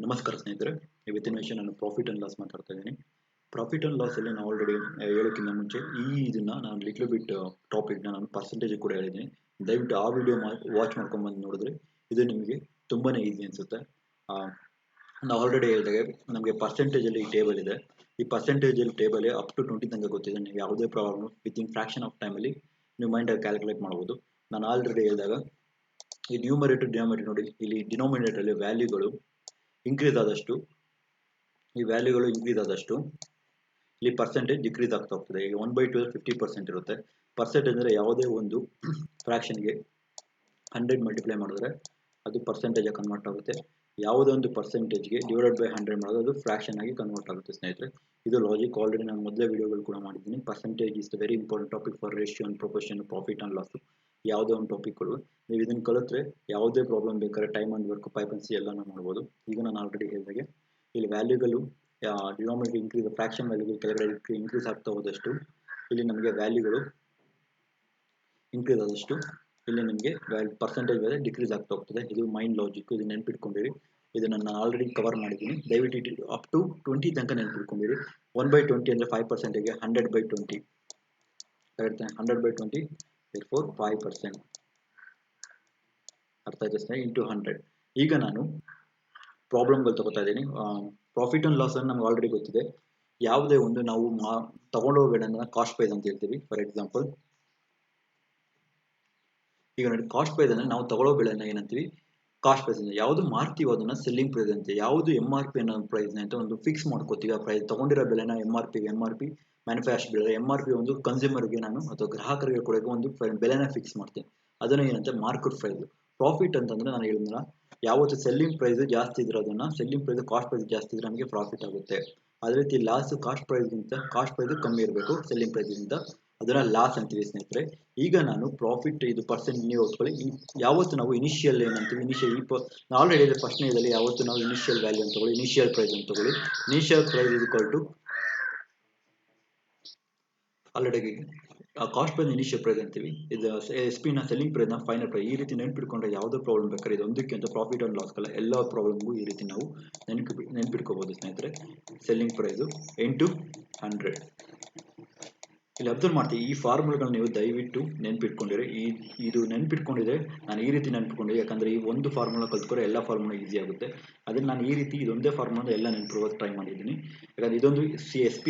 ನಮಸ್ಕಾರ ಸ್ನೇಹಿತರೆ. ಇವತ್ತಿನ ವಿಷಯ ನಾನು ಪ್ರಾಫಿಟ್ ಅಂಡ್ ಲಾಸ್ ಮಾತಾಡ್ತಾ ಇದ್ದೀನಿ. ಪ್ರಾಫಿಟ್ ಅಂಡ್ ಲಾಸ್ ಅಲ್ಲಿ ನಾನು ಆಲ್ರೆಡಿ ಹೇಳೋಕ್ಕಿಂತ ಮುಂಚೆ ಇದನ್ನ ನಾನು ಲಿಟ್ಲ್ ಬಿಟ್ ಟಾಪಿಕ್ನ ನಾನು ಪರ್ಸೆಂಟೇಜ್ ಕೂಡ ಹೇಳಿದ್ದೀನಿ. ದಯವಿಟ್ಟು ಆ ವಿಡಿಯೋ ವಾಚ್ ಮಾಡ್ಕೊಂಡು ಬಂದು ನೋಡಿದ್ರೆ ಇದು ನಿಮಗೆ ತುಂಬಾನೇ ಈಸಿ ಅನಿಸುತ್ತೆ. ನಾವು ಆಲ್ರೆಡಿ ಹೇಳಿದಾಗೆ ನಮಗೆ ಪರ್ಸೆಂಟೇಜಲ್ಲಿ ಈ ಟೇಬಲ್ ಇದೆ. ಈ ಪರ್ಸೆಂಟೇಜಲ್ಲಿ ಟೇಬಲ್ ಅಪ್ ಟು 20 ತನಕ ಗೊತ್ತಿದೆ. ನೀವು ಯಾವುದೇ ಪ್ರಾಬ್ಲಮ್ ವಿತಿನ್ ಫ್ರಾಕ್ಷನ್ ಆಫ್ ಟೈಮಲ್ಲಿ ನೀವು ಮೈಂಡಲ್ಲಿ ಕ್ಯಾಲ್ಕುಲೇಟ್ ಮಾಡ್ಬೋದು. ನಾನು ಆಲ್ರೆಡಿ ಹೇಳಿದಾಗ ಈ ನ್ಯೂಮರೇಟರ್ ಡಿನಾಮಿನೇಟರ್ ನೋಡಿ, ಇಲ್ಲಿ ಡಿನಾಮಿನೇಟರ್ ಅಲ್ಲಿ ವ್ಯಾಲ್ಯೂಗಳು ಇನ್ಕ್ರೀಸ್ ಆದಷ್ಟು ಇಲ್ಲಿ ಪರ್ಸೆಂಟೇಜ್ ಡಿಕ್ರೀಸ್ ಆಗ್ತಾ ಹೋಗ್ತದೆ. ಈಗ 1/2 50% ಇರುತ್ತೆ. ಪರ್ಸೆಂಟೇಜ್ ಅಂದರೆ ಯಾವುದೇ ಒಂದು ಫ್ರಾಕ್ಷನ್ಗೆ 100 ಮಲ್ಟಿಪ್ಲೈ ಮಾಡಿದ್ರೆ ಅದು ಪರ್ಸೆಂಟೇಜ್ ಕನ್ವರ್ಟ್ ಆಗುತ್ತೆ. ಯಾವುದೇ ಒಂದು ಪರ್ಸೆಂಟೇಜ್ಗೆ ಡಿವೈಡೆಡ್ ಬೈ 100 ಮಾಡಿದ್ರೆ ಅದು ಫ್ರಾಕ್ಷನ್ ಆಗಿ ಕನ್ವರ್ಟ್ ಆಗುತ್ತೆ. ಸ್ನೇಹಿತರೆ, ಇದು ಲಾಜಿಕ್ ಆಲ್ರೆಡಿ ನಾನು ಮೊದಲೇ ವಿಡಿಯೋಗಳು ಕೂಡ ಮಾಡಿದ್ದೀನಿ. Percentage is the very important topic for ratio and proportion, profit and loss. ಯಾವುದೇ ಒಂದು ಟಾಪಿಕ್ಗಳು ನೀವು ಇದನ್ನು ಕಲಿತ್ರೆ ಯಾವುದೇ ಪ್ರಾಬ್ಲಮ್ ಬೇಕಾದ್ರೆ ಟೈಮ್ ಅಂಡ್ ವರ್ಕ್ ಪೈಪನ್ಸಿ ಎಲ್ಲನೂ ಮಾಡ್ಬೋದು. ಈಗ ನಾನು ಆಲ್ರೆಡಿ ಹೇಳಿದಾಗೆ ಇಲ್ಲಿ ವ್ಯಾಲ್ಯೂಗಳು ಡಿನಾಮಿನೇಟರ್ ಇನ್ಕ್ರೀಸ್, ಫ್ರಾಕ್ಷನ್ ವ್ಯಾಲ್ಯೂಗಳು ಕೆಳಗಡೆ ಇನ್ಕ್ರೀಸ್ ಆಗ್ತಾ ಹೋದಷ್ಟು ಇಲ್ಲಿ ನಮಗೆ ವ್ಯಾಲ್ಯೂಗಳು ಇನ್ಕ್ರೀಸ್ ಆದಷ್ಟು ಇಲ್ಲಿ ನಿಮಗೆ ಪರ್ಸೆಂಟೇಜ್ ವ್ಯಾಲ್ಯೂ ಡಿಕ್ರೀಸ್ ಆಗ್ತಾ ಹೋಗ್ತದೆ. ಇದು ಮೈಂಡ್ ಲಾಜಿಕ್. ಇದು ನೆನ್ಪಿಟ್ಕೊಂಡಿರಿ. ಇದು ನಾನು ಆಲ್ರೆಡಿ ಕವರ್ ಮಾಡಿದ್ದೀನಿ. ದಯವಿಟ್ಟು ಅಪ್ ಟು 20 ತನಕ ನೆನ್ಪಿಟ್ಕೊಂಡಿರಿ. 1/20 ಅಂದರೆ 5%ಗೆ 100/20 100/20 therefore 5%. ಅರ್ಥ ಆಯ್ತು ಸ್ನೇಹಿತರೆ? ಇಂಟು 100. ಈಗ ನಾನು ಪ್ರಾಬ್ಲಮ್ಗಳು ತಗೋತಾ ಇದ್ದೀನಿ. ಪ್ರಾಫಿಟ್ ಅಂಡ್ ಲಾಸ್ ಅನ್ನು ನಮ್ಗೆ ಆಲ್ರೆಡಿ ಗೊತ್ತಿದೆ. ಯಾವುದೇ ಒಂದು ನಾವು ತಗೊಂಡೋಗೋ ಬೆಳೆನ ಕಾಸ್ಟ್ ಪ್ರೈಸ್ ಅಂತ ಹೇಳ್ತೀವಿ. ಫಾರ್ ಎಕ್ಸಾಂಪಲ್, ಈಗ ನೋಡಿ, ಕಾಸ್ಟ್ ಪ್ರೈಸ್ ಅಂದರೆ ನಾವು ತಗೊಳ್ಳೋ ಬೆಳೆನ ಏನಂತೀವಿ? ಕಾಸ್ಟ್ ಪ್ರೈಸ್ ಅಂತ. ಯಾವುದು ಮಾರ್ತೀವೋ ಅದನ್ನ ಸೆಲ್ಲಿಂಗ್ ಪ್ರೈಸ್ ಅಂತ. ಯಾವುದು MRP ಅನ್ನೋ ಪ್ರೈಸ್ ಅಂತ ಒಂದು ಫಿಕ್ಸ್ ಮಾಡ್ಕೋತೀವಿ. ಆ ಪ್ರೈಸ್ ತಗೊಂಡಿರೋ ಬೆಲೆನ MRP ಮ್ಯಾನುಫ್ಯಾಕ್ಚರ್ ಬೆಲೆ, MRP ಒಂದು ಕನ್ಸ್ಯೂಮರ್ಗೆ ನಾನು ಅಥವಾ ಗ್ರಾಹಕರಿಗೆ ಕೊಡೋಕೆ ಒಂದು ಬೆಲೆನ ಫಿಕ್ಸ್ ಮಾಡ್ತೀನಿ. ಅದನ್ನ ಏನಂತೆ? Market price. ಪ್ರಾಫಿಟ್ ಅಂತಂದ್ರೆ ನಾನು ಹೇಳಿದ್ನಲ್ಲ, ಯಾವತ್ತು ಸೆಲ್ಲಿಂಗ್ ಪ್ರೈಸ್ ಜಾಸ್ತಿ ಇದ್ರೆ ಅದನ್ನ ಸೆಲ್ಲಿಂಗ್ ಪ್ರೈಸ್, ಕಾಸ್ಟ್ ಪ್ರೈಸ್ ಜಾಸ್ತಿ ಇದ್ರೆ ನಮಗೆ ಪ್ರಾಫಿಟ್ ಆಗುತ್ತೆ. ಅದೇ ರೀತಿ ಲಾಸ್ ಕಾಸ್ಟ್ ಪ್ರೈಸ್ ಕಮ್ಮಿ ಇರಬೇಕು ಸೆಲ್ಲಿಂಗ್ ಪ್ರೈಸ್ಗಿಂತ, ಅದನ್ನ ಲಾಸ್ ಅಂತೀವಿ ಸ್ನೇಹಿತರೆ. ಈಗ ನಾನು ಪ್ರಾಫಿಟ್ ಇದು ಪರ್ಸೆಂಟ್ ನೀವು ಓದ್ಕೊಳ್ಳಿ. ಯಾವತ್ತು ನಾವು ಇನಿಷಿಯಲ್ ಏನಂತೀವಿ? ನಾನು ಹೇಳಿದ ಫಸ್ಟ್ ನೇದಲ್ಲಿ ಯಾವತ್ತು ನಾವು ಇನಿಷಿಯಲ್ ವ್ಯಾಲ್ಯೂ ಅಂತ ತಗೊಳ್ಳಿ, ಇನಿಷಿಯಲ್ ಪ್ರೈಸ್ ಅಂತ ತಗೊಳ್ಳಿ. Initial price is equal to already cost price initial price ಅಂತೀವಿ. ಇದು SP ನ ಸೆಲ್ಲಿಂಗ್ ಪ್ರೈಸ್ ನ ಫೈನಲ್ ಪ್ರೈಸ್. ಈ ರೀತಿ ನೆನ್ಪಿಟ್ಕೊಂಡ್ರೆ ಯಾವುದೇ ಪ್ರಾಬ್ಲಮ್ ಬೇಕಾದ್ರೆ ಇದು ಒಂದಕ್ಕೆ ಅಂತ ಪ್ರಾಫಿಟ್ ಅಂಡ್ ಲಾಸ್ ಕಲ್ಲ ಎಲ್ಲ ಪ್ರಾಬ್ಲಮ್ಗೂ ಈ ರೀತಿ ನಾವು ನೆನ್ಪಿಟ್ಕೋಬಹುದು ಸ್ನೇಹಿತರೆ. Selling price into 100. ಇಲ್ಲಿ ಅಬ್ಸರ್ವ್ ಮಾಡ್ತೀವಿ, ಈ ಫಾರ್ಮುಲಾಗಳನ್ನ ನೀವು ದಯವಿಟ್ಟು ನೆನ್ಪಿಟ್ಕೊಂಡಿರಿ. ಇದು ನೆನ್ಪಿಟ್ಕೊಂಡಿದ್ರೆ ನಾನು ಈ ರೀತಿ ನೆನ್ಪಿಟ್ಕೊಂಡಿದ್ದೆ. ಯಾಕಂದ್ರೆ ಈ ಒಂದು ಫಾರ್ಮುಲಾ ಕಲ್ತ್ಕೊಂಡ್ರೆ ಎಲ್ಲ ಫಾರ್ಮುಲಾ ಈಸಿ ಆಗುತ್ತೆ. ಅದನ್ನ ನಾನು ಈ ರೀತಿ ಇದೊಂದೇ ಫಾರ್ಮುಲಾ ಎಲ್ಲ ನೆನ್ಪಿಡೋಕೆ ಟ್ರೈ ಮಾಡಿದ್ದೀನಿ. ಯಾಕಂದ್ರೆ ಇದೊಂದು SP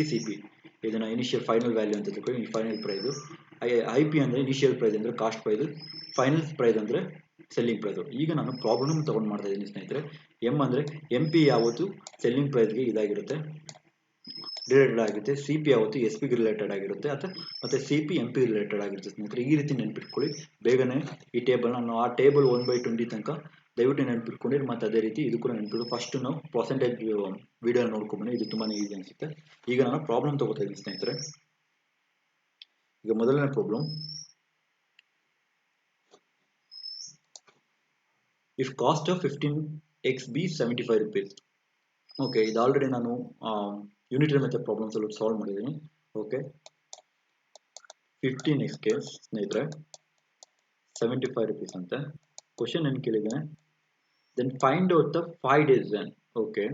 ಇದನ್ನ ಇನಿಷಿಯಲ್ ಫೈನಲ್ ವ್ಯಾಲ್ಯೂ ಅಂತ ತಿಳ್ಕೊಳ್ಳಿ. ಈ ಫೈನಲ್ ಪ್ರೈಸ್. IP ಅಂದ್ರೆ ಇನಿಷಿಯಲ್ ಪ್ರೈಸ್ ಅಂದ್ರೆ ಕಾಸ್ಟ್ ಪ್ರೈಸ್, ಫೈನಲ್ ಪ್ರೈಸ್ ಅಂದ್ರೆ ಸೆಲ್ಲಿಂಗ್ ಪ್ರೈಸ್. ಈಗ ನಾನು ಪ್ರಾಬ್ಲಮ್ ತಗೊಂಡು ಮಾಡ್ತಾ ಇದ್ದೀನಿ ಸ್ನೇಹಿತರೆ. M ಅಂದ್ರೆ MP ಯಾವತ್ತು ಸೆಲ್ಲಿಂಗ್ ಪ್ರೈಸ್ಗೆ ಇದಾಗಿರುತ್ತೆ, ರಿಲೇಟೆಡ್ ಆಗುತ್ತೆ. CP ಯಾವತ್ತು SP ರಿಲೇಟೆಡ್ ಆಗಿರುತ್ತೆ, ಅಥವಾ ಮತ್ತೆ CP MP ರಿಲೇಟೆಡ್ ಆಗಿರುತ್ತೆ ಸ್ನೇಹಿತರೆ. ಈ ರೀತಿ ನೆನ್ಪಿಟ್ಕೊಳ್ಳಿ ಬೇಗನೆ ಈ ಟೇಬಲ್. ನಾನು ಆ ಟೇಬಲ್ 1/20 ತನಕ ದಯವಿಟ್ಟು ನೆನ್ಪಿಟ್ಕೊಂಡಿರಿ. ಮತ್ತೆ ಅದೇ ರೀತಿ ಇದು ಕೂಡ ನೆನ್ಪಿಟ್ಟು ಫಸ್ಟ್ ನಾವು ಪರ್ಸೆಂಟೇಜ್ ವಿಡಿಯೋ ನೋಡ್ಕೊಂಡ್ಬನ್ನಿ. ಇದು ತುಂಬಾನೇ ಈಸಿ ಅನಿಸುತ್ತೆ. ಈಗ ನಾನು ಪ್ರಾಬ್ಲಮ್ ತಗೋತಾ ಇದ್ದೀನಿ ಸ್ನೇಹಿತರೆ. ಈಗ ಮೊದಲನೇ problem, if cost of 15x be 75 rupees. Okay, ಇದು ಆಲ್ರೆಡಿ ನಾನು ಯೂನಿಟರಿ ಮೆಥಡ್ ಪ್ರಾಬ್ಲಮ್ಸ್ ಅಲ್ಲಿ ಸಾಲ್ವ್ ಮಾಡಿದ್ದೀನಿ. ಓಕೆ, 15xಗೆ ಸ್ನೇಹಿತರೆ 75 rupees ಅಂತ ಕ್ವಶನ್ ಏನು ಕೇಳಿದ್ದೇನೆ. Then find out the 5 dozen. Okay,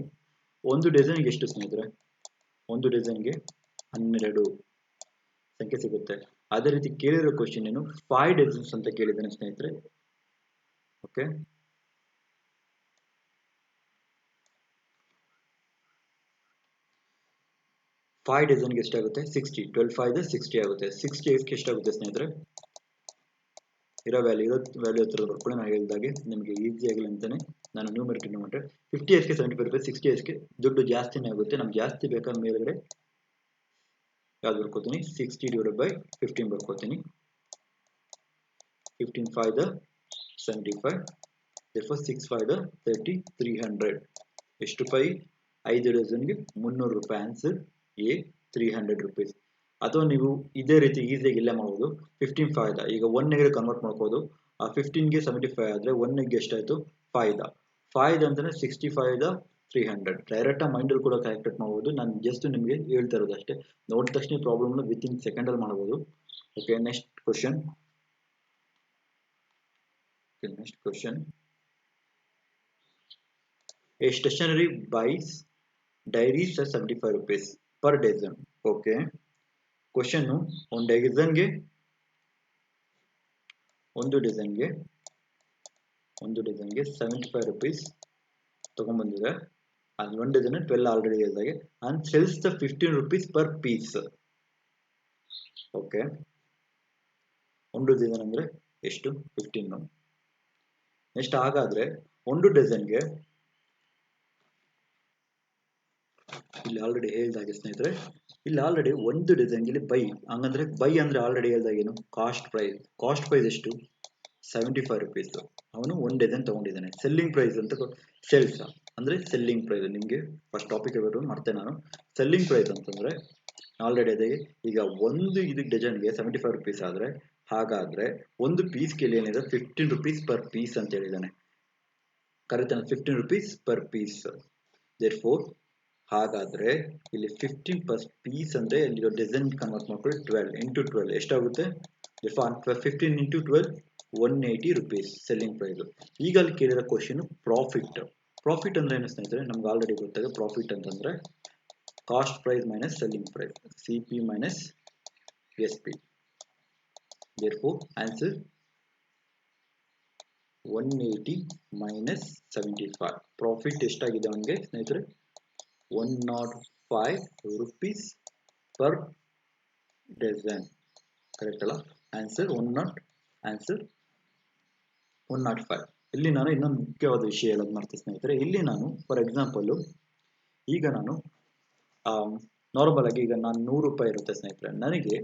ಒಂದು ಡಜನ್ಗೆ ಎಷ್ಟು ಸ್ನೇಹಿತರೆ? ಒಂದು ಡಜನ್ಗೆ 12 ಸಂಖ್ಯೆ ಸಿಗುತ್ತೆ. ಅದೇ ರೀತಿ ಕೇಳಿರೋ ಕ್ವಶನ್ ಏನು? 5 ಡಜನ್ಸ್ ಅಂತ ಕೇಳಿದ್ದೇನೆ ಸ್ನೇಹಿತರೆ. ಓಕೆ, 5 ಡಜನ್ಗೆ ಎಷ್ಟಾಗುತ್ತೆ? 60. 12 5 60 ಆಗುತ್ತೆ. 60 ಎಷ್ಟಾಗುತ್ತೆ ಸ್ನೇಹಿತರೆ? ಇರೋ ವ್ಯಾಲ್ಯೂ ಹತ್ರ ಬರ್ಕೊಳ್ಳಿ. ನಾನು ಹೇಳಿದಾಗೆ ನಿಮಗೆ ಈಸಿ ಆಗಲಿ ಅಂತಾನೆ ನಾನು ನ್ಯೂಮರಿಕಲ್ ಮಾಡಿದ್ರೆ 50xಗೆ 75 ರೂಪಾಯಿ, 60xಗೆ ದುಡ್ಡು ಜಾಸ್ತಿನೇ ಆಗುತ್ತೆ. ನಮ್ಗೆ ಜಾಸ್ತಿ ಬೇಕಾದ ಮೇಲ್ಗಡೆ ಯಾವ್ದು ಬರ್ಕೋತೀನಿ? 60 ಡಿವೈಡೆಡ್ ಬೈ 15 ಬರ್ಕೋತೀನಿ. 15 5 75, therefore 6 5 30, 300. ಎಷ್ಟು ರೂಪಾಯಿ? 5 ಡಜನ್ಗೆ 300 ರೂಪಾಯಿ. Answer A, 300 rupees. ಅಥವಾ ನೀವು ಇದೇ ರೀತಿ ಈಸಿಯಾಗಿ ಇಲ್ಲೇ ಮಾಡ್ಬೋದು. 15 5 ಈಗ 1ಗೆ ಕನ್ವರ್ಟ್ ಮಾಡ್ಕೋದು. ಆ 15ಗೆ 75 ಆದರೆ 1ಗೆ ಎಷ್ಟಾಯಿತು? 5 ಅಂತಂದ್ರೆ 65 300. ಡೈರೆಕ್ಟ್ ಮೈಂಡಲ್ಲಿ ಕೂಡ ಕ್ಯಾಲ್ಕುಲೇಟ್ ಮಾಡ್ಬೋದು. ನಾನು ಜಸ್ಟ್ ನಿಮಗೆ ಹೇಳ್ತಾ ಇರೋದು ಅಷ್ಟೇ. ನೋಡಿದ ತಕ್ಷಣ ಪ್ರಾಬ್ಲಮ್ನ ವಿತಿನ್ ಸೆಕೆಂಡಲ್ಲಿ ಮಾಡ್ಬೋದು. Okay, next question. A stationery buys diaries 75 rupees per dozen. Okay, question ಒಂದು ಡಜನ್ಗೆ ಒಂದು ಡಜನ್ಗೆ 75 rupees ತಗೊಂಡ್ಬಂದಿದೆ. ಅದು ಒಂದು ಡಜನ್ 12 ಆಲ್ರೆಡಿ ಹೇಳಿದಾಗೆ and sells the 15 rupees per piece. Okay, ಒಂದು ಡಜನ್ ಅಂದ್ರೆ ಎಷ್ಟು? 15. ನೆಕ್ಸ್ಟ್ ಹಾಗಾದ್ರೆ ಒಂದು ಡಜನ್ಗೆ ಇಲ್ಲಿ ಆಲ್ರೆಡಿ ಹೇಳಿದಾಗೆ ಸ್ನೇಹಿತರೆ, ಇಲ್ಲಿ ಆಲ್ರೆಡಿ ಒಂದು ಡಜನ್ಗೆ ಬೈ, ಹಂಗಂದ್ರೆ ಬೈ ಅಂದ್ರೆ ಆಲ್ರೆಡಿ ಹೇಳಿದಾಗ ಏನು? ಕಾಸ್ಟ್ ಪ್ರೈಸ್ ಎಷ್ಟು? 75 rupees. ಅವನು ಒಂದು ಡಜನ್ ತಗೊಂಡಿದ್ದಾನೆ. ಸೆಲ್ಲಿಂಗ್ ಪ್ರೈಸ್ ಅಂತ ಸೇಲ್ಸ್ ಅಂದ್ರೆ ಸೆಲ್ಲಿಂಗ್ ಪ್ರೈಸ್. ನಿಮಗೆ ಫಸ್ಟ್ ಟಾಪಿಕ್ ಬರೋದು ಮತ್ತೆ ನಾನು ಸೆಲ್ಲಿಂಗ್ ಪ್ರೈಸ್ ಅಂತಂದ್ರೆ ಆಲ್ರೆಡಿ ಅದೇ, ಈಗ ಒಂದು ಇದು ಡಜನ್ಗೆ 75 rupees ಆದ್ರೆ ಹಾಗಾದ್ರೆ ಒಂದು ಪೀಸ್ಗೆ ಏನಿದೆ 15 rupees ಪರ್ ಪೀಸ್ ಅಂತ ಹೇಳಿದ್ದಾನೆ. Correct? 15 rupees per piece. Therefore ಹಾಗಾದ್ರೆ ಇಲ್ಲಿ 15 ಪರ್ ಪೀಸ್ ಅಂದ್ರೆ ಇಲ್ಲಿ ಡಜನ್ ಕನ್ವರ್ಟ್ ಮಾಡ್ಕೊಳ್ಳಿ 12 into 12 ಎಷ್ಟಾಗುತ್ತೆ? 15 into 12 180 rupees ಸೆಲ್ಲಿಂಗ್ ಪ್ರೈಸ್. ಈಗ ಅಲ್ಲಿ ಕೇಳಿರೋ ಕ್ವಶನ್ ಪ್ರಾಫಿಟ್ ಅಂದ್ರೆ ಏನು ಸ್ನೇಹಿತರೆ? ನಮ್ಗೆ ಆಲ್ರೆಡಿ ಗೊತ್ತಾಗ ಪ್ರಾಫಿಟ್ ಅಂತಂದ್ರೆ cost price minus selling price, CP minus SP. therefore answer 180 minus 75. Profit ಎಷ್ಟಾಗಿದೆ ಅವನಿಗೆ ಸ್ನೇಹಿತರೆ? 105 rupees ಪರ್ ಡಜನ್. ಕರೆಕ್ಟ್ ಅಲ್ಲ? ಆನ್ಸರ್ 105. ಇಲ್ಲಿ ನಾನು ಇನ್ನೊಂದು ಮುಖ್ಯವಾದ ವಿಷಯ ಹೇಳೋದು ಮಾಡ್ತೀನಿ ಸ್ನೇಹಿತರೆ. ಇಲ್ಲಿ ನಾನು ಫಾರ್ ಎಕ್ಸಾಂಪಲ್ ಈಗ ನಾನು ನಾರ್ಮಲ್ ಆಗಿ ಈಗ ನಾನು 100 ರೂಪಾಯಿ ಇರುತ್ತೆ ಸ್ನೇಹಿತರೆ, ನನಗೆ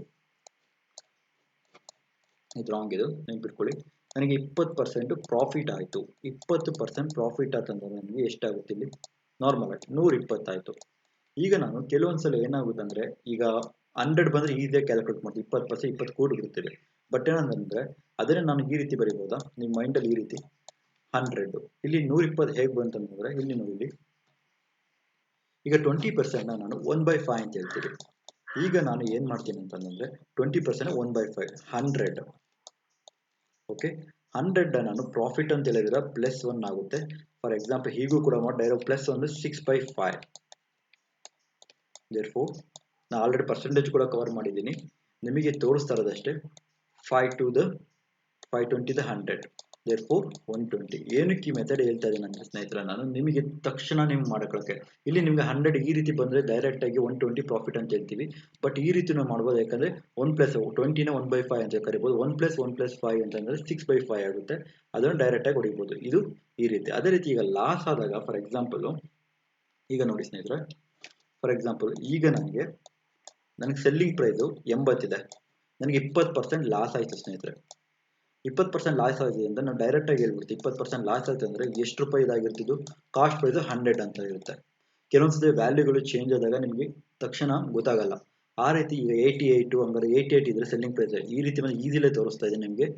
ಇದು ರಾಂಗ್, ಇದು ನೆನ್ಪಿಟ್ಕೊಳ್ಳಿ. ನನಗೆ 20% ಪ್ರಾಫಿಟ್ ಆಯಿತು. 20% ಪ್ರಾಫಿಟ್ ಆಯ್ತಂದ್ರೆ ನನಗೆ ಎಷ್ಟಾಗುತ್ತೆ? ಇಲ್ಲಿ ನಾರ್ಮಲ್ ಆಗಿ 120 ಆಯಿತು. ಈಗ ನಾನು ಕೆಲವೊಂದ್ಸಲ ಏನಾಗುತ್ತೆ ಅಂದ್ರೆ, ಈಗ 100 ಬಂದ್ರೆ ಈಸಿಯಾಗಿ ಕ್ಯಾಲ್ಕುಲೇಟ್ ಮಾಡ್ತೀವಿ, 20% 20 ಕೋಟಿ ಬಿಡುತ್ತದೆ. ಬಟ್ ಏನಂದ್ರೆ ಅದನ್ನೇ ನಾನು ಈ ರೀತಿ ಬರೀಬಹುದಾ ನಿಮ್ಮ ಮೈಂಡಲ್ಲಿ? ಈ ರೀತಿ 100 ಇಲ್ಲಿ 120 ಹೇಗೆ ಬಂತಂದ್ರೆ ಇಲ್ಲಿ ನೋಡಿ, ಇಲ್ಲಿ ಈಗ 20% ನಾನು 1/5 ಅಂತ ಹೇಳ್ತೀವಿ. ಈಗ ನಾನು ಏನ್ ಮಾಡ್ತೀನಿ ಅಂತಂದ್ರೆ 20% 1/5 100. ಓಕೆ, 100 ನಾನು ಪ್ರಾಫಿಟ್ ಅಂತ ಹೇಳಿದ್ರೆ +1 ಆಗುತ್ತೆ. ಫಾರ್ ಎಕ್ಸಾಂಪಲ್ ಹೀಗೂ ಕೂಡ ಮಾಡಿ ಡೈರೆಕ್ಟ್ +1 6/5. therefore ನಾನು ಆಲ್ರೆಡಿ ಪರ್ಸೆಂಟೇಜ್ ಕೂಡ ಕವರ್ ಮಾಡಿದ್ದೀನಿ, ನಿಮಗೆ ತೋರಿಸ್ತಾ ಇರೋದಷ್ಟೇ. 520 the 100. therefore 120. ಏನಕ್ಕೆ ಈ ಮೆಥಡ್ ಹೇಳ್ತಾ ಇದ್ದೀನಿ ನನ್ನ ಸ್ನೇಹಿತರೆ, ನಾನು ನಿಮಗೆ ತಕ್ಷಣ ನಿಮ್ಗೆ ಮಾಡ್ಕೊಳ್ಳೋಕೆ. ಇಲ್ಲಿ ನಿಮ್ಗೆ 100 ಈ ರೀತಿ ಬಂದ್ರೆ ಡೈರೆಕ್ಟ್ ಆಗಿ 120 ಪ್ರಾಫಿಟ್ ಅಂತ ಹೇಳ್ತೀವಿ. ಬಟ್ ಈ ರೀತಿ ನಾವು ಮಾಡ್ಬೋದು, ಯಾಕಂದ್ರೆ 1 + 20ನ 1/5 ಅಂತ ಕರಿಬಹುದು. 1 + 1 + 5 ಅಂತಂದ್ರೆ 6/5 ಆಗುತ್ತೆ. ಅದನ್ನು ಡೈರೆಕ್ಟ್ ಆಗಿ ಹೊಡಿಬಹುದು. ಇದು ಈ ರೀತಿ. ಅದೇ ರೀತಿ ಈಗ ಲಾಸ್ ಆದಾಗ ಫಾರ್ ಎಕ್ಸಾಂಪಲ್ ಈಗ ನೋಡಿ ಸ್ನೇಹಿತರೆ, ಫಾರ್ ಎಕ್ಸಾಂಪಲ್ ಈಗ ನನಗೆ ಸೆಲ್ಲಿಂಗ್ ಪ್ರೈಸು 80 ಇದೆ, ನನಗೆ 20% ಲಾಸ್ ಆಯಿತು ಸ್ನೇಹಿತರೆ. 20% ಲಾಸ್ ಆಗಿದೆ ಅಂತ ನಾವು ಡೈರೆಕ್ಟ್ ಆಗಿ ಹೇಳ್ಬಿಡ್ತೀವಿ. 20% ಲಾಸ್ ಆಯ್ತು ಅಂದ್ರೆ ಎಷ್ಟು ರೂಪಾಯಿ ಇದಾಗಿರ್ತಿದ್ದು? ಕಾಸ್ಟ್ ಪ್ರೈಸ್ 100 ಅಂತ ಇರುತ್ತೆ. ಕೆಲವೊಂದ್ಸತಿ ವ್ಯಾಲ್ಯೂಗಳು ಚೇಂಜ್ ಆದಾಗ ನಿಮಗೆ ತಕ್ಷಣ ಗೊತ್ತಾಗಲ್ಲ. ಆ ರೀತಿ ಈಗ 88 ಹಂಗಾರೆ 88 ಇದ್ರೆ ಸೆಲ್ಲಿಂಗ್ ಪ್ರೈಸ್ ಈ ರೀತಿ ಈಸಿಲೇ ತೋರಿಸ್ತಾ ಇದೆ ನಿಮಗೆ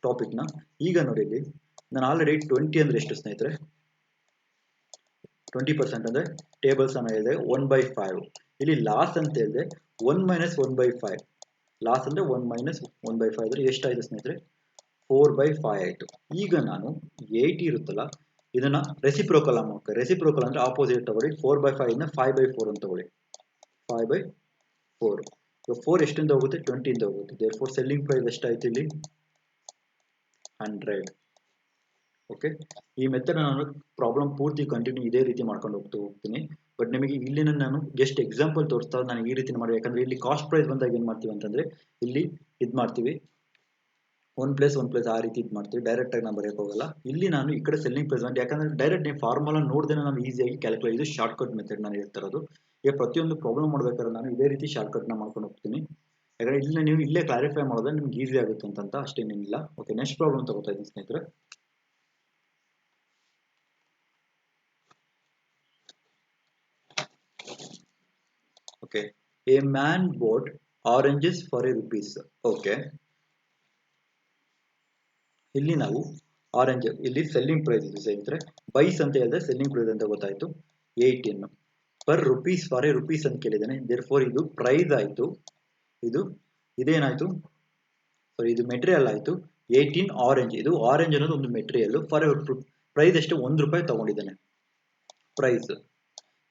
ಟಾಪಿಕ್ನ. ಈಗ ನೋಡಿ ಇಲ್ಲಿ ನಾನು ಆಲ್ರೆಡಿ 20 ಅಂದ್ರೆ ಎಷ್ಟು ಸ್ನೇಹಿತರೆ? 20% ಅಂದ್ರೆ ಟೇಬಲ್ಸ್ ಅನ್ನ ಹೇಳಿದೆ 1/5. ಇಲ್ಲಿ ಲಾಸ್ ಅಂತ ಹೇಳಿದೆ 1 - 1/5. ಲಾಸ್ ಅಂದ್ರೆ 1 - 1/5 ಅಂದ್ರೆ ಎಷ್ಟಾಯ್ತು ಸ್ನೇಹಿತರೆ? 4/5 ಆಯ್ತು. ಈಗ ನಾನು 80 ಇರುತ್ತಲ್ಲ, ಇದನ್ನ ರೆಸಿಪ್ರೋಕಲ್ ಅಮೌಂಟ್, ರೆಸಿಪ್ರೋಕಲ್ ಅಂದ್ರೆ ಆಪೋಸಿಟ್ ತಗೊಳ್ಳಿ. 4/5 ಇಂದ 5/4 ಅಂತ ತಗೊಳ್ಳಿ. 5/4. ಈಗ 4 ಎಷ್ಟಿಂದ ಹೋಗುತ್ತೆ? 20 ಇಂದ ಹೋಗುತ್ತೆ. therefore ಸೆಲ್ಲಿಂಗ್ ಪ್ರೈಸ್ ಎಷ್ಟಾಯ್ತು ಇಲ್ಲಿ? 100. ಓಕೆ, ಈ ಮೆಥಡ್ ನಾನು ಪ್ರಾಬ್ಲಮ್ ಪೂರ್ತಿ ಕಂಟಿನ್ಯೂ ಇದೇ ರೀತಿ ಮಾಡ್ಕೊಂಡು ಹೋಗ್ತೀನಿ. ಬಟ್ ನಿಮಗೆ ಇಲ್ಲಿನ ನಾನು ಜಸ್ಟ್ ಎಕ್ಸಾಂಪಲ್ ತೋರಿಸ್ತಾ ನಾನು ಈ ರೀತಿ ಮಾಡಿ. ಯಾಕಂದ್ರೆ ಇಲ್ಲಿ ಕಾಸ್ಟ್ ಪ್ರೈಸ್ ಬಂದಾಗ ಏನ್ ಮಾಡ್ತೀವಿ ಅಂತಂದ್ರೆ ಇಲ್ಲಿ ಇದು ಮಾಡ್ತೀವಿ 1 + 1 + ಆ ರೀತಿ ಇದು ಮಾಡ್ತೀವಿ. ಡೈರೆಕ್ಟ್ ಆಗಿ ನಾನು ಬರೆಯಕ್ಕೆ ಹೋಗಲ್ಲ. ಇಲ್ಲಿ ನಾನು ಈ ಕಡೆ ಸೆಲ್ಲಿಂಗ್ ಪ್ರೈಸ್ ಮಾಡಿ, ಯಾಕಂದ್ರೆ ಡೈರೆಕ್ಟ್ ನೀವು ಫಾರ್ಮುಲಾ ನೋಡ್ದೇನೆ ನಾವು ಈಸಿಯಾಗಿ ಕ್ಯಾಲ್ಕುಲೇಟ್, ಇದು ಶಾರ್ಟ್ ಕಟ್ ಮೆಥಡ್ ನಾನು ಹೇಳ್ತಾ ಇರೋದು. ಈಗ ಪ್ರತಿಯೊಂದು ಪ್ರಾಬ್ಲಮ್ ಮಾಡ್ಬೇಕಾದ್ರೆ ನಾನು ಇದೇ ರೀತಿ ಶಾರ್ಟ್ ಕಟ್ ನ ಮಾಡ್ಕೊಂಡು ಹೋಗ್ತೀನಿ. ಯಾಕಂದ್ರೆ ಇಲ್ಲಿ ನೀವು ಇಲ್ಲೇ ಕ್ಲಾರಿಫೈ ಮಾಡೋದ್ರೆ ನಿಮ್ಗೆ ಈಸಿ ಆಗುತ್ತೆ ಅಂತ ಅಷ್ಟೇನಿಲ್ಲ. ಓಕೆ, ನೆಕ್ಸ್ಟ್ ಪ್ರಾಬ್ಲಮ್ ತಗೋತಾ ಇದ್ದೀನಿ ಸ್ನೇಹಿತರೆ. Okay, a man bought oranges for ₹1. Okay, ಇಲ್ಲಿ ನಾವು ಆರೆಂಜ್ ಇಲ್ಲಿ ಸೆಲ್ಲಿಂಗ್ ಪ್ರೈಸ್ ಇದೆ ಸ್ನೇಹಿತರೆ. ಬೈಸ್ ಅಂತ ಹೇಳಿದ್ರೆ ಸೆಲ್ಲಿಂಗ್ ಪ್ರೈಸ್ ಅಂತ ಗೊತ್ತಾಯ್ತು. 18 ಪರ್ ರುಪೀಸ್ ಫಾರ್ ₹1 ಅಂತ ಕೇಳಿದ್ದಾನೆ. ದೇರ್ಫೋರ್ ಇದು ಪ್ರೈಸ್ ಆಯ್ತು, ಇದೇನಾಯ್ತು? ಇದು ಮೆಟೀರಿಯಲ್ ಆಯ್ತು. 18 ಆರೆಂಜ್, ಇದು ಆರೆಂಜ್ ಅನ್ನೋದು ಒಂದು ಮೆಟೀರಿಯಲ್. ಫಾರ್ ಪ್ರೈಸ್ ಎಷ್ಟು? ₹1 ತಗೊಂಡಿದ್ದಾನೆ. ಪ್ರೈಸ್.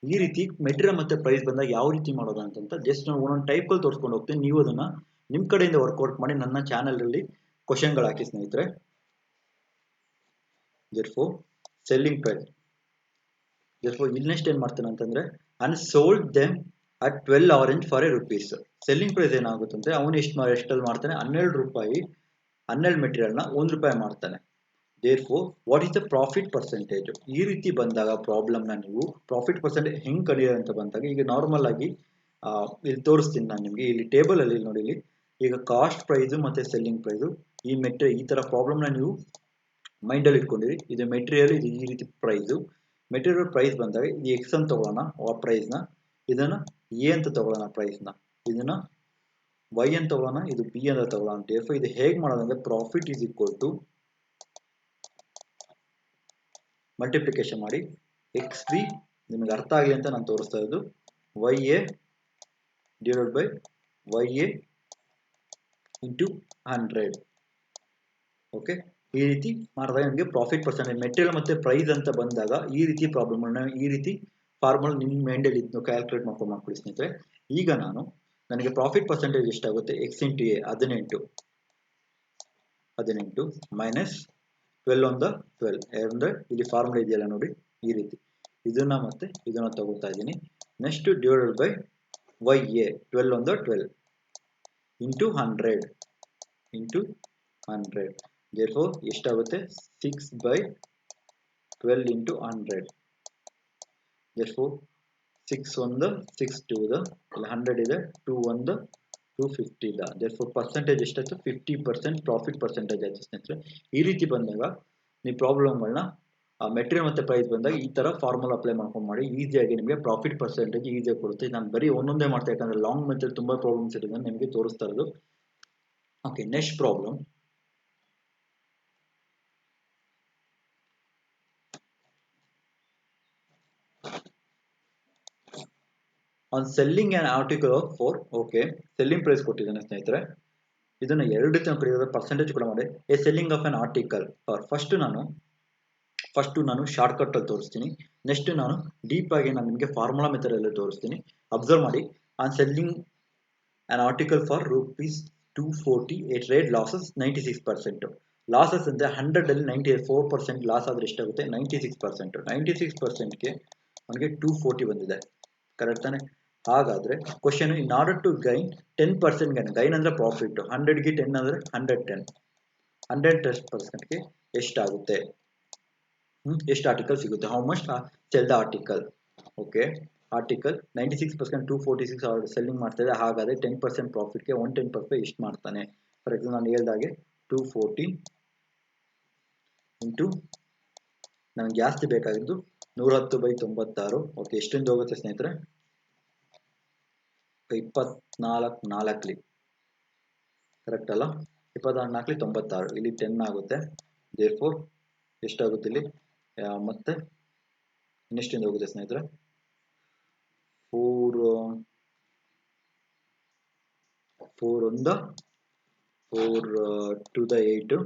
ಈ ರೀತಿ ಮೆಟೀರಿಯಲ್ ಮತ್ತೆ ಪ್ರೈಸ್ ಬಂದಾಗ ಯಾವ ರೀತಿ ಮಾಡೋದು ಅಂತ ಜಸ್ಟ್ ನಾನು ಒಂದೊಂದು ಟೈಪಲ್ಲಿ ತೋರಿಸ್ಕೊಂಡು ಹೋಗ್ತೀನಿ. ನೀವು ಅದನ್ನ ನಿಮ್ಮ ಕಡೆಯಿಂದ ವರ್ಕೌಟ್ ಮಾಡಿ ನನ್ನ ಚಾನಲಲ್ಲಿ ಕ್ವಶನ್ಗಳು ಹಾಕಿ ಸ್ನೇಹಿತರೆ. therefore selling price, therefore ಇಲ್ಲಿ ನೆಕ್ಸ್ಟ್ ಏನು ಮಾಡ್ತಾನೆ ಅಂತಂದ್ರೆ and sold them at 12 orange for a rupees. Selling price ಏನಾಗುತ್ತೆ ಅಂದ್ರೆ ಅವನು ಎಷ್ಟಲ್ಲಿ ಮಾಡ್ತಾನೆ, 12 ರೂಪಾಯಿ 12 ಮೆಟೀರಿಯಲ್ನ 1 ರೂಪಾಯಿ ಮಾಡ್ತಾನೆ. therefore what is the profit percentage? ಈ ರೀತಿ ಬಂದಾಗ ಪ್ರಾಬ್ಲಮ್ನ ನೀವು ಪ್ರಾಫಿಟ್ ಪರ್ಸೆಂಟೇಜ್ ಹೆಂಗೆ ಕಲಿಯೋದು ಅಂತ ಬಂದಾಗ ಈಗ ನಾರ್ಮಲ್ ಆಗಿ ಇಲ್ಲಿ ತೋರಿಸ್ತೀನಿ ನಾನು ನಿಮಗೆ. ಇಲ್ಲಿ ಟೇಬಲ್ ಅಲ್ಲಿ ನೋಡಿ, ಇಲ್ಲಿ ಈಗ ಕಾಸ್ಟ್ ಪ್ರೈಸ್ ಮತ್ತೆ ಸೆಲ್ಲಿಂಗ್ ಪ್ರೈಸ್ ಈ ಮೆಟೀರಿಯಲ್ ಈ ತರ ಪ್ರಾಬ್ಲಮ್ನ ನೀವು ಮೈಂಡಲ್ಲಿ ಇಟ್ಕೊಂಡಿರಿ. ಇದು ಮೆಟೀರಿಯಲ್, ಇದು ಈ ರೀತಿ ಪ್ರೈಸು. ಮೆಟೀರಿಯಲ್ ಪ್ರೈಸ್ ಬಂದಾಗ ಇದು ಎಕ್ಸ್ ಅಂತ ತಗೊಳ್ಳೋಣ ಆ ಪ್ರೈಸ್ನ, ಇದನ್ನ ಎ ಅಂತ ತಗೊಳ್ಳೋಣ ಪ್ರೈಸ್ನ, ಇದನ್ನ ವೈ ಅಂತ ತಗೊಳ್ಳೋಣ, ಇದು ಬಿ ಅಂತ ತಗೊಳ್ಳೋಣ. therefore ಇದು ಹೇಗೆ ಮಾಡೋದಂದ್ರೆ profit is equal to multiplication ಮಾಡಿ ಎಕ್ಸ್ ಬಿ, ನಿಮಗೆ ಅರ್ಥ ಆಗಲಿ ಅಂತ ನಾನು ತೋರಿಸ್ತಾ ಇರೋದು, y a divided by y a into 100. Okay, ಈ ರೀತಿ ಮಾಡಿದಾಗ ನಿಮಗೆ ಪ್ರಾಫಿಟ್ ಪರ್ಸೆಂಟೇಜ್ ಮೆಟೀರಿಯಲ್ ಮತ್ತೆ ಪ್ರೈಸ್ ಅಂತ ಬಂದಾಗ ಈ ರೀತಿ ಪ್ರಾಬ್ಲಮ್ ಈ ರೀತಿ ಫಾರ್ಮುಲಾ ನಿಮ್ಮ ಮೈಂಡಲ್ಲಿ ಇದ್ದು ಕ್ಯಾಲ್ಕುಲೇಟ್ ಮಾಡ್ಕೊಳ್ಳಿ ಸ್ನೇಹಿತರೆ. ಈಗ ನನಗೆ ಪ್ರಾಫಿಟ್ ಪರ್ಸೆಂಟೇಜ್ ಎಷ್ಟಾಗುತ್ತೆ, X into A 18 minus 12 on the 12 ಅಂದರೆ ಇಲ್ಲಿ ಫಾರ್ಮುಲಾ ಇದೆಯಲ್ಲ ನೋಡಿ, ಈ ರೀತಿ ಇದನ್ನ ಮತ್ತೆ ಇದನ್ನ ತಗೋತಾ ಇದ್ದೀನಿ. Next divided by y a 12 on the 12 into 100. therefore ಎಷ್ಟಾಗುತ್ತೆ 6/12 ಇಂಟು 100. therefore 6 1 the 6 2 the 100 ಇದೆ, 2 1 the 250 ಇದೆ. therefore ಪರ್ಸೆಂಟೇಜ್ ಎಷ್ಟಾಯ್ತು, 50% ಪ್ರಾಫಿಟ್ ಪರ್ಸೆಂಟೇಜ್ ಆಯ್ತು ಸ್ನೇಹಿತರೆ. ಈ ರೀತಿ ಬಂದಾಗ ನೀವು ಪ್ರಾಬ್ಲಮ್ಗಳನ್ನ ಮೆಟೀರಿಯಲ್ ಮತ್ತೆ ಪ್ರೈಸ್ ಬಂದಾಗ ಈ ತರ ಫಾರ್ಮುಲಾ ಅಪ್ಲೈ ಮಾಡ್ಕೊಂಡು ಮಾಡಿ, ಈಸಿಯಾಗಿ ನಿಮಗೆ ಪ್ರಾಫಿಟ್ ಪರ್ಸೆಂಟೇಜ್ ಈಸಿಯಾಗಿ ಕೊಡುತ್ತೆ. ನಾನು ಬರೀ ಒಂದೊಂದೇ ಮಾಡ್ತಾ, ಯಾಕಂದ್ರೆ ಲಾಂಗ್ ಮೆಥಡ್ ತುಂಬಾ ಪ್ರಾಬ್ಲಮ್ಸ್ ಇರೋದನ್ನ ನಿಮಗೆ ತೋರಿಸ್ತಾ ಇರೋದು. Okay, next problem. On selling an article of 4. Okay, selling price ಕೊಟ್ಟಿದ್ದಾನೆ ಸ್ನೇಹಿತರೆ. ಇದನ್ನ ಎರಡು ರೀತಿ ಕರೆಯೋದು, ಪರ್ಸೆಂಟೇಜ್ ಕೂಡ ಮಾಡಿ. A selling of an article for first ನಾನು ಶಾರ್ಟ್ ಕಟ್ ಅಲ್ಲಿ ತೋರಿಸ್ತೀನಿ. ನೆಕ್ಸ್ಟ್ ನಾನು ಡೀಪ್ ಆಗಿ ನಾನು ನಿಮಗೆ ಫಾರ್ಮುಲಾ ಮೆಥಡ್ ಅಲ್ಲಿ ತೋರಿಸ್ತೀನಿ. ಅಬ್ಸರ್ವ್ ಮಾಡಿ. On selling an article for ₹240 at rate losses 96%. Losses ಅಂದ್ರೆ 100 ಅಲ್ಲಿ 94% ಲಾಸ್ ಆದ್ರೆ ಎಷ್ಟಾಗುತ್ತೆ, 96%. 96%ಗೆ ನನಗೆ 240 ಬಂದಿದೆ, ಕರೆಕ್ಟ್ ತಾನೆ? ಹಾಗಾದ್ರೆ question, in order to gain 10% gain ಅಂದ್ರೆ ಪ್ರಾಫಿಟ್, 100ಗೆ 10 ಅಂದ್ರೆ 110, 110%ಗೆ ಎಷ್ಟಾಗುತ್ತೆ, ಎಷ್ಟು ಆರ್ಟಿಕಲ್ ಸಿಗುತ್ತೆ, how much sell the article. Okay, article 96% 246 selling ಮಾಡ್ತಾ ಇದೆ. ಹಾಗಾದ್ರೆ 10% ಪ್ರಾಫಿಟ್ಗೆ 110% ಎಷ್ಟು ಮಾಡ್ತಾನೆ. ಫಾರ್ ಎಕ್ಸಾಂಪಲ್ ನಾನು ಹೇಳ್ದಾಗೆ 240 ಇಂಟು ನನಗೆ ಜಾಸ್ತಿ ಬೇಕಾಗಿದ್ದು 110/96. ಓಕೆ, ಎಷ್ಟೊಂದು ಹೋಗುತ್ತೆ ಸ್ನೇಹಿತರೆ, 24 ಕರೆಕ್ಟ್ ಅಲ್ಲ, 24 96, ಇಲ್ಲಿ 10 ಆಗುತ್ತೆ. therefore ಎಷ್ಟಾಗುತ್ತೆ ಇಲ್ಲಿ ಮತ್ತೆ ಇನ್ನೆಷ್ಟಿಂದ ಹೋಗುತ್ತೆ ಸ್ನೇಹಿತರೆ, 4 to the 8.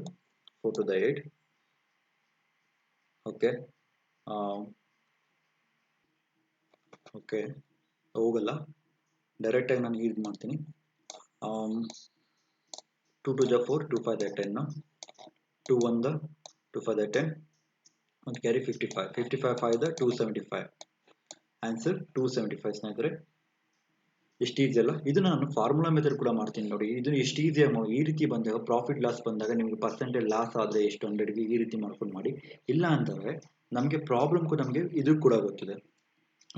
ಓಕೆ, ಓಕೆ ಹೋಗಲ್ಲ, ಡೈರೆಕ್ಟ್ ಆಗಿ ನಾನು ಯೂಸ್ ಮಾಡ್ತೀನಿ. 2 to the 4, 2 5 the 10, 2 1 the 2 5 the 10, and carry 55, 5 the 275. Answer 275 ಸ್ನೇಹಿತರೆ. ಎಷ್ಟು ಈಸಿ ಅಲ್ಲ. ಇದು ನಾನು ಫಾರ್ಮುಲಾ ಮೆಥಡ್ ಕೂಡ ಮಾಡ್ತೀನಿ ನೋಡಿ. ಇದು ಎಷ್ಟು ಈಸಿಯಾಗಿ ಮಾಡಿ. ಈ ರೀತಿ ಬಂದಾಗ ಪ್ರಾಫಿಟ್ ಲಾಸ್ ಬಂದಾಗ ನಿಮಗೆ ಪರ್ಸೆಂಟೇಜ್ ಲಾಸ್ ಆದರೆ ಎಷ್ಟು 100ಗೆ ಈ ರೀತಿ ಮಾಡ್ಕೊಂಡು ಮಾಡಿ. ಇಲ್ಲ ಅಂತಂದರೆ ನಮಗೆ ಪ್ರಾಬ್ಲಮ್ ನಮಗೆ ಇದು ಕೂಡ ಗೊತ್ತಿದೆ.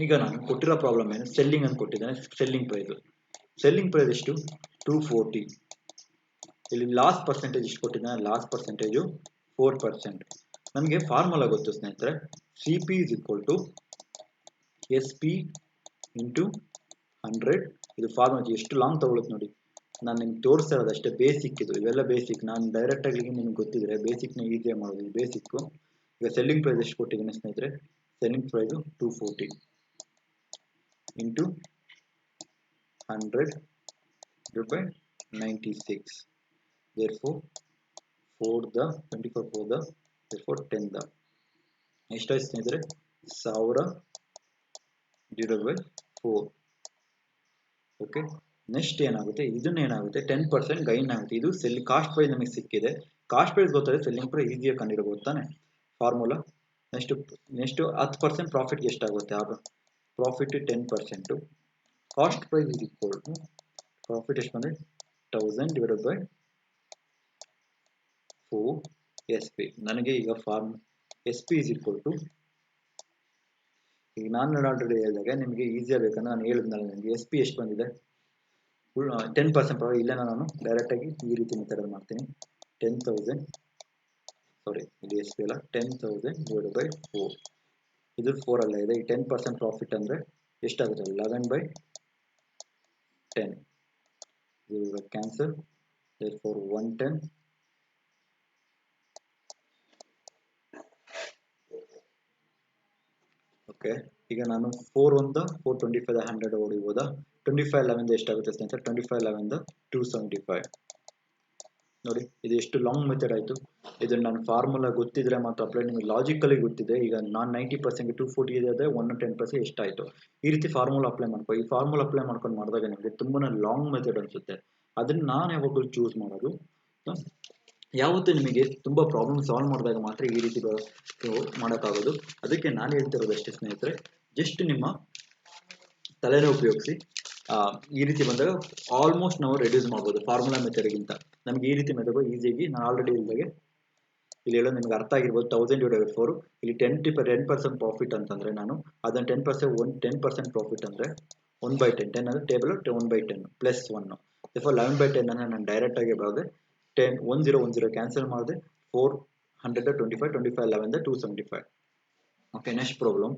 ಈಗ ನಾನು ಕೊಟ್ಟಿರೋ ಪ್ರಾಬ್ಲಮ್ ಏನು, ಸೆಲ್ಲಿಂಗ್ ಅಂತ ಕೊಟ್ಟಿದ್ದೇನೆ. ಸೆಲ್ಲಿಂಗ್ ಪ್ರೈಸ್ ಎಷ್ಟು, 240. ಇಲ್ಲಿ ಲಾಸ್ ಪರ್ಸೆಂಟೇಜ್ ಎಷ್ಟು ಕೊಟ್ಟಿದ್ದಾನೆ, ಲಾಸ್ ಪರ್ಸೆಂಟೇಜು 4%. ನಮಗೆ ಫಾರ್ಮುಲಾ ಗೊತ್ತು ಸ್ನೇಹಿತರೆ, CP is equal to SP into 100. ಇದು ಫಾರ್ಮುಲಾ ಎಷ್ಟು ಲಾಂಗ್ ತಗೊಳುತ್ತೆ ನೋಡಿ. ನಾನು ನಿಮ್ಗೆ ತೋರಿಸ್ತಾ ಇರೋದು ಅಷ್ಟೇ, ಬೇಸಿಕ್ ಇದು, ಇವೆಲ್ಲ ಬೇಸಿಕ್. ನಾನು ಡೈರೆಕ್ಟ್ ಆಗಿ ನಿಮ್ಗೆ ಗೊತ್ತಿದ್ರೆ ಬೇಸಿಕ್ನ ಈಸಿಯಾಗಿ ಮಾಡೋದು, ಇದು ಬೇಸಿಕ್ಕು. ಈಗ ಸೆಲ್ಲಿಂಗ್ ಪ್ರೈಸ್ ಎಷ್ಟು ಕೊಟ್ಟಿದ್ದೀನಿ ಸ್ನೇಹಿತರೆ, selling price 240 into 100 by 96. therefore 4 the 24 4 the therefore 10 the ಎಷ್ಟಾಯ್ತು ಸ್ನೇಹಿತರೆ, 1000 ಡಿವೈಡೆಡ್ ಬೈ 4. ಓಕೆ, ನೆಕ್ಸ್ಟ್ ಏನಾಗುತ್ತೆ, ಇದನ್ನ ಏನಾಗುತ್ತೆ 10% ಗೈನ್ ಆಗುತ್ತೆ. ಇದು ಸೆಲ್ ಕಾಸ್ಟ್ ಪ್ರೈಸ್ ನಮಗೆ ಸಿಕ್ಕಿದೆ. ಕಾಸ್ಟ್ ಪ್ರೈಸ್ ಗೊತ್ತಾದ್ರೆ ಸೆಲ್ಲಿಂಗ್ ಪ್ರೈಸ್ ಈಸಿಯಾಗಿ ಕಂಡುಹಿಡಬಹುದು ತಾನೆ ಫಾರ್ಮುಲಾ. ನೆಕ್ಸ್ಟ್ 10% ಪ್ರಾಫಿಟ್ಗೆ ಎಷ್ಟಾಗುತ್ತೆ, ಆಗ profit 10%, cost price is equal to profit ಎಷ್ಟು ಬಂದರೆ 1000 ಡಿವೈಡೆಡ್ ಬೈ 4 SP. ನನಗೆ ಈಗ form SP is equal to, ಈಗ ನಾನು ಆಲ್ರೆಡಿ ಹೇಳಿದಾಗ ನಿಮಗೆ ಈಸಿಯಾಗಿ ಬೇಕಂದ್ರೆ ನಾನು ಹೇಳಿದ್ನಲ್ಲ, ನಿಮಗೆ SP ಎಷ್ಟು ಬಂದಿದೆ 10% ಪ್ರಾಫಿಟ್. ಇಲ್ಲ ನಾನು ಡೈರೆಕ್ಟಾಗಿ ಈ ರೀತಿ ಮೆಥಡಲ್ಲಿ ಮಾಡ್ತೀನಿ. 10,000 ಸಾರಿ ಇಲ್ಲಿ SP ಅಲ್ಲ, 10,000 ಡಿವೈಡೆಡ್ ಬೈ 4. ಇದು 4 ಅಲ್ಲ ಇದೆ. ಈ 10% ಪ್ರಾಫಿಟ್ ಅಂದರೆ ಎಷ್ಟಾಗುತ್ತೆ, 11/10. ಇದು ಕ್ಯಾನ್ಸಲ್, therefore 110. ಓಕೆ, ಈಗ ನಾನು 4/1 425 100 ಹೊಡಿಬೋದಾ. 25/11 ಎಷ್ಟಾಗುತ್ತೆ ಸ್ನೇಹಿತರೆ, 25/11 275. ನೋಡಿ ಇದು ಎಷ್ಟು ಲಾಂಗ್ ಮೆಥಡ್ ಆಯಿತು. ಇದನ್ನು ನಾನು ಫಾರ್ಮುಲಾ ಗೊತ್ತಿದ್ರೆ ಮಾತ್ರ ಅಪ್ಲೈ, ನಿಮಗೆ ಲಾಜಿಕಲಿ ಗೊತ್ತಿದೆ. ಈಗ ನಾನು 90% 240 ಇದೆ ಆದರೆ 110% ಎಷ್ಟಾಯಿತು. ಈ ರೀತಿ ಫಾರ್ಮುಲಾ ಅಪ್ಲೈ ಮಾಡ್ಕೊ. ಈ ಫಾರ್ಮುಲಾ ಅಪ್ಲೈ ಮಾಡ್ಕೊಂಡು ಮಾಡಿದಾಗ ನಿಮಗೆ ತುಂಬಾ ಲಾಂಗ್ ಮೆಥಡ್ ಅನಿಸುತ್ತೆ. ಅದನ್ನು ನಾನು ಯಾವಾಗಲೂ ಚೂಸ್ ಮಾಡೋದು, ಯಾವತ್ತೂ ನಿಮಗೆ ತುಂಬ ಪ್ರಾಬ್ಲಮ್ ಸಾಲ್ವ್ ಮಾಡಿದಾಗ ಮಾತ್ರ ಈ ರೀತಿ ಮಾಡೋಕ್ಕಾಗೋದು. ಅದಕ್ಕೆ ನಾನು ಹೇಳ್ತಿರೋದು ಅಷ್ಟೇ ಸ್ನೇಹಿತರೆ, ಜಸ್ಟ್ ನಿಮ್ಮ ತಲೆನೇ ಉಪಯೋಗಿಸಿ ಈ ರೀತಿ ಬಂದಾಗ ಆಲ್ಮೋಸ್ಟ್ ನಾವು ರೆಡ್ಯೂಸ್ ಮಾಡ್ಬೋದು ಫಾರ್ಮುಲಾ ಮೆಥಡ್ಗಿಂತ. ನಮಗೆ ಈ ರೀತಿ ಮೆಥಡ್ ಈಸಿಯಾಗಿ, ನಾನು ಆಲ್ರೆಡಿ ಹೇಳಿದಾಗೆ ಇಲ್ಲಿ ಹೇಳೋದು ನಿಮ್ಗೆ ಅರ್ಥ ಆಗಿರ್ಬೋದು. 1000 ಡಿವೈಡೆಡ್ ಬೈ 4, ಇಲ್ಲಿ 10% ಪ್ರಾಫಿಟ್ ಅಂತಂದರೆ ನಾನು ಅದನ್ನು 10% ಪ್ರಾಫಿಟ್ ಅಂದರೆ 1/10. 10 ಅಂದರೆ ಟೇಬಲ್ 1/10 ಪ್ಲಸ್ 1. therefore 11/10 ಅನ್ನು ನಾನು ಡೈರೆಕ್ಟಾಗಿ ಬರೋದೆ 10 ಕ್ಯಾನ್ಸಲ್ ಮಾಡಿದೆ. 400 25 25/11 275. Okay, next problem.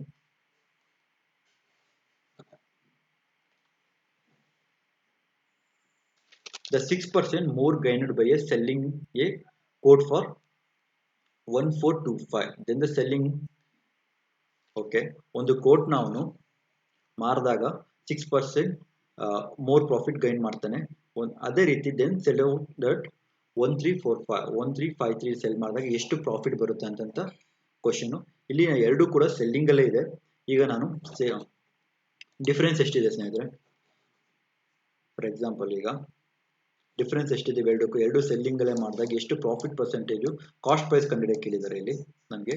The 6% more gained by a selling a quote for 1425. Then the selling, okay, ಒಂದು ಕೋಟ್ ನಾವು ಮಾರಿದಾಗ 6% ಮೋರ್ ಪ್ರಾಫಿಟ್ ಗೈನ್ ಮಾಡ್ತಾನೆ. ಅದೇ ರೀತಿ ದೆನ್ ಸೆಲ್ ದಟ್ 1353 ಸೆಲ್ ಮಾಡಿದಾಗ ಎಷ್ಟು ಪ್ರಾಫಿಟ್ ಬರುತ್ತೆ ಅಂತ ಕ್ವಶನು. ಇಲ್ಲಿ ಎರಡು ಕೂಡ ಸೆಲ್ಲಿಂಗಲ್ಲೇ ಇದೆ. ಈಗ ನಾನು ಡಿಫ್ರೆನ್ಸ್ ಎಷ್ಟಿದೆ ಸ್ನೇಹಿತರೆ, ಫಾರ್ ಎಕ್ಸಾಂಪಲ್ ಈಗ ಡಿಫ್ರೆನ್ಸ್ ಎಷ್ಟಿದೆ ಎರಡು ಸೆಲ್ಲಿಂಗಲ್ಲೇ ಮಾಡಿದಾಗ ಎಷ್ಟು ಪ್ರಾಫಿಟ್ ಪರ್ಸೆಂಟೇಜು ಕಾಸ್ಟ್ ಪ್ರೈಸ್ ಕಂಡುಹಿಡಿಯಕ್ಕೆ ಕೇಳಿದ್ದಾರೆ ಇಲ್ಲಿ ನನಗೆ.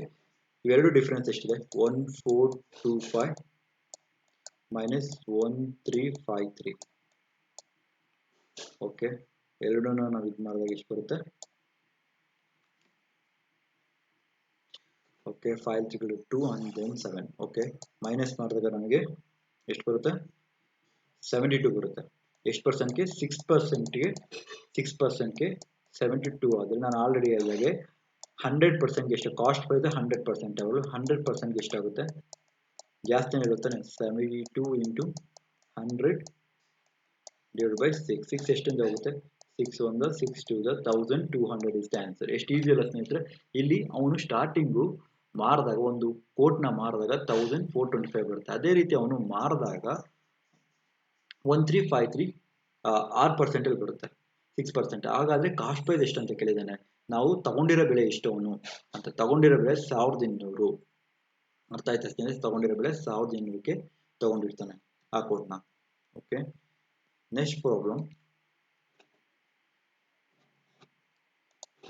ಇವೆರಡು ಡಿಫ್ರೆನ್ಸ್ ಎಷ್ಟಿದೆ, 1425 ಮೈನಸ್ 1353. ಓಕೆ, ಎರಡನ್ನೂ ನಾವು ಇದು ಮಾಡಿದಾಗ ಎಷ್ಟು ಬರುತ್ತೆ, okay 5 3 2 and then 7. Okay, minus ಮಾಡಿದಾಗ ನಮಗೆ ಎಷ್ಟು ಬರುತ್ತೆ, 72 ಬರುತ್ತೆ. ಎಷ್ಟು ಪರ್ಸೆಂಟ್ಗೆ, 6%ಗೆ 72 ಆದರೆ ನಾನು ಆಲ್ರೆಡಿ ಹೇಳಿದಾಗೆ 100%ಗೆ ಎಷ್ಟು ಕಾಸ್ಟ್ ಪ್ರೈಸ್ 100% ಅವರು 100%ಗೆ ಎಷ್ಟಾಗುತ್ತೆ, ಜಾಸ್ತಿನೇ ಇರುತ್ತೆ. 72 into 100 divided by 6. 6 ಎಷ್ಟಿಂದ ಹೋಗುತ್ತೆ, 6 1 6 2 1200 ಇಸ್ ದ ಆನ್ಸರ್. ಎಷ್ಟು ಈಸಿ ಅಲ್ಲ ಸ್ನೇಹಿತರೆ. ಇಲ್ಲಿ ಅವನು ಸ್ಟಾರ್ಟಿಂಗು ಮಾರಿದಾಗ ಒಂದು ಕೋಟ್ನ ಮಾರಿದಾಗ 1425 ಬರುತ್ತೆ. ಅದೇ ರೀತಿ ಅವನು ಮಾರಿದಾಗ 1353 6% ಬರುತ್ತೆ, 6%. ಹಾಗಾದರೆ ಕಾಸ್ಟ್ ಪ್ರೈಸ್ ಎಷ್ಟು ಅಂತ ಕೇಳಿದ್ದಾನೆ. ನಾವು ತಗೊಂಡಿರೋ ಬೆಲೆ ಎಷ್ಟು ಅವನು ಅಂತ, ತಗೊಂಡಿರೋ ಬೆಲೆ 1200. ಅರ್ಥ ಆಯ್ತಾ ಸ್ನೇಹಿತರೆ, ತಗೊಂಡಿರೋ ಬೆಲೆ 1200ಕ್ಕೆ ತಗೊಂಡಿರ್ತಾನೆ ಆ ಕೋಟ್ನ. Okay, next problem.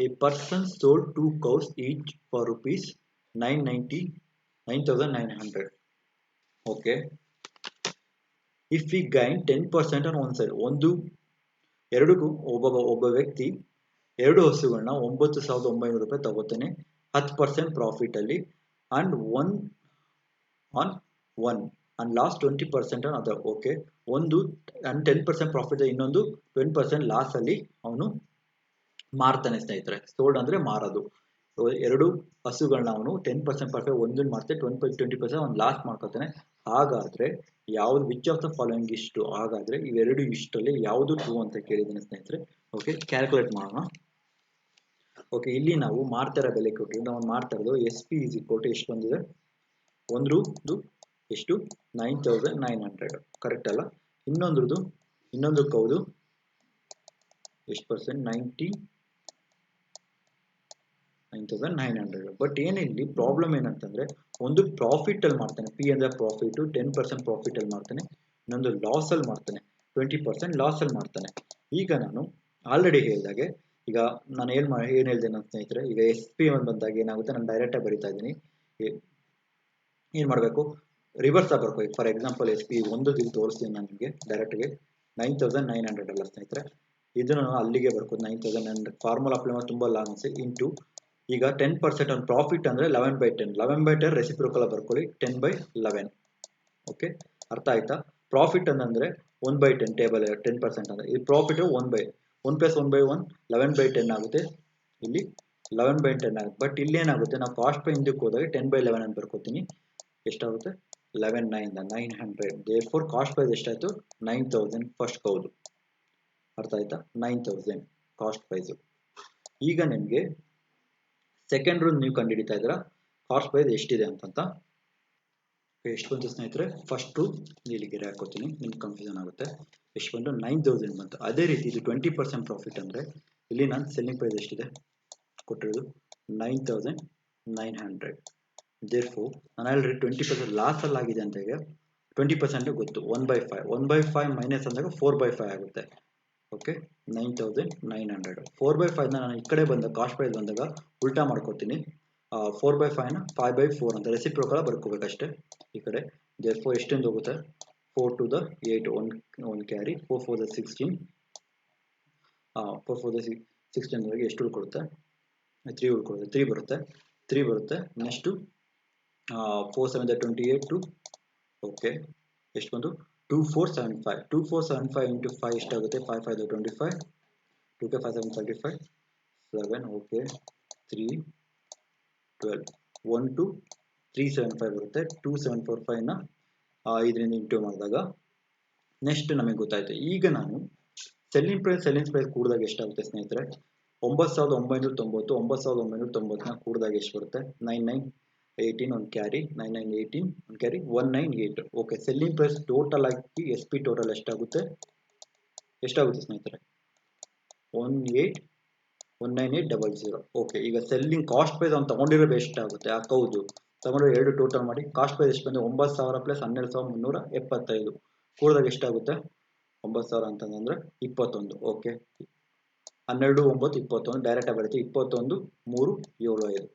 A person sold 2 cows each for rupees 9,900. Okay, if we gain 10% on one side, ಒಬ್ಬ ವ್ಯಕ್ತಿ ಎರಡು ಹಸುಗಳನ್ನ 9,900 ರೂಪಾಯಿ ತಗೋತಾನೆ 10% ಪ್ರಾಫಿಟ್ ಅಲ್ಲಿ, and one and last 20% on other. Okay, ಒಂದು 10% ಪ್ರಾಫಿಟ್, ಇನ್ನೊಂದು 20% ಲಾಸ್ ಅಲ್ಲಿ ಅವನು ಮಾರ್ತಾನೆ ಸ್ನೇಹಿತರೆ. ಸೋಲ್ಡ್ ಅಂದ್ರೆ ಮಾರೋದು. ಎರಡು ಹಸುಗಳನ್ನ ಅವನು 10% ಪ್ರಾಫಿಟ್ ಒಂದನ್ನು ಮಾಡ್ತಾನೆ, 20% ಅವ್ನು ಲಾಸ್ ಮಾಡ್ಕೊತಾನೆ. ಹಾಗಾದ್ರೆ ಯಾವ್ದು, ವಿಚ್ ಆಫ್ ದ ಫಾಲೋಯಿಂಗ್ ಇಷ್ಟು, ಹಾಗಾದ್ರೆ ಇವೆರಡು ಇಷ್ಟರಲ್ಲಿ ಯಾವುದು ಟ್ರೂ ಅಂತ ಕೇಳಿದ್ದೀನಿ ಸ್ನೇಹಿತರೆ. ಓಕೆ, ಕ್ಯಾಲ್ಕುಲೇಟ್ ಮಾಡೋಣ. ಓಕೆ, ಇಲ್ಲಿ ನಾವು ಮಾರ್ತಾರ ಬೆಲೆ ಕೊಟ್ಟಿದ್ದು, ನಾವು ಮಾರ್ತಾ ಇರೋದು SP ಈಸ್ ಈಕ್ವಲ್ ಟು ಎಷ್ಟು ಬಂದಿದೆ, ಒಂದ್ರದ್ದು ಎಷ್ಟು 9,900 ಕರೆಕ್ಟ್ ಅಲ್ಲ. ಇನ್ನೊಂದು ಕೌದು ಎಷ್ಟು ಪರ್ಸೆಂಟ್, 90 9,900. ಬಟ್ ಏನಿಲ್ಲಿ ಪ್ರಾಬ್ಲಮ್ ಏನಂತಂದ್ರೆ, ಒಂದು ಪ್ರಾಫಿಟ್ ಅಲ್ಲಿ ಮಾಡ್ತಾನೆ, ಪಿ ಅಂದ್ರೆ ಪ್ರಾಫಿಟ್ 10% ಪ್ರಾಫಿಟ್ ಅಲ್ಲಿ ಮಾಡ್ತಾನೆ, ಇನ್ನೊಂದು ಲಾಸ್ ಅಲ್ಲಿ ಮಾಡ್ತಾನೆ 20% ಲಾಸ್ ಅಲ್ಲಿ ಮಾಡ್ತಾನೆ. ಈಗ ನಾನು ಆಲ್ರೆಡಿ ಹೇಳಿದಾಗೆ, ಈಗ ನಾನು ಏನ್ ಹೇಳಿದೆ ನನ್ನ ಸ್ನೇಹಿತರೆ, ಈಗ ಎಸ್ ಪಿ ಬಂದಾಗ ಏನಾಗುತ್ತೆ, ನಾನು ಡೈರೆಕ್ಟ್ ಆಗಿ ಬರಿತಾ ಇದ್ದೀನಿ. ಏನ್ ಮಾಡಬೇಕು, ರಿವರ್ಸ್ ಆಗಿ ಬರ್ಬೇಕು. ಫಾರ್ ಎಕ್ಸಾಂಪಲ್ ಎಸ್ ಪಿ ಒಂದು ಇಲ್ಲಿ ತೋರಿಸ್ತೀನಿ ನಾನು ನಿಮಗೆ ಡೈರೆಕ್ಟ್ಗೆ 9,900 ಅಲ್ಲ ಸ್ನೇಹಿತರೆ, ಇದನ್ನು ನಾನು ಅಲ್ಲಿಗೆ ಬರ್ಬೋದು 9,900 ಫಾರ್ಮುಲಾ ಅಪ್ಲೈ ಮಾಡಿ ತುಂಬ ಲಾಂಗ್ ಇಂಟು, ಈಗ 10% ಆನ್ ಪ್ರಾಫಿಟ್ ಅಂದ್ರೆ 11/10, 11/10 ರೆಸಿಪ್ರೋಕಲ್ ಬರ್ಕೊಳ್ಳಿ 10/11. ಓಕೆ, ಅರ್ಥ ಆಯ್ತಾ? ಪ್ರಾಫಿಟ್ ಅಂದ್ರೆ 1/10 ಟೇಬಲ್ 10% ಅಂದ್ರೆ ಈ ಪ್ರಾಫಿಟ್ 1 + 1/1 11/10 ಆಗುತ್ತೆ, ಇಲ್ಲಿ 11/10 ಆಗುತ್ತೆ. ಬಟ್ ಇಲ್ಲಿ ಏನಾಗುತ್ತೆ, ನಾವು ಕಾಸ್ಟ್ ಬೈ ಹಿಂದಕ್ಕೆ ಹೋದಾಗ 10/11 ಅಂತ ಬರ್ಕೋತೀನಿ. ಎಷ್ಟಾಗುತ್ತೆ 11,900. ದೇರ್ಫೋರ್ ಕಾಸ್ಟ್ ಪ್ರೈಸ್ ಎಷ್ಟಾಯ್ತು 9,000 ಫಸ್ಟ್ ಹೌದು. ಅರ್ಥ ಆಯ್ತಾ? 9,000 ಕಾಸ್ಟ್ ಪ್ರೈಸ್. ಈಗ ನಿಮಗೆ ಸೆಕೆಂಡ್ ರೂಲ್ ನೀವು ಕಂಡುಹಿಡಿತಾ ಇದ್ದೀರಾ ಕಾಸ್ಟ್ ಪ್ರೈಸ್ ಎಷ್ಟಿದೆ ಅಂತ. ಎಷ್ಟು ಬಂತು ಸ್ನೇಹಿತರೆ, ಫಸ್ಟ್ ರೂಲ್ ಇಲ್ಲಿ ಗೆರೆ ಹಾಕೋತೀನಿ, ನಿಮ್ಗೆ ಕನ್ಫ್ಯೂಷನ್ ಆಗುತ್ತೆ. ಎಷ್ಟು ಬಂತು 9,000 ಬಂತು. ಅದೇ ರೀತಿ ಇದು 20% ಪ್ರಾಫಿಟ್ ಅಂದ್ರೆ ಇಲ್ಲಿ ನಾನು ಸೆಲ್ಲಿಂಗ್ ಪ್ರೈಸ್ ಎಷ್ಟಿದೆ ಕೊಟ್ಟಿರೋದು 9,900. ದೇರ್ಫೋರ್ ನಾನು ಆಲ್ರೆಡಿ 20% ಲಾಸ್ ಅಲ್ಲಿ ಆಗಿದೆ ಅಂತ ಈಗ 20% ಗೊತ್ತು 1/5, 1/5 ಮೈನಸ್ ಅಂದಾಗ 4/5 ಆಗುತ್ತೆ. ಓಕೆ, 9,900. 4/5 ನಾನು ಈ ಕಡೆ ಬಂದಾಗ ಕಾಸ್ಟ್ ಪ್ರೈಸ್ ಬಂದಾಗ ಉಲ್ಟಾ ಮಾಡ್ಕೊತೀನಿ, 4/5 5/4 ಅಂತ ರೆಸಿಪ್ರೋಕಲ್ ಬರ್ಕೋಬೇಕಷ್ಟೇ ಈ ಕಡೆ. ದೇರ್ಫೋರ್ ಎಷ್ಟೊಂದು ಹೋಗುತ್ತೆ 4 to the 8 1 carry 4 4 the 16 4 4 the 16 ವರೆಗೆ ಎಷ್ಟು ಉಳ್ಕೊಳುತ್ತೆ 3 ಉಳ್ಕೊಳುತ್ತೆ, 3 ಬರುತ್ತೆ. ನೆಕ್ಸ್ಟ್ 4 7 the 28 ಓಕೆ, ಎಷ್ಟು ಬಂತು 2475. 2475 ಇಂಟು 5 ಎಷ್ಟಾಗುತ್ತೆ 5 5 the 25, 2 5 7 35 7 ಓಕೆ 3 12 1 2 375 ಬರುತ್ತೆ. 2745 ನ 5ರಿಂದ ಇಂಟು ಮಾಡಿದಾಗ ನೆಕ್ಸ್ಟ್ ನಮಗೆ ಗೊತ್ತಾಯ್ತು. ಈಗ ನಾನು ಸೆಲ್ಲಿಂಗ್ ಪ್ರೈಸ್ ಕೂಡಿದಾಗ ಎಷ್ಟಾಗುತ್ತೆ ಸ್ನೇಹಿತರೆ 9,990, 9,990 ಕೂಡಿದಾಗ ಎಷ್ಟು ಬರುತ್ತೆ 9918 ಒಂದು ಕ್ಯಾರಿ 9918 ಒಂದು carry 198. Okay, selling price total ಆಗಿ ಎಸ್ ಪಿ ಟೋಟಲ್ ಎಷ್ಟಾಗುತ್ತೆ ಸ್ನೇಹಿತರೆ 19800. ಓಕೆ, ಈಗ ಸೆಲ್ಲಿಂಗ್ ಕಾಸ್ಟ್ ಪ್ರೈಸ್ ಅವ್ನು ತಗೊಂಡಿರೋದು ಎಷ್ಟಾಗುತ್ತೆ ಹೌದು ತಗೊಂಡಿರೋ ಎರಡು ಟೋಟಲ್ ಮಾಡಿ ಕಾಸ್ಟ್ ಪ್ರೈಸ್ ಎಷ್ಟು ಬಂದ್ರೆ 9,000 ಪ್ಲಸ್ 12,375 ಕೂಡಿದಾಗ ಎಷ್ಟಾಗುತ್ತೆ 9,000 ಅಂತಂದ್ರೆ 21. ಓಕೆ, 12 9 21 ಡೈರೆಕ್ಟ್ ಆಗಿ ಬರುತ್ತೆ 21 3 7 5.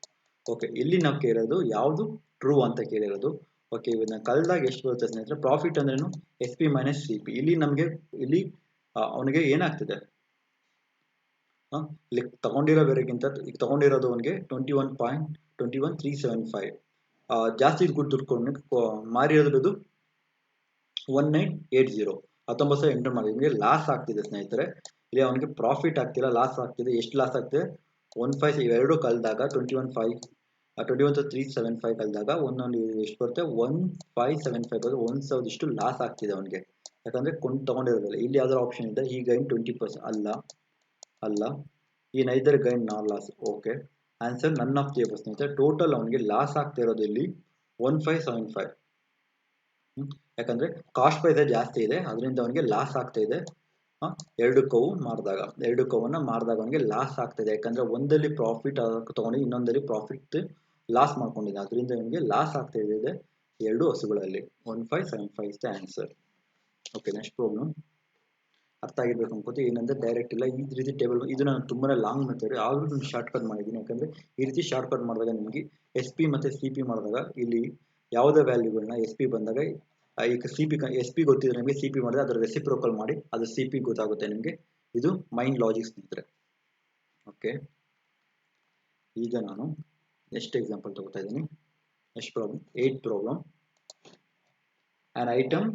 ಓಕೆ, ಇಲ್ಲಿ ನಾವು ಕೇಳೋದು ಯಾವುದು ಟ್ರೂ ಅಂತ ಕೇಳಿರೋದು. ಓಕೆ, ಇವನ್ನ ಕಳೆದಾಗ ಎಷ್ಟು ಬರುತ್ತೆ ಸ್ನೇಹಿತರೆ, ಪ್ರಾಫಿಟ್ ಅಂದ್ರೇನು S P minus C P. ಇಲ್ಲಿ ನಮಗೆ ಇಲ್ಲಿ ಅವನಿಗೆ ಏನಾಗ್ತಿದೆ ಇಲ್ಲಿ ತಗೊಂಡಿರೋ ಬೇರೆಗಿಂತ ಈಗ ತಗೊಂಡಿರೋದು ಅವನಿಗೆ 21.21375 ಜಾಸ್ತಿ ದುಡ್ಡು ಮಾರಿರೋದು 1980 19,000 ಮಾಡಿ ನಿಮಗೆ ಲಾಸ್ ಆಗ್ತಿದೆ ಸ್ನೇಹಿತರೆ. ಇಲ್ಲಿ ಅವನಿಗೆ ಪ್ರಾಫಿಟ್ ಆಗ್ತಿಲ್ಲ, ಲಾಸ್ ಆಗ್ತಿದೆ. ಎಷ್ಟು ಲಾಸ್ ಆಗ್ತಿದೆ 15 ಇವೆರಡು ಕಳೆದಾಗ 21,375 ಕಳೆದಾಗ ಒಂದೊಂದು ಎಷ್ಟು ಬರುತ್ತೆ 1,575 ಬರುತ್ತೆ. 1,000 ಇಷ್ಟು ಲಾಸ್ ಆಗ್ತಿದೆ ಅವನಿಗೆ, ಯಾಕಂದ್ರೆ ತಗೊಂಡಿರೋದಿಲ್ಲ. ಇಲ್ಲಿ ಯಾವ್ದಾದ್ರು ಆಪ್ಷನ್ ಇದೆ ಈ ಗೈನ್ 20% ಅಲ್ಲ ಈ ನೈದರ್ ಗೈನ್ ನಾರ್ loss. Okay, answer none of the above ಸ್ನೇಹಿತರೆ. ಟೋಟಲ್ ಅವನಿಗೆ ಲಾಸ್ ಆಗ್ತಾ ಇರೋದು ಇಲ್ಲಿ 1575. ಯಾಕಂದ್ರೆ ಕಾಸ್ಟ್ ಪ್ರೈಸ್ ಜಾಸ್ತಿ ಇದೆ, ಅದರಿಂದ ಅವನಿಗೆ ಲಾಸ್ ಆಗ್ತಾ ಇದೆ. ಎರಡು ಕವನ್ನ ಮಾಡಿದಾಗ ಅವನಿಗೆ ಲಾಸ್ ಆಗ್ತಿದೆ, ಯಾಕಂದ್ರೆ ಒಂದಲ್ಲಿ ಪ್ರಾಫಿಟ್ ತಗೊಂಡು ಇನ್ನೊಂದಲ್ಲಿ ಪ್ರಾಫಿಟ್ ಲಾಸ್ ಮಾಡ್ಕೊಂಡಿದೆ, ಅದರಿಂದ ಅವನಿಗೆ ಲಾಸ್ ಆಗ್ತಾ ಇದೆ ಎರಡು ಹಸುಗಳಲ್ಲಿ. 1575 is the answer. Okay, next problem ಅರ್ಥ ಆಗಿರ್ಬೇಕು ಅನ್ಕೋತಿ. ಏನಂದ್ರೆ ಡೈರೆಕ್ಟ್ ಇಲ್ಲ ಈ ರೀತಿ ಟೇಬಲ್, ಇದು ನಾನು ತುಂಬಾನೇ ಲಾಂಗ್ ಮೆಥಡ್ ಆದ್ರೂ ನಾನು ಶಾರ್ಟ್ ಕಟ್ ಮಾಡಿದ್ದೀನಿ. ಯಾಕಂದ್ರೆ ಈ ರೀತಿ ಶಾರ್ಟ್ ಕಟ್ ಮಾಡಿದಾಗ ನಿಮಗೆ ಎಸ್ ಪಿ ಮತ್ತೆ ಸಿ ಪಿ ಮಾಡಿದಾಗ ಇಲ್ಲಿ ಯಾವುದೇ ವ್ಯಾಲ್ಯೂಗಳನ್ನ ಎಸ್ ಪಿ ಬಂದಾಗ ಈಗ ಸಿ ಪಿ ಎಸ್ ಪಿ ಗೊತ್ತಿದ್ರೆ ನಿಮಗೆ ಸಿ ಪಿ ಮಾಡಿದ್ರೆ ಅದರ ರೆಸಿಪ್ರೋಕಲ್ ಮಾಡಿ ಅದು ಸಿ ಪಿ ಗೊತ್ತಾಗುತ್ತೆ ನಿಮಗೆ. ಇದು ಮೈಂಡ್ ಲಾಜಿಕ್ ಸ್ನೇಹಿತರೆ. ಓಕೆ, ಈಗ ನಾನು ನೆಕ್ಸ್ಟ್ ಎಕ್ಸಾಂಪಲ್ ತಗೋತಾ ಇದ್ದೀನಿ. Next problem 8th problem. an item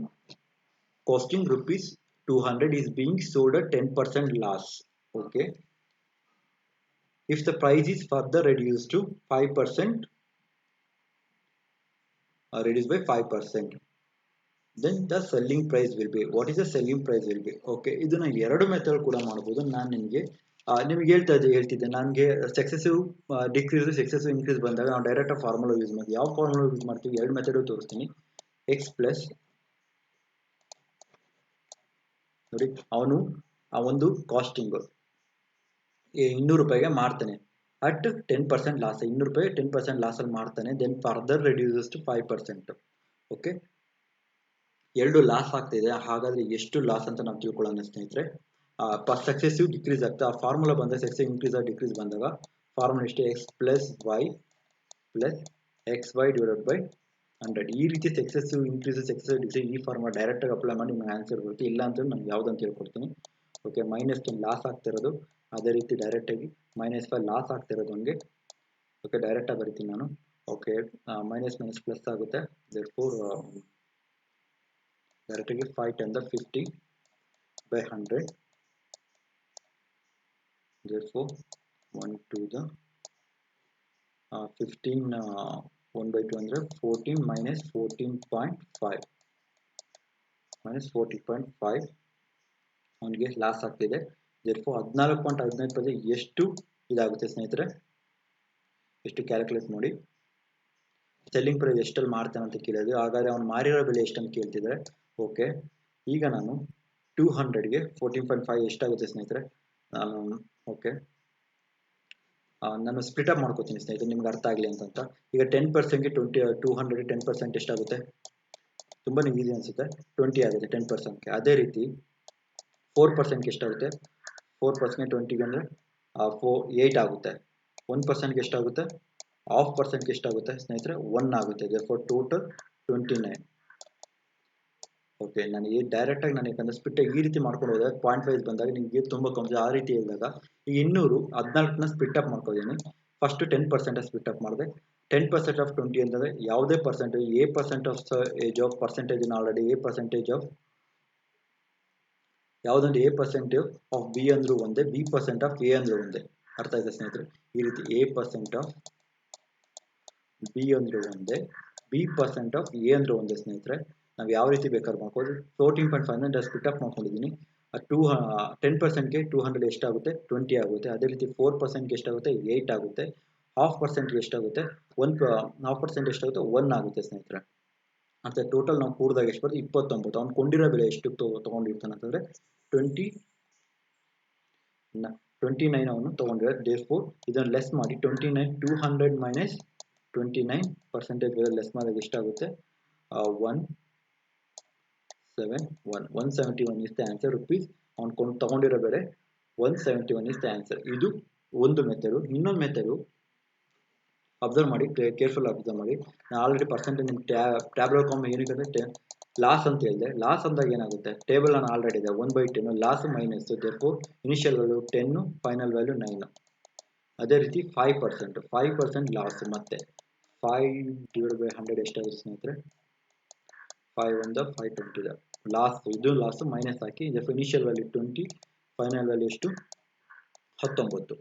costing rupees 200 is being sold at 10% loss. Okay, if the price is further reduced to 5%, reduced by 5%, then the selling price will be, what is the selling price will be. Okay, ಇದನ್ನ ಎರಡು method ಕೂಡ ಮಾಡಬಹುದು. ನಾನು ನಿಮಗೆ ಹೇಳ್ತಿದ್ದೆ ನನಗೆ successive decrease successive increase ಬಂದಾಗ ನಾವು ಡೈರೆಕ್ಟ್ ಫಾರ್ಮುಲಾ ಯೂಸ್ ಮಾಡ್ತೀವಿ. ಯಾವ ಫಾರ್ಮುಲಾ ಯೂಸ್ ಮಾಡ್ತೀವಿ ಎರಡು ಮೆಥಡ್ ತೋರಿಸ್ತೀನಿ. ಎಕ್ಸ್ ಪ್ಲಸ್ ನೋಡಿ, ಅವನು ಆ ಒಂದು ಕಾಸ್ಟಿಂಗ್ 200 ರೂಪಾಯಿಗೆ ಮಾರ್ತಾನೆ, ಅಟ್ 10% ಲಾಸ್, 200 ರೂಪಾಯಿ 10% ಲಾಸಲ್ಲಿ ಮಾಡ್ತಾನೆ. Then further reduces to 5%. Okay, ಎರಡು ಲಾಸ್ ಆಗ್ತಿದೆ. ಹಾಗಾದ್ರೆ ಎಷ್ಟು ಲಾಸ್ ಅಂತ ನಾವು ತಿಳ್ಕೊಳ್ಳೋಣ ಸ್ನೇಹಿತರೆ. ಸಕ್ಸೆಸಿವ್ ಡಿಕ್ರೀಸ್ ಆಗ್ತಾ ಆ ಫಾರ್ಮುಲಾ ಬಂದಾಗ ಸಕ್ಸೆಸಿವ್ ಇನ್ಕ್ರೀಸ್ ಆಗಿ ಡಿಕ್ರೀಸ್ ಬಂದಾಗ ಫಾರ್ಮುಲಾ ಎಷ್ಟು, x plus y plus x y divided by 100. ಈ ರೀತಿ ಸಕ್ಸೆಸಿವ್ ಇನ್ಕ್ರೀಸಸ್ ಎಕ್ಸೆಸಿವ್ ಡಿಕ್ರೀಸ್ ಈ ಫಾರ್ಮುಲಾ ಡೈರೆಕ್ಟಾಗಿ ಅಪ್ಲೈ ಮಾಡಿ ನಿಮಗೆ ಆನ್ಸರ್ ಬರುತ್ತೆ. ಇಲ್ಲ ಅಂತ ನಾನು ಯಾವುದಂತ ಹೇಳ್ಕೊಡ್ತೀನಿ. ಓಕೆ, -10 ಲಾಸ್ ಆಗ್ತಿರೋದು, ಅದೇ ರೀತಿ ಡೈರೆಕ್ಟಾಗಿ -5 ಲಾಸ್ ಆಗ್ತಿರೋದು ಹಂಗೆ. ಓಕೆ, ಡೈರೆಕ್ಟಾಗಿ ಬರಿತೀನಿ ನಾನು. ಓಕೆ, ಮೈನಸ್ ಪ್ಲಸ್ ಆಗುತ್ತೆ. ದೇರ್ಫೋರ್ ಡೈರೆಕ್ಟಾಗಿ 5 10 the 50 by 100. Therefore 1 to the 15 1 by 2 ಅಂದರೆ 14 minus 14.5 minus 40.5 ಅವನಿಗೆ ಲಾಸ್ ಆಗ್ತಿದೆ. therefore 14.15% ಎಷ್ಟು ಇದಾಗುತ್ತೆ ಸ್ನೇಹಿತರೆ, ಎಷ್ಟು ಕ್ಯಾಲ್ಕುಲೇಟ್ ಮಾಡಿ. ಸೆಲ್ಲಿಂಗ್ ಪ್ರೈಸ್ ಎಷ್ಟಲ್ಲಿ ಮಾರ್ತಾನೆ ಅಂತ ಕೇಳಿದ್ರು. ಹಾಗಾದ್ರೆ ಅವ್ನು ಮಾರಿರೋ ಬೆಲೆ ಎಷ್ಟಂತ ಕೇಳ್ತಿದ್ರೆ. ಓಕೆ, ಈಗ ನಾನು 200ಗೆ 14.5 ಎಷ್ಟಾಗುತ್ತೆ ಸ್ನೇಹಿತರೆ. ಓಕೆ, ನಾನು ಸ್ಪ್ಲಿಟ್ ಅಪ್ ಮಾಡ್ಕೋತೀನಿ ಸ್ನೇಹಿತರೆ ನಿಮ್ಗೆ ಅರ್ಥ ಆಗಲಿ ಅಂತ. ಈಗ 10%ಗೆ 200 10% ಎಷ್ಟಾಗುತ್ತೆ, ತುಂಬಾ ಈಸಿ ಅನ್ಸುತ್ತೆ. 20 ಆಗುತ್ತೆ 10%ಗೆ. ಅದೇ ರೀತಿ 4%ಗೆ ಎಷ್ಟಾಗುತ್ತೆ, 4%ಗೆ 20ಗೆ ಅಂದರೆ 8 ಆಗುತ್ತೆ. 1%ಗೆ ಎಷ್ಟಾಗುತ್ತೆ, 0.5%ಗೆ ಎಷ್ಟಾಗುತ್ತೆ ಸ್ನೇಹಿತರೆ, 1 ಆಗುತ್ತೆ. therefore total 29. ಓಕೆ, ನಾನು ಡೈರೆಕ್ಟಾಗಿ ನಾನು ಯಾಕಂದ್ರೆ ಸ್ಪ್ಲಿಟ್ ಈ ರೀತಿ ಮಾಡ್ಕೊಂಡು ಹೋದಾಗ 0.5 ಬಂದಾಗ ನಿಮಗೆ ತುಂಬ ಕಮ್ಮಿ. ಆ ರೀತಿ ಹೇಳಿದಾಗ ಈ 214ನ ಸ್ಪ್ಲಿಟ್ ಅಪ್ ಮಾಡ್ಕೊಂಡಿದ್ದೀನಿ. ಫಸ್ಟ್ 10% ಸ್ಪ್ಲಿಟ್ ಅಪ್ ಮಾಡಿದೆ. 10% ಆಫ್ 20 ಅಂತಂದರೆ ಯಾವುದೇ percentage, percentage already percentage of ಯಾವುದೊಂದು ಪರ್ಸೆಂಟೇಜ್ ಆಫ್ ಬಿ ಅಂದ್ರೂ ಒಂದೇ, B% ಆಫ್ ಎ ಅಂದ್ರೂ ಒಂದೇ. ಅರ್ಥ ಆಯ್ತಾ ಸ್ನೇಹಿತರೆ. ಈ ರೀತಿ A% ಆಫ್ ಬಿ ಅಂದ್ರೂ ಒಂದೇ, B% ಆಫ್ ಎ ಅಂದ್ರೂ ಒಂದೇ ಸ್ನೇಹಿತರೆ. ನಾವು ಯಾವ ರೀತಿ ಬೇಕಾದ್ರೂ ಮಾಡ್ಬೋದು. 14.5 ಸ್ಪ್ಲಿಟ್ ಅಪ್ ಮಾಡ್ಕೊಂಡಿದ್ದೀನಿ. 10%ಗೆ 200 ಎಷ್ಟಾಗುತ್ತೆ, 20 ಆಗುತ್ತೆ. ಅದೇ ರೀತಿ 4%ಗೆ ಎಷ್ಟಾಗುತ್ತೆ, 8 ಆಗುತ್ತೆ. 0.5%ಗೆ ಎಷ್ಟಾಗುತ್ತೆ, 0.5% ಎಷ್ಟಾಗುತ್ತೆ, 1 ಆಗುತ್ತೆ ಸ್ನೇಹಿತರೆ. ಅಂತ ಟೋಟಲ್ ನಾವು ಕೂಡಿದಾಗ ಎಷ್ಟು ಬರುತ್ತೆ, 29. ಅವ್ನು ಕೊಂಡಿರೋ ಬೆಲೆ ಎಷ್ಟು ತೊಗೊಂಡಿರ್ತಾನೆ ಅಂತಂದರೆ 29 ಅವನು ತೊಗೊಂಡಿರೋ. therefore ಇದನ್ನು ಲೆಸ್ ಮಾಡಿ 29 200 minus 29% ಬೆಲೆ ಲೆಸ್ ಮಾಡಿದಾಗ ಎಷ್ಟಾಗುತ್ತೆ, 171 is the answer rupees. ಅವ್ನು ತಗೊಂಡಿರೋ ಬೆಲೆ 171 is the answer. ಇದು ಒಂದು ಮೆಥಡು. ಇನ್ನೊಂದು ಮೆಥಡು ಅಬ್ಸರ್ವ್ ಮಾಡಿ, ಕೇರ್ಫುಲ್ ಅಬ್ಸರ್ವ್ ಮಾಡಿ. ನಾನು ಆಲ್ರೆಡಿ ಪರ್ಸೆಂಟೇಜ್ ನಿಮ್ಗೆ ಟ್ಯಾಬ್ಲರ್ ಕಾಮ್ ಏನಕ್ಕೆ ಲಾಸ್ ಅಂತ ಹೇಳಿದೆ. ಲಾಸ್ ಅಂದಾಗ ಏನಾಗುತ್ತೆ, ಟೇಬಲ್ ನಾನು ಆಲ್ರೆಡಿ ಇದೆ 1/10 loss minus. therefore initial value 10, final value 9. ಅದೇ ರೀತಿ 5% ಲಾಸ್. ಮತ್ತೆ 5/100 ಎಷ್ಟಾಗುತ್ತೆ ಸ್ನೇಹಿತರೆ, 5 1 520 ಲಾಸ್. ಇದು ಲಾಸ್ ಮೈನಸ್ ಹಾಕಿ. ಇನಿಷಿಯಲ್ ವ್ಯಾಲ್ಯೂ 20, ಫೈನಲ್ ವ್ಯಾಲ್ಯೂ ಎಷ್ಟು, 19.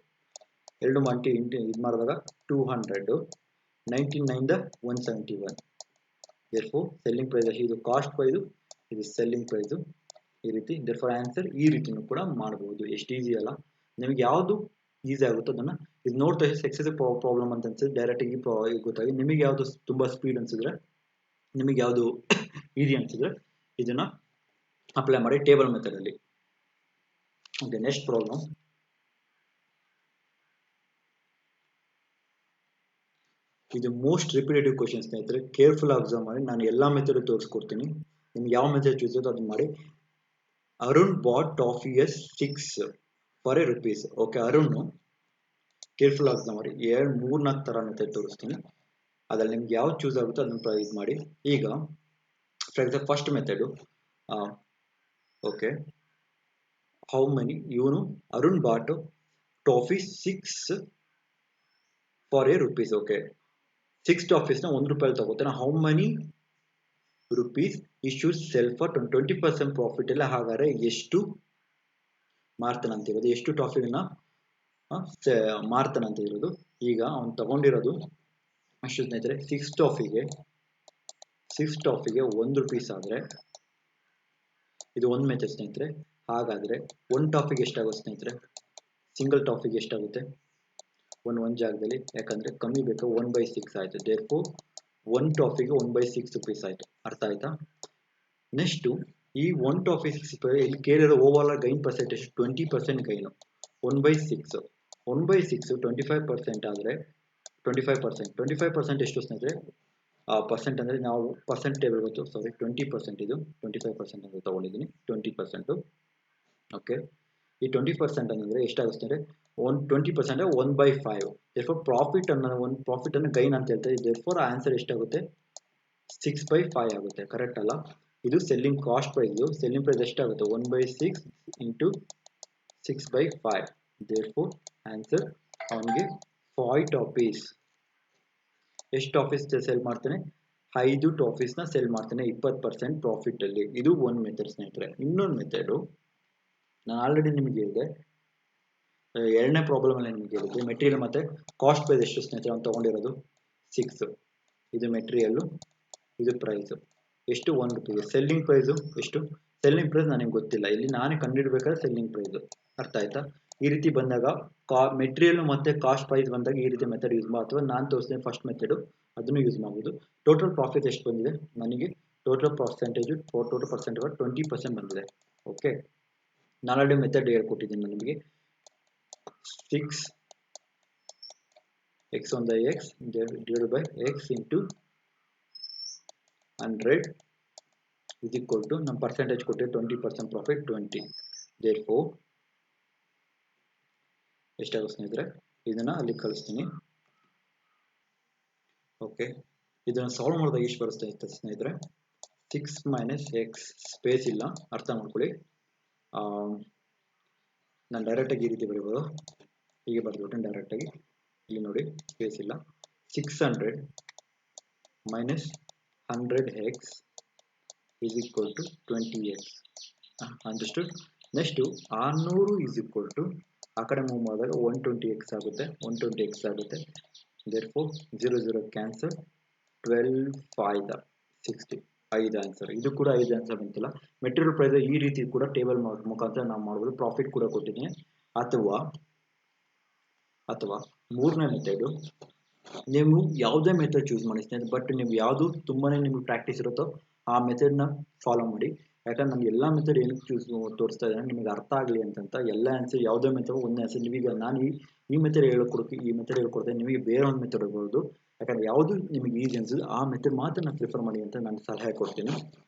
ಎರಡು ಮಾಡಿ ಇದು ಮಾಡಿದಾಗ 200, 99 171. therefore ಸೆಲ್ಲಿಂಗ್ ಪ್ರೈಸ್ ಇದು ಕಾಸ್ಟ್ ಪ್ರೈಸ್, ಇದು ಸೆಲ್ಲಿಂಗ್ ಪ್ರೈಸು. ಈ ರೀತಿ therefore ಆನ್ಸರ್ ಈ ರೀತಿನೂ ಕೂಡ ಮಾಡಬಹುದು. ಎಷ್ಟು ಈಸಿ ಅಲ್ಲ. ನಿಮಗೆ ಯಾವುದು ಈಸಿ ಆಗುತ್ತೋ ಅದನ್ನು ಇದು ನೋಡ್ತಾ ಸಕ್ಸೆಸಿವ್ ಪ್ರಾಬ್ಲಮ್ ಅಂತ ಅನ್ಸಿದ್ರೆ ಡೈರೆಕ್ಟಾಗಿ ಗೊತ್ತಾಗಿ. ನಿಮಗೆ ಯಾವುದು ತುಂಬ ಸ್ಪೀಡ್ ಅನ್ಸಿದ್ರೆ, ನಿಮಗೆ ಯಾವುದು ಈಸಿ ಅನ್ಸಿದ್ರೆ ಇದನ್ನ ಅಪ್ಲೈ ಮಾಡಿ ಟೇಬಲ್ ಮೆಥಡಲ್ಲಿ. Okay, next problem. ಇದು ಮೋಸ್ಟ್ ರಿಪಿಟೇಟಿವ್ ಕ್ವಶನ್ ಸ್ನೇಹಿತರೆ. ಕೇರ್ಫುಲ್ ಅಬ್ಸರ್ವ್ ಮಾಡಿ. ನಾನು ಎಲ್ಲ ಮೆಥಡ್ ತೋರಿಸ್ಕೊಡ್ತೀನಿ, ನಿಮ್ಗೆ ಯಾವ ಮೆಥಡ್ ಚೂಸ್ ಅದು ಅದು ಮಾಡಿ. ಅರುಣ್ ಬಾಟ್ ಟಾಫಿ ಎಸ್ 6 for ₹. Okay, Arun careful observe ಮಾಡಿ. 3-4 ಥರ ಮೆಥಡ್ ತೋರಿಸ್ತೀನಿ. ಅದ್ರಲ್ಲಿ ನಿಮ್ಗೆ ಯಾವ್ದು ಚೂಸ್ ಆಗುತ್ತೋ ಅದನ್ನು ಇದು ಮಾಡಿ. ಈಗ for example first method. Okay, how many ಇವನು ಅರುಣ್ ಬಾಟ್ ಟಾಫಿ 6 for ₹. ಓಕೆ, 6 ಟಾಫೀಸ್ನ ₹1 ತಗೋತಾನೆ. How many rupees he should sell for 20% profit ಎಲ್ಲ. ಹಾಗಾದ್ರೆ ಎಷ್ಟು ಮಾರ್ತಾನೆ ಅಂತ ಇರೋದು, ಎಷ್ಟು ಟಾಫಿನ ಮಾರ್ತಾನೆ ಅಂತ ಇರೋದು. ಈಗ ಅವ್ನು ತಗೊಂಡಿರೋದು ಅಷ್ಟು ಸ್ನೇಹಿತರೆ. 6 ಟಾಫಿಗೆ ₹1 ಆದರೆ ಇದು ಒಂದು ಮೆಥಡ್ ಸ್ನೇಹಿತರೆ. ಹಾಗಾದ್ರೆ 1 ಟಾಫಿಗೆ ಎಷ್ಟಾಗುತ್ತೆ ಸ್ನೇಹಿತರೆ, ಸಿಂಗಲ್ ಟಾಫಿಗೆ ಎಷ್ಟಾಗುತ್ತೆ, 1 ಜಾಗದಲ್ಲಿ, ಯಾಕಂದ್ರೆ ಕಮ್ಮಿ ಬೇಕು, 1/6 ಆಯ್ತು. therefore 1 ಟಾಫಿಗೆ 1/6 ರೂಪೀಸ್ ಆಯ್ತು. ಅರ್ಥ ಆಯ್ತಾ. ನೆಕ್ಸ್ಟ್ ಈ 1 ಟಾಫಿ 6 ಇಲ್ಲಿ ಕೇಳಿರೋ over all gain percentage 20% gain. 1/6 1/6 25% ಆದರೆ 25% ಎಷ್ಟು ಸ್ನೇಹಿತರೆ? ಪರ್ಸೆಂಟ್ ಅಂದರೆ ನಾವು ಪರ್ಸೆಂಟ್ ಟೇಬಲ್ ಗೊತ್ತು, ಸಾರಿ 20%, ಇದು 25% ಅಂತ ತಗೊಂಡಿದ್ದೀನಿ, 20%. ಓಕೆ, ಈ 20% ಅಂದರೆ ಎಷ್ಟಾಗುತ್ತೆ ಅಂದರೆ 20% 1/5. therefore ಪ್ರಾಫಿಟ್ ಅನ್ನು ಗೈನ್ ಅಂತ ಹೇಳ್ತಾರೆ. therefore ಆನ್ಸರ್ ಎಷ್ಟಾಗುತ್ತೆ? 6/5 ಆಗುತ್ತೆ. ಕರೆಕ್ಟ್ ಅಲ್ಲ? ಇದು selling cost price. Selling price ಎಷ್ಟಾಗುತ್ತೆ? 1/6 ಇಂಟು 6/5. therefore ಆನ್ಸರ್ ಅವನಿಗೆ 5 ಟಾಫೀಸ್. ಎಷ್ಟು ಟಾಫೀಸ್ ಸೆಲ್ ಮಾಡ್ತಾನೆ? 5 ಟಾಫೀಸ್ನ ಸೆಲ್ ಮಾಡ್ತಾನೆ 20% ಪ್ರಾಫಿಟ್ ಅಲ್ಲಿ. ಇದು ಒಂದು ಮೆಥಡ್ ಸ್ನೇಹಿತರೆ. ಇನ್ನೊಂದು ಮೆಥಡು ನಾನು ಆಲ್ರೆಡಿ ನಿಮಗೆ ಹೇಳಿದೆ, ಎರಡನೇ ಪ್ರಾಬ್ಲಮ್ ಅಲ್ಲಿ ನಿಮಗೆ ಹೇಳಿದೆ, ಮೆಟೀರಿಯಲ್ ಮತ್ತೆ ಕಾಸ್ಟ್ ಪ್ರೈಸ್ ಎಷ್ಟು ಸ್ನೇಹಿತರೆ ಅವ್ನು ತಗೊಂಡಿರೋದು? 6. ಇದು ಮೆಟೀರಿಯಲ್, ಇದು ಪ್ರೈಸ್ ಎಷ್ಟು? 1 ರೂಪಾಯಿಗೆ. ಸೆಲ್ಲಿಂಗ್ ಪ್ರೈಸು ಎಷ್ಟು? ಸೆಲ್ಲಿಂಗ್ ಪ್ರೈಸ್ ನನಗೆ ಗೊತ್ತಿಲ್ಲ, ಇಲ್ಲಿ ನಾನೇ ಕಂಡುಹಿಡಬೇಕಾದ್ರೆ ಸೆಲ್ಲಿಂಗ್ ಪ್ರೈಸ್. ಅರ್ಥ ಆಯ್ತಾ? ಈ ರೀತಿ ಬಂದಾಗ ಮೆಟೀರಿಯಲ್ ಮತ್ತೆ ಕಾಸ್ಟ್ ಪ್ರೈಸ್ ಬಂದಾಗ ಈ ರೀತಿ ಮೆಥಡ್ ಯೂಸ್ ಮಾಡಿ, ಅಥವಾ ನಾನು ತೋರಿಸಿದ ಫಸ್ಟ್ ಮೆಥಡು ಅದನ್ನು ಯೂಸ್ ಮಾಡ್ಬೋದು. ಟೋಟಲ್ ಪ್ರಾಫಿಟ್ ಎಷ್ಟು ಬಂದಿದೆ ನನಗೆ? ಟೋಟಲ್ ಪರ್ಸೆಂಟೇಜ್ 20% ಬಂದಿದೆ. ಓಕೆ, ನಾನು ಆಲ್ರೆಡಿ ಮೆಥಡ್ ಹೇಳ್ಕೊಟ್ಟಿದ್ದೀನಿ ನಿಮಗೆ. 6 x on the x divided by x into 100 is equal to ನಮ್ಮ ಪರ್ಸೆಂಟೇಜ್ ಕೊಟ್ಟು 20% ಪ್ರಾಫಿಟ್ 20. therefore ಎಷ್ಟಾಗುತ್ತೆ ಸ್ನೇಹಿತರೆ? ಇದನ್ನ ಅಲ್ಲಿ ಕಳಿಸ್ತೀನಿ. ಓಕೆ, ಇದನ್ನು ಸಾಲ್ವ್ ಮಾಡಿದಾಗ ಎಷ್ಟು ಬರುತ್ತೆ ಸ್ನೇಹಿತರೆ? 6 ಮೈನಸ್ ಎಕ್ಸ್, ಸ್ಪೇಸ್ ಇಲ್ಲ, ಅರ್ಥ ಮಾಡ್ಕೊಳ್ಳಿ. ನಾನು ಡೈರೆಕ್ಟಾಗಿ ಈ ರೀತಿ ಬರೀಬೋದು, ಹೀಗೆ ಬರ್ದ್ಬಿಟ್ಟು ಡೈರೆಕ್ಟಾಗಿ. ಇಲ್ಲಿ ನೋಡಿ, ಸ್ಪೇಸ್ ಇಲ್ಲ. 600 minus 100x is equal to 20x. Understood? Next 600 is equal to ಆ ಕಡೆ ಮೂವ್ ಮಾಡಿದಾಗ 120x ಆಗುತ್ತೆ, 120x ಆಗುತ್ತೆ. therefore 0 0 cancel. 12 5 60, 5 ಆನ್ಸರ್. ಇದು ಕೂಡ 5 ಆನ್ಸರ್ ಬಂತಿಲ್ಲ. ಮೆಟೀರಿಯಲ್ ಪ್ರೈಸ್ ಈ ರೀತಿ ಕೂಡ ಟೇಬಲ್ ಮುಖಾಂತರ ನಾವು ಮಾಡ್ಬೋದು. ಪ್ರಾಫಿಟ್ ಕೂಡ ಕೊಟ್ಟಿದ್ದೀನಿ. ಅಥವಾ ಮೂರನೇ ಮೆಥಡು, ನೀವು ಯಾವುದೇ ಮೆಥಡ್ ಚೂಸ್ ಮಾಡಿ ಸ್ನೇಹಿತರೆ, ಬಟ್ ನೀವು ಯಾವುದು ತುಂಬಾನೇ ನಿಮ್ಗೆ ಪ್ರಾಕ್ಟೀಸ್ ಇರುತ್ತೋ ಆ ಮೆಥಡ್ನ ಫಾಲೋ ಮಾಡಿ. ಯಾಕಂದ್ರೆ ನಾನು ಎಲ್ಲ ಮೆಥಡ್ ಏನಕ್ಕೆ ತೋರಿಸ್ತಾ ಇದ್ದೇನೆ, ನಿಮಗೆ ಅರ್ಥ ಆಗಲಿ ಅಂತ. ಎಲ್ಲ ಆನ್ಸರ್ ಯಾವುದೇ ಮೆಥಡ್ ಒಂದೇ ಆನ್ಸರ್. ನೀವೀಗ ನಾನು ಈ ಮೆಥಡ್ ಹೇಳ್ಕೊಡ್ತೇನೆ, ನಿಮಗೆ ಬೇರೆ ಒಂದು ಮೆಥಡ್ ಇರ್ಬೋದು. ಯಾಕಂದ್ರೆ ಯಾವುದು ನಿಮಗೆ ಈಸಿ ಅನ್ಸುತ್ತೆ ಆ ಮೆಥಡ್ ಮಾತ್ರ ನಾನು ಪ್ರಿಫರ್ ಮಾಡಿ ಅಂತ ನಾನು ಸಲಹೆ ಕೊಡ್ತೀನಿ.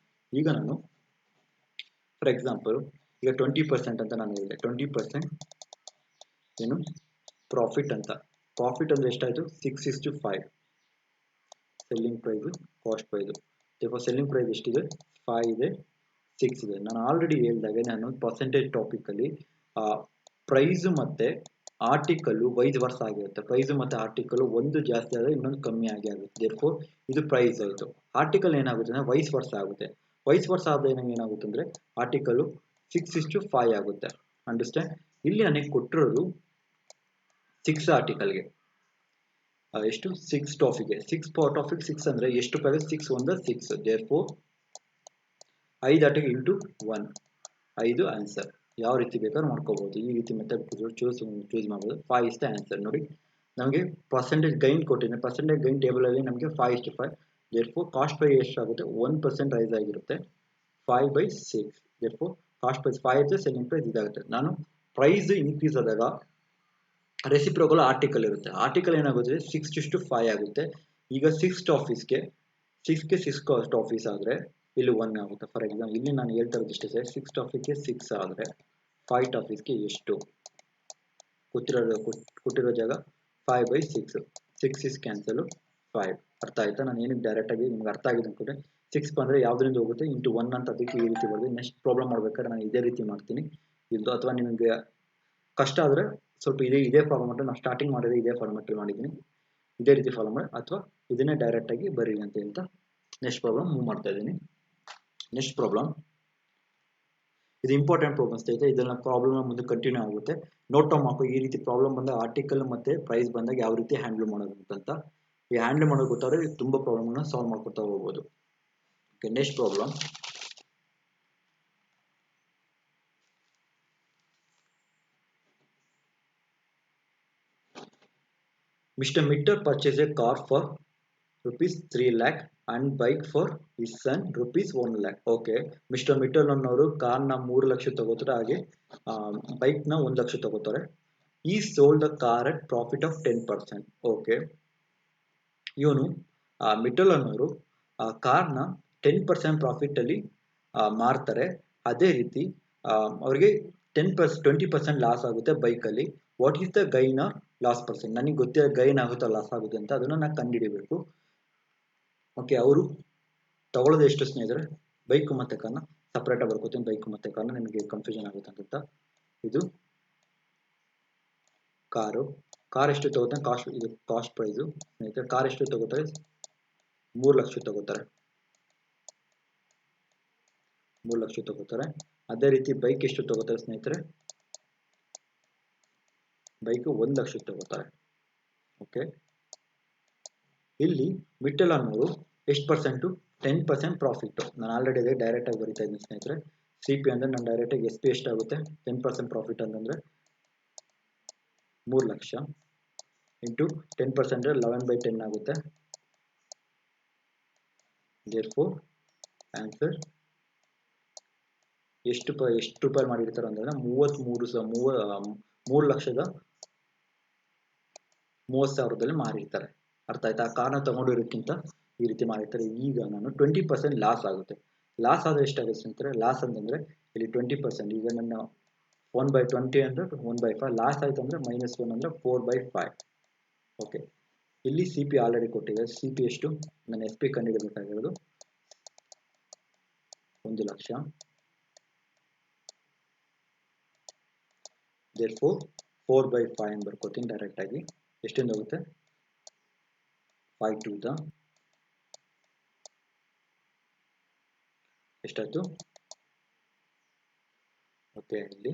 ಈಗ ನಾನು ಫಾರ್ ಎಕ್ಸಾಂಪಲ್ ಈಗ 20% ಅಂತ ನಾನು ಹೇಳಿದೆ. 20% ಏನು ಪ್ರಾಫಿಟ್ ಅಂತ. ಪ್ರಾಫಿಟ್ ಅಂದ್ರೆ ಎಷ್ಟಾಯಿತು? 6:5 selling price, cost price. Selling price ಎಷ್ಟಿದೆ? 5 ಇದೆ, 6 ಇದೆ. ನಾನು ಆಲ್ರೆಡಿ ಹೇಳಿದಾಗೆ ನಾನು ಪರ್ಸೆಂಟೇಜ್ ಟಾಪಿಕಲ್ಲಿ ಪ್ರೈಸು ಮತ್ತು ಆರ್ಟಿಕಲ್ಲು ವೈಸ್ ವರ್ಸ್ ಆಗಿರುತ್ತೆ. ಪ್ರೈಸು ಮತ್ತು ಆರ್ಟಿಕಲ್ಲು ಒಂದು ಜಾಸ್ತಿ ಆದರೆ ಇನ್ನೊಂದು ಕಮ್ಮಿ ಆಗುತ್ತೆ. therefore ಇದು ಪ್ರೈಸ್ ಆಯಿತು. ಆರ್ಟಿಕಲ್ ಏನಾಗುತ್ತೆ ಅಂದರೆ ವೈಸ್ ವರ್ಸ್ ಆಗುತ್ತೆ. ವೈಸ್ ವರ್ಸ್ ಆದ ಏನಾಗುತ್ತೆ ಅಂದರೆ ಆರ್ಟಿಕಲ್ಲು 6:5 ಆಗುತ್ತೆ. ಅಂಡರ್ಸ್ಟ್ಯಾಂಡ್? ಇಲ್ಲಿ ನನಗೆ ಕೊಟ್ಟಿರೋದು 6 ಆರ್ಟಿಕಲ್ಗೆ ಎಷ್ಟು? 6 ಟಾಪಿಕ್ಗೆ. 6 ಅಂದರೆ ಎಷ್ಟು ರೂಪಾಯಿ? 6 1 6. therefore 5 article into 1, 5 answer. ಯಾವ ರೀತಿ ಬೇಕಾದ್ರೂ ಮಾಡ್ಕೋಬಹುದು. ಈ ರೀತಿ ಮೆಥಡ್ ಚೂಸ್ ಮಾಡ್ಬೋದು. 5 is the ಆನ್ಸರ್. ನೋಡಿ, ನಮಗೆ ಪರ್ಸೆಂಟೇಜ್ ಗೈನ್ ಕೊಟ್ಟಿದೆ. ಪರ್ಸೆಂಟೇಜ್ ಗೈನ್ ಟೇಬಲ್ ಅಲ್ಲಿ ನಮಗೆ 5:5. therefore ಕಾಸ್ಟ್ ಪ್ರೈಸ್ ಎಷ್ಟಾಗುತ್ತೆ? 1% ರೈಸ್ ಆಗಿರುತ್ತೆ, 5/6. therefore ಕಾಸ್ಟ್ ಪ್ರೈಸ್ 5 ಇರುತ್ತೆ, ಸೆಲ್ಲಿಂಗ್ ಪ್ರೈಸ್ ಇದಾಗುತ್ತೆ. ನಾನು ಪ್ರೈಸ್ ಇನ್ಕ್ರೀಸ್ ಆದಾಗ ರೆಸಿಪ್ರೋಕಲ್ ಆರ್ಟಿಕಲ್ ಇರುತ್ತೆ. ಆರ್ಟಿಕಲ್ ಏನಾಗುತ್ತೆ? 6:5 ಆಗುತ್ತೆ. ಈಗ 6 ಟಾಫೀಸ್ಗೆ 6 ಟಾಫೀಸ್ ಆದರೆ ಇಲ್ಲಿ 1 ಆಗುತ್ತೆ. ಫಾರ್ ಎಕ್ಸಾಂಪಲ್ ಇಲ್ಲಿ ನಾನು ಹೇಳ್ತಾ ಇರೋದು ಇಷ್ಟೇ ಸರ್. 6 ಟಾಫೀಸ್ಗೆ 6 ಆದರೆ 5 ಟಾಫೀಸ್ಗೆ ಎಷ್ಟು? ಕೊಟ್ಟಿರೋ ಜಾಗ 5/6. 6 is ಕ್ಯಾನ್ಸಲ್, 5. ಅರ್ಥ ಆಯ್ತಾ? ನಾನು ಏನಕ್ಕೆ ಡೈರೆಕ್ಟಾಗಿ ನಿಮ್ಗೆ ಅರ್ಥ ಆಗಿದೆ ಅನ್ಕೊಂಡೆ. 6 ಬಂದರೆ ಯಾವುದರಿಂದ ಹೋಗುತ್ತೆ? ಇಂಟು 1 ಅಂತ, ಅದಕ್ಕೆ ಈ ರೀತಿ ಬರ್ತದೆ. ನೆಕ್ಸ್ಟ್ ಪ್ರಾಬ್ಲಮ್ ಮಾಡ್ಬೇಕಾದ್ರೆ ನಾನು ಇದೇ ರೀತಿ ಮಾಡ್ತೀನಿ. ಇದು ಅಥವಾ ನಿಮಗೆ ಕಷ್ಟ ಆದರೆ ಸ್ವಲ್ಪ ಇದೇ ಫಾರ್ಮೆಟ್ ನಾನು ಸ್ಟಾರ್ಟಿಂಗ್ ಮಾಡಿದ್ರೆ ಇದೇ ಫಾರ್ಮೆಟ್ ಮಾಡಿದ್ದೀನಿ. ಇದೇ ರೀತಿ ಫಾಲೋ ಮಾಡಿ, ಅಥವಾ ಇದನ್ನೇ ಡೈರೆಕ್ಟಾಗಿ ಬರೀ ಅಂತ ಹೇಳ್ತಾ ನೆಕ್ಸ್ಟ್ ಪ್ರಾಬ್ಲಮ್ ಮೂವ್ ಮಾಡ್ತಾ ಇದ್ದೀನಿ. ನೆಕ್ಸ್ಟ್ ಪ್ರಾಬ್ಲಮ್ ಇದು ಇಂಪಾರ್ಟೆಂಟ್ ಪ್ರಾಬ್ಲಮ್ ಸ್ನೇಹಿತರೆ. ಇದನ್ನ ಪ್ರಾಬ್ಲಮ್ ಮುಂದೆ ಕಂಟಿನ್ಯೂ ಆಗುತ್ತೆ. ನೋಟ್ ಡೌನ್ ಮಾಡ್ಕೊ. ಈ ರೀತಿ ಪ್ರಾಬ್ಲಮ್ ಬಂದಾಗ ಆರ್ಟಿಕಲ್ ಮತ್ತೆ ಪ್ರೈಸ್ ಬಂದಾಗ ಯಾವ ರೀತಿ ಹ್ಯಾಂಡಲ್ ಮಾಡೋದು ಅಂತ. ಈ ಹ್ಯಾಂಡಲ್ ಮಾಡೋದು ಗೊತ್ತಾದ್ರೆ ತುಂಬಾ ಪ್ರಾಬ್ಲಮ್ನ ಸಾಲ್ವ್ ಮಾಡ್ಕೊತಾ ಹೋಗ್ಬೋದು. Okay, next problem. Mr. Mitter purchased a car for ₹3 lakh and bike for his son ₹1 lakh. ಓಕೆ, ಮಿಸ್ಟರ್ ಮಿಟ್ಟರ್ ಅನ್ನೋರು ಕಾರ್ನ 3 ಲಕ್ಷ ತಗೋತಾರೆ, ಹಾಗೆ ಬೈಕ್ನ 1 ಲಕ್ಷ ತಗೋತಾರೆ. ಈ sold the car at profit of 10%. Okay, ಇವನು ಮಿಟ್ಟಲ್ ಅನ್ನೋರು ಕಾರ್ನ 10% ಪ್ರಾಫಿಟಲ್ಲಿ ಮಾರ್ತಾರೆ. ಅದೇ ರೀತಿ ಅವ್ರಿಗೆ 20% ಲಾಸ್ ಆಗುತ್ತೆ ಬೈಕಲ್ಲಿ. What is the gain or loss percent? ನನಗೆ ಗೊತ್ತಿರೋ ಗೈನ್ ಆಗುತ್ತಾ ಲಾಸ್ ಆಗುತ್ತೆ ಅಂತ ಅದನ್ನು ನಾನು ಕಂಡುಹಿಡಿಬೇಕು. ಓಕೆ, ಅವರು ತಗೊಳ್ಳೋದು ಎಷ್ಟು ಸ್ನೇಹಿತರೆ? ಬೈಕ್ ಮತ್ತು ಕಾರ್ನ ಸಪ್ರೇಟಾಗಿ ಬರ್ಕೋತೀನಿ. ಬೈಕ್ ಮತ್ತು ಕಾರ್ನ ನಿಮಗೆ ಕನ್ಫ್ಯೂಷನ್ ಆಗುತ್ತೆ ಅಂತ. ಇದು ಕಾರ್ ಎಷ್ಟು ತಗೋತಾರೆ? ಇದು ಕಾಸ್ಟ್ ಪ್ರೈಸು ಸ್ನೇಹಿತರೆ. ಕಾರ್ ಎಷ್ಟು ತಗೋತಾರೆ? 3 ಲಕ್ಷ ತಗೋತಾರೆ. 3 ಲಕ್ಷ ತಗೋತಾರೆ. ಅದೇ ರೀತಿ ಬೈಕ್ ಎಷ್ಟು ತಗೋತಾರೆ ಸ್ನೇಹಿತರೆ? ಬೈಕ್ 1 ಲಕ್ಷ ತಗೋತಾರೆ. ಓಕೆ, ಇಲ್ಲಿ ಮಿಟ್ಟಲ್ ಅನ್ನೋರು ಎಷ್ಟು ಪರ್ಸೆಂಟು? 10% ಪ್ರಾಫಿಟ್. ನಾನು ಆಲ್ರೆಡಿ ಅದೇ ಡೈರೆಕ್ಟಾಗಿ ಬರೀತಾ ಇದ್ದೀನಿ ಸ್ನೇಹಿತರೆ. ಸಿ ಪಿ ಅಂದರೆ ನಾನು ಡೈರೆಕ್ಟಾಗಿ ಎಸ್ ಪಿ ಎಷ್ಟಾಗುತ್ತೆ? 10% ಪ್ರಾಫಿಟ್ ಅಂತಂದರೆ 3 ಲಕ್ಷ ಇಂಟು 10% 11/10 ಆಗುತ್ತೆ. therefore ಆನ್ಸರ್ ಎಷ್ಟು ರೂಪಾಯಿ ಮಾಡಿರ್ತಾರೆ ಅಂತಂದ್ರೆ 3,30,000ದಲ್ಲಿ ಮಾರಿರ್ತಾರೆ. ಅರ್ಥ ಆಯ್ತಾ? ಆ ಕಾರ್ನ ತಗೊಂಡಿರೋಕ್ಕಿಂತ ಈ ರೀತಿ ಮಾಡಿರ್ತಾರೆ. ಈಗ ನಾನು 20% ಲಾಸ್ ಆಗುತ್ತೆ. ಲಾಸ್ ಆದರೆ ಎಷ್ಟಾಗುತ್ತೆ ಸ್ನೇಹಿತರೆ? ಲಾಸ್ ಅಂತಂದರೆ ಇಲ್ಲಿ 20%. ಈಗ ನನ್ನ 1/20 ಅಂದರೆ 1/5. ಲಾಸ್ ಆಯ್ತು ಅಂದರೆ -1 ಅಂದರೆ 4/5. ಓಕೆ, ಇಲ್ಲಿ ಸಿ ಪಿ ಆಲ್ರೆಡಿ ಕೊಟ್ಟಿದೆ. ಸಿ ಪಿ ಎಷ್ಟು? ನಾನು ಎಸ್ ಪಿ ಕಂಡುಹಿಡಬೇಕಾಗಿರೋದು 1 ಲಕ್ಷ. therefore 4/5 ಅಂತ ಬರ್ಕೋತೀನಿ ಡೈರೆಕ್ಟಾಗಿ. ಎಷ್ಟೊಂದು ಹೋಗುತ್ತೆ? 5 to the ಎಷ್ಟಾಯ್ತು? ಓಕೆ, ಇಲ್ಲಿ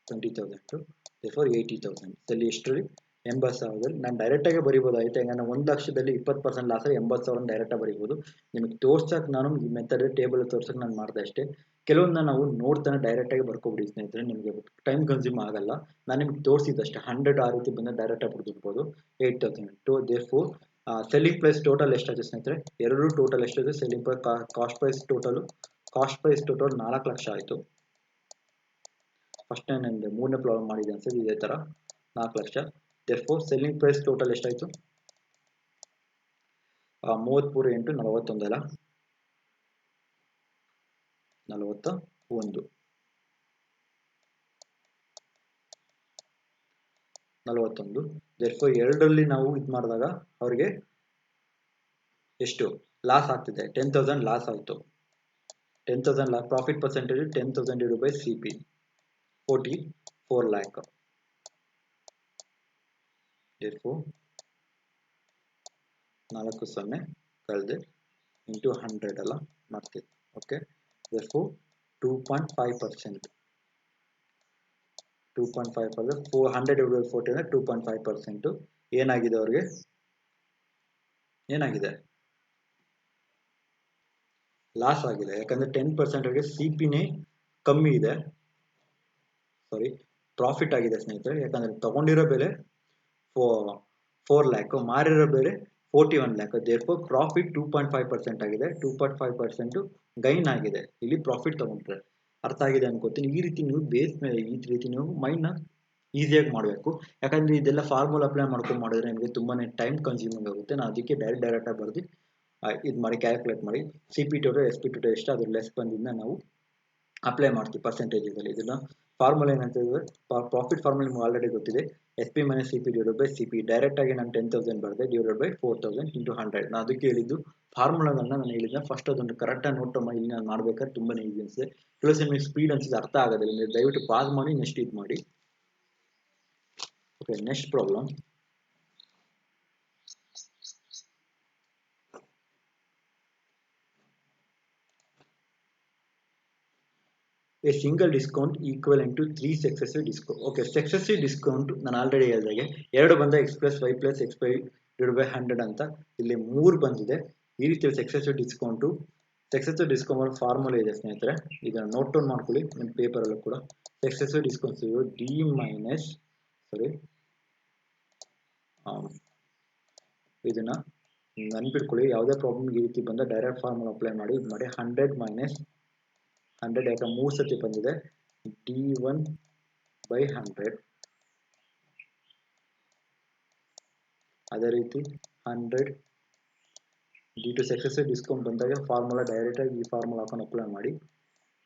20,000 therefore 80,000. ಇಲ್ಲಿ ಎಷ್ಟರಲ್ಲಿ? 80,000ದಲ್ಲಿ ನಾನು ಡೈರೆಕ್ಟಾಗಿ ಬರಿಬೋದಾಯಿತು. ಈಗ ನಾನು 1 ಲಕ್ಷದಲ್ಲಿ 20% ಲಾಸ್ 80,000 ಡೈರೆಕ್ಟಾಗಿ ಬರಿಬೋದು. ನಿಮಗೆ ತೋರ್ಸಕ್ಕೆ ನಾನು ಈ ಮೆಥಡ್ ಟೇಬಲ್ ತೋರ್ಸಕ್ಕೆ ನಾನು ಮಾಡಿದೆ ಅಷ್ಟೇ. ಕೆಲವೊಂದು ನಾವು ನೋಡ್ತಾನೆ ಡೈರೆಕ್ಟಾಗಿ ಬರ್ಕೊಬಿಡಿ ಸ್ನೇಹಿತರೆ, ನಿಮಗೆ ಟೈಮ್ ಕನ್ಸ್ಯೂಮ್ ಆಗಲ್ಲ. ನಾನು ನಿಮ್ಗೆ ತೋರಿಸಿದಷ್ಟೇ. 100 ಆ ರೀತಿ ಬಂದರೆ ಡೈರೆಕ್ಟಾಗಿ ಬರ್ದಿರ್ಬೋದು. 8,000. therefore ಸೆಲ್ಲಿಂಗ್ ಪ್ರೈಸ್ ಟೋಟಲ್ ಎಷ್ಟಾಯ್ತು ಸ್ನೇಹಿತರೆ? ಎರಡು ಟೋಟಲ್ ಎಷ್ಟಾಯ್ತು? Selling price cost price total 4 lakh ಆಯಿತು. ಫಸ್ಟ್ ನಾನು ಮೂರನೇ ಪ್ರಾಬ್ಲಮ್ ಮಾಡಿದೆ ಅನ್ಸುತ್ತೆ ಇದೇ ಥರ 4 lakh. therefore selling price total ಎಷ್ಟಾಯಿತು? 33 × 41 ಅಲ್ಲ, 41. therefore ಎರಡರಲ್ಲಿ ನಾವು ಇದು ಮಾಡಿದಾಗ ಅವ್ರಿಗೆ ಎಷ್ಟು ಲಾಸ್ ಆಗ್ತಿದೆ? 10,000 ಲಾಸ್ ಆಯಿತು. 10,000 loss. Profit percentage 10,000 divided by C P 44 lakh. therefore 40 ಕಳೆದೆ ಇಂಟು 100 ಎಲ್ಲ ಮಾಡ್ತೀವಿ. Okay, therefore 2.5%. 2.5% 400 ಡಿವೈಡೆಡ್ 40 ಅಂದರೆ 2.5%. ಏನಾಗಿದೆ ಅವ್ರಿಗೆ? ಏನಾಗಿದೆ? ಲಾಸ್ ಆಗಿದೆ. ಯಾಕಂದರೆ 10% ಅವ್ರಿಗೆ ಸಿ ಪಿನೇ ಕಮ್ಮಿ ಇದೆ. ಸಾರಿ, ಪ್ರಾಫಿಟ್ ಆಗಿದೆ ಸ್ನೇಹಿತರೆ. ಯಾಕಂದರೆ ತಗೊಂಡಿರೋ ಬೆಲೆ 4 lakh, ಮಾರಿರೋ ಬೆಲೆ 41 lakh. therefore ಪ್ರಾಫಿಟ್ 2.5% ಆಗಿದೆ. 2.5% ಗೈನ್ ಆಗಿದೆ. ಇಲ್ಲಿ ಪ್ರಾಫಿಟ್ ತಗೊಂಡ್ರೆ ಅರ್ಥ ಆಗಿದೆ ಅನ್ಕೋತೀನಿ. ಈ ರೀತಿ ನೀವು ಬೇಸ್ ಮೇಲೆ ಈ ರೀತಿ ನೀವು ಮೈಂಡ್ನ ಈಸಿಯಾಗಿ ಮಾಡಬೇಕು. ಯಾಕಂದರೆ ಇದೆಲ್ಲ ಫಾರ್ಮುಲಾ ಅಪ್ಲೈ ಮಾಡ್ಕೊಂಡು ಮಾಡಿದ್ರೆ ನಿಮಗೆ ತುಂಬಾ ಟೈಮ್ ಕನ್ಸ್ಯೂಮಿಂಗ್ ಆಗುತ್ತೆ. ನಾನು ಅದಕ್ಕೆ ಡೈರೆಕ್ಟಾಗಿ ಬರೆದು ಇದು ಮಾಡಿ ಕ್ಯಾಲ್ಕುಲೇಟ್ ಮಾಡಿ C P total S P total ಎಷ್ಟು ಅದ್ರ ಲೆಸ್ ಬಂದಿದ್ದನ್ನ ನಾವು ಅಪ್ಲೈ ಮಾಡ್ತೀವಿ ಪರ್ಸೆಂಟೇಜಲ್ಲಿ. ಇದನ್ನ ಫಾರ್ಮುಲಾ ಏನಂತ ಹೇಳಿದ್ರೆ ಪ್ರಾಫಿಟ್ ಫಾರ್ಮುಲಾ ನಿಮ್ಗೆ ಆಲ್ರೆಡಿ ಗೊತ್ತಿದೆ. S P minus C P divided by C P. ಡೈರೆಕ್ಟಾಗಿ ನಾನು 10,000 ಬರೆದೆ ಡಿವೈಡೆಡ್ ಬೈ 4,000 ಇಂಟು 100. ನಾನು ಅದಕ್ಕೆ ಹೇಳಿದ್ದು ಫಾರ್ಮುಲಾಗಳನ್ನ ನಾನು ಹೇಳಿದ್ದೆ. ಫಸ್ಟ್ ಅದನ್ನು ಕರೆಕ್ಟಾಗಿ ನೋಟ್ ಮಾಡಿ. ಇಲ್ಲಿ ನಾನು ಮಾಡ್ಬೇಕಾದ್ರೆ ತುಂಬಾ ಈಸಿ ಅನಿಸಿದೆ. ಪ್ಲಸ್ ನಿಮಗೆ ಸ್ಪೀಡ್ ಅನ್ಸಿದೆ ಅರ್ಥ ಆಗೋದಿಲ್ಲ. ನೀವು ದಯವಿಟ್ಟು ಪಾಸ್ ಮಾಡಿ ನೆಕ್ಸ್ಟ್ ಇದು ಮಾಡಿ. Okay, next problem. A single discount equivalent to 3 successive discount. Okay, successive discount ನಾನು ಆಲ್ರೆಡಿ ಹೇಳಿದಾಗೆ ಎರಡು ಬಂದ x plus y plus x divided by 100 ಅಂತ. ಇಲ್ಲಿ 3 ಬಂದಿದೆ. ಈ ರೀತಿ ಸಕ್ಸೆಸಿವ್ ಡಿಸ್ಕೌಂಟ್ ಫಾರ್ಮುಲಾ ಇದೆ ಸ್ನೇಹಿತರೆ. ಇದನ್ನು ನೋಟ್ ಡೌನ್ ಮಾಡ್ಕೊಳ್ಳಿ ನಿಮ್ಮ ಪೇಪರಲ್ಲೂ ಕೂಡ. ಸಕ್ಸೆಸಿವ್ ಡಿಸ್ಕೌಂಟ್ ಡಿ ಮೈನಸ್ ಇದನ್ನ ನೆನ್ಪಿಟ್ಕೊಳ್ಳಿ. ಯಾವುದೇ ಪ್ರಾಬ್ಲಮ್ ಈ ರೀತಿ ಬಂದ ಡೈರೆಕ್ಟ್ ಫಾರ್ಮುಲಾ ಅಪ್ಲೈ ಮಾಡಿ. ಇದು ಮಾಡಿ 100 ಮೈನಸ್ 100 ಯಾಕೆ 3 ಸತಿ ಬಂದಿದೆ. D1/100 ಅದೇ ರೀತಿ 100 ಡಿ ಟು ಸಕ್ಸೆಸಿವ್ ಡಿಸ್ಕೌಂಟ್ ಬಂದಾಗ ಫಾರ್ಮುಲಾ ಡೈರೆಕ್ಟಾಗಿ ಈ ಫಾರ್ಮುಲಾ ಹಾಕೊಂಡು ಅಪ್ಲೈ ಮಾಡಿ.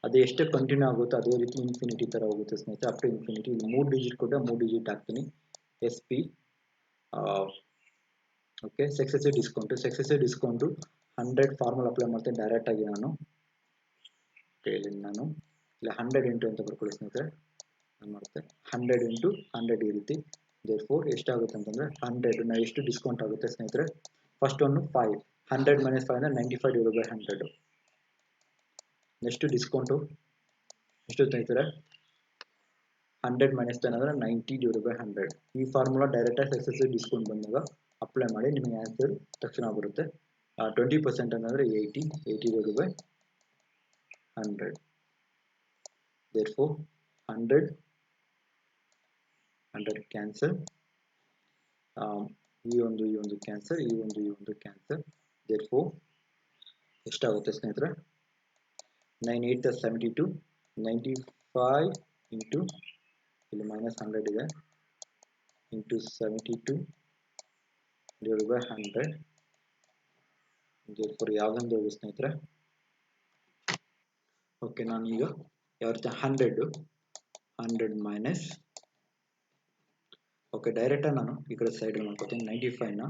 ಅದು ಎಷ್ಟೇ ಕಂಟಿನ್ಯೂ ಆಗುತ್ತೋ ಅದೇ ರೀತಿ ಇನ್ಫಿನಿಟಿ ಥರ ಹೋಗುತ್ತೆ ಸ್ನೇಹಿತರೆ, ಅಪ್ ಟು ಇನ್ಫಿನಿಟಿ. ಇಲ್ಲಿ 3 ಡಿಜಿಟ್ ಕೊಟ್ಟರೆ 3 ಡಿಜಿಟ್ ಹಾಕ್ತೀನಿ. SP okay, successive discount 100 formula apply ಮಾಡ್ತೇನೆ ಡೈರೆಕ್ಟಾಗಿ ನಾನು. ಇಲ್ಲಿ 100 ಇಂಟು ಅಂತ ಬರ್ಕೊಳ್ಳಿ ಸ್ನೇಹಿತರೆ. ನಾನು ಮಾಡ್ತೇನೆ 100 ಇಂಟು 100 ಈ ರೀತಿ. ದೇರ್ಫೋರ್ ಎಷ್ಟಾಗುತ್ತೆ ಅಂತಂದರೆ 100 ನಾವು ಎಷ್ಟು ಡಿಸ್ಕೌಂಟ್ ಆಗುತ್ತೆ ಸ್ನೇಹಿತರೆ, ಫಸ್ಟ್ ಒಂದು 5 100 ಮೈನಸ್ 5 ಅಂದರೆ 95 ಡಿವೈಡ್ ಬೈ 100. ನೆಕ್ಸ್ಟ್ ಡಿಸ್ಕೌಂಟು ಎಷ್ಟು ಸ್ನೇಹಿತರೆ, 100 ಮೈನಸ್ 10 ಅಂದರೆ 90 ಡಿವೈಡ್ ಬೈ 100. ಈ ಫಾರ್ಮುಲಾ ಡೈರೆಕ್ಟಾಗಿ ಸಕ್ಸೆಸಿವ್ ಡಿಸ್ಕೌಂಟ್ ಬಂದಾಗ ಅಪ್ಲೈ ಮಾಡಿ, ನಿಮಗೆ ಆನ್ಸರ್ ತಕ್ಷಣ ಬರುತ್ತೆ. 20% ಅಂದರೆ 80 ಡಿವೈಡ್ ಬೈ 100. ದೇರ್ಫೋರ್ 100 ಕ್ಯಾನ್ಸಲ್, ಈ ಒಂದು ಕ್ಯಾನ್ಸಲ್, ಈ ಒಂದು ಕ್ಯಾನ್ಸಲ್. ದೇರ್ಫೋರ್ ಎಷ್ಟಾಗುತ್ತೆ ಸ್ನೇಹಿತರೆ, 9 8 72, 95 ಇಂಟು ಇಲ್ಲಿ ಮೈನಸ್ 100 ಇದೆ ಇಂಟು 72 ಡಿವೈಡ್ ಬೈ 100. ದೇರ್ಫೋರ್ ಯಾವುದೊಂದು ಹೋಗಿ ಸ್ನೇಹಿತರೆ. ಓಕೆ, ನಾನೀಗ ಯಾವ ರೀತಿ 100 ಮೈನಸ್, ಓಕೆ ಡೈರೆಕ್ಟಾಗಿ ನಾನು ಈ ಕಡೆ ಸೈಡಲ್ಲಿ ಮಾಡ್ಕೊತೀನಿ. 95ನ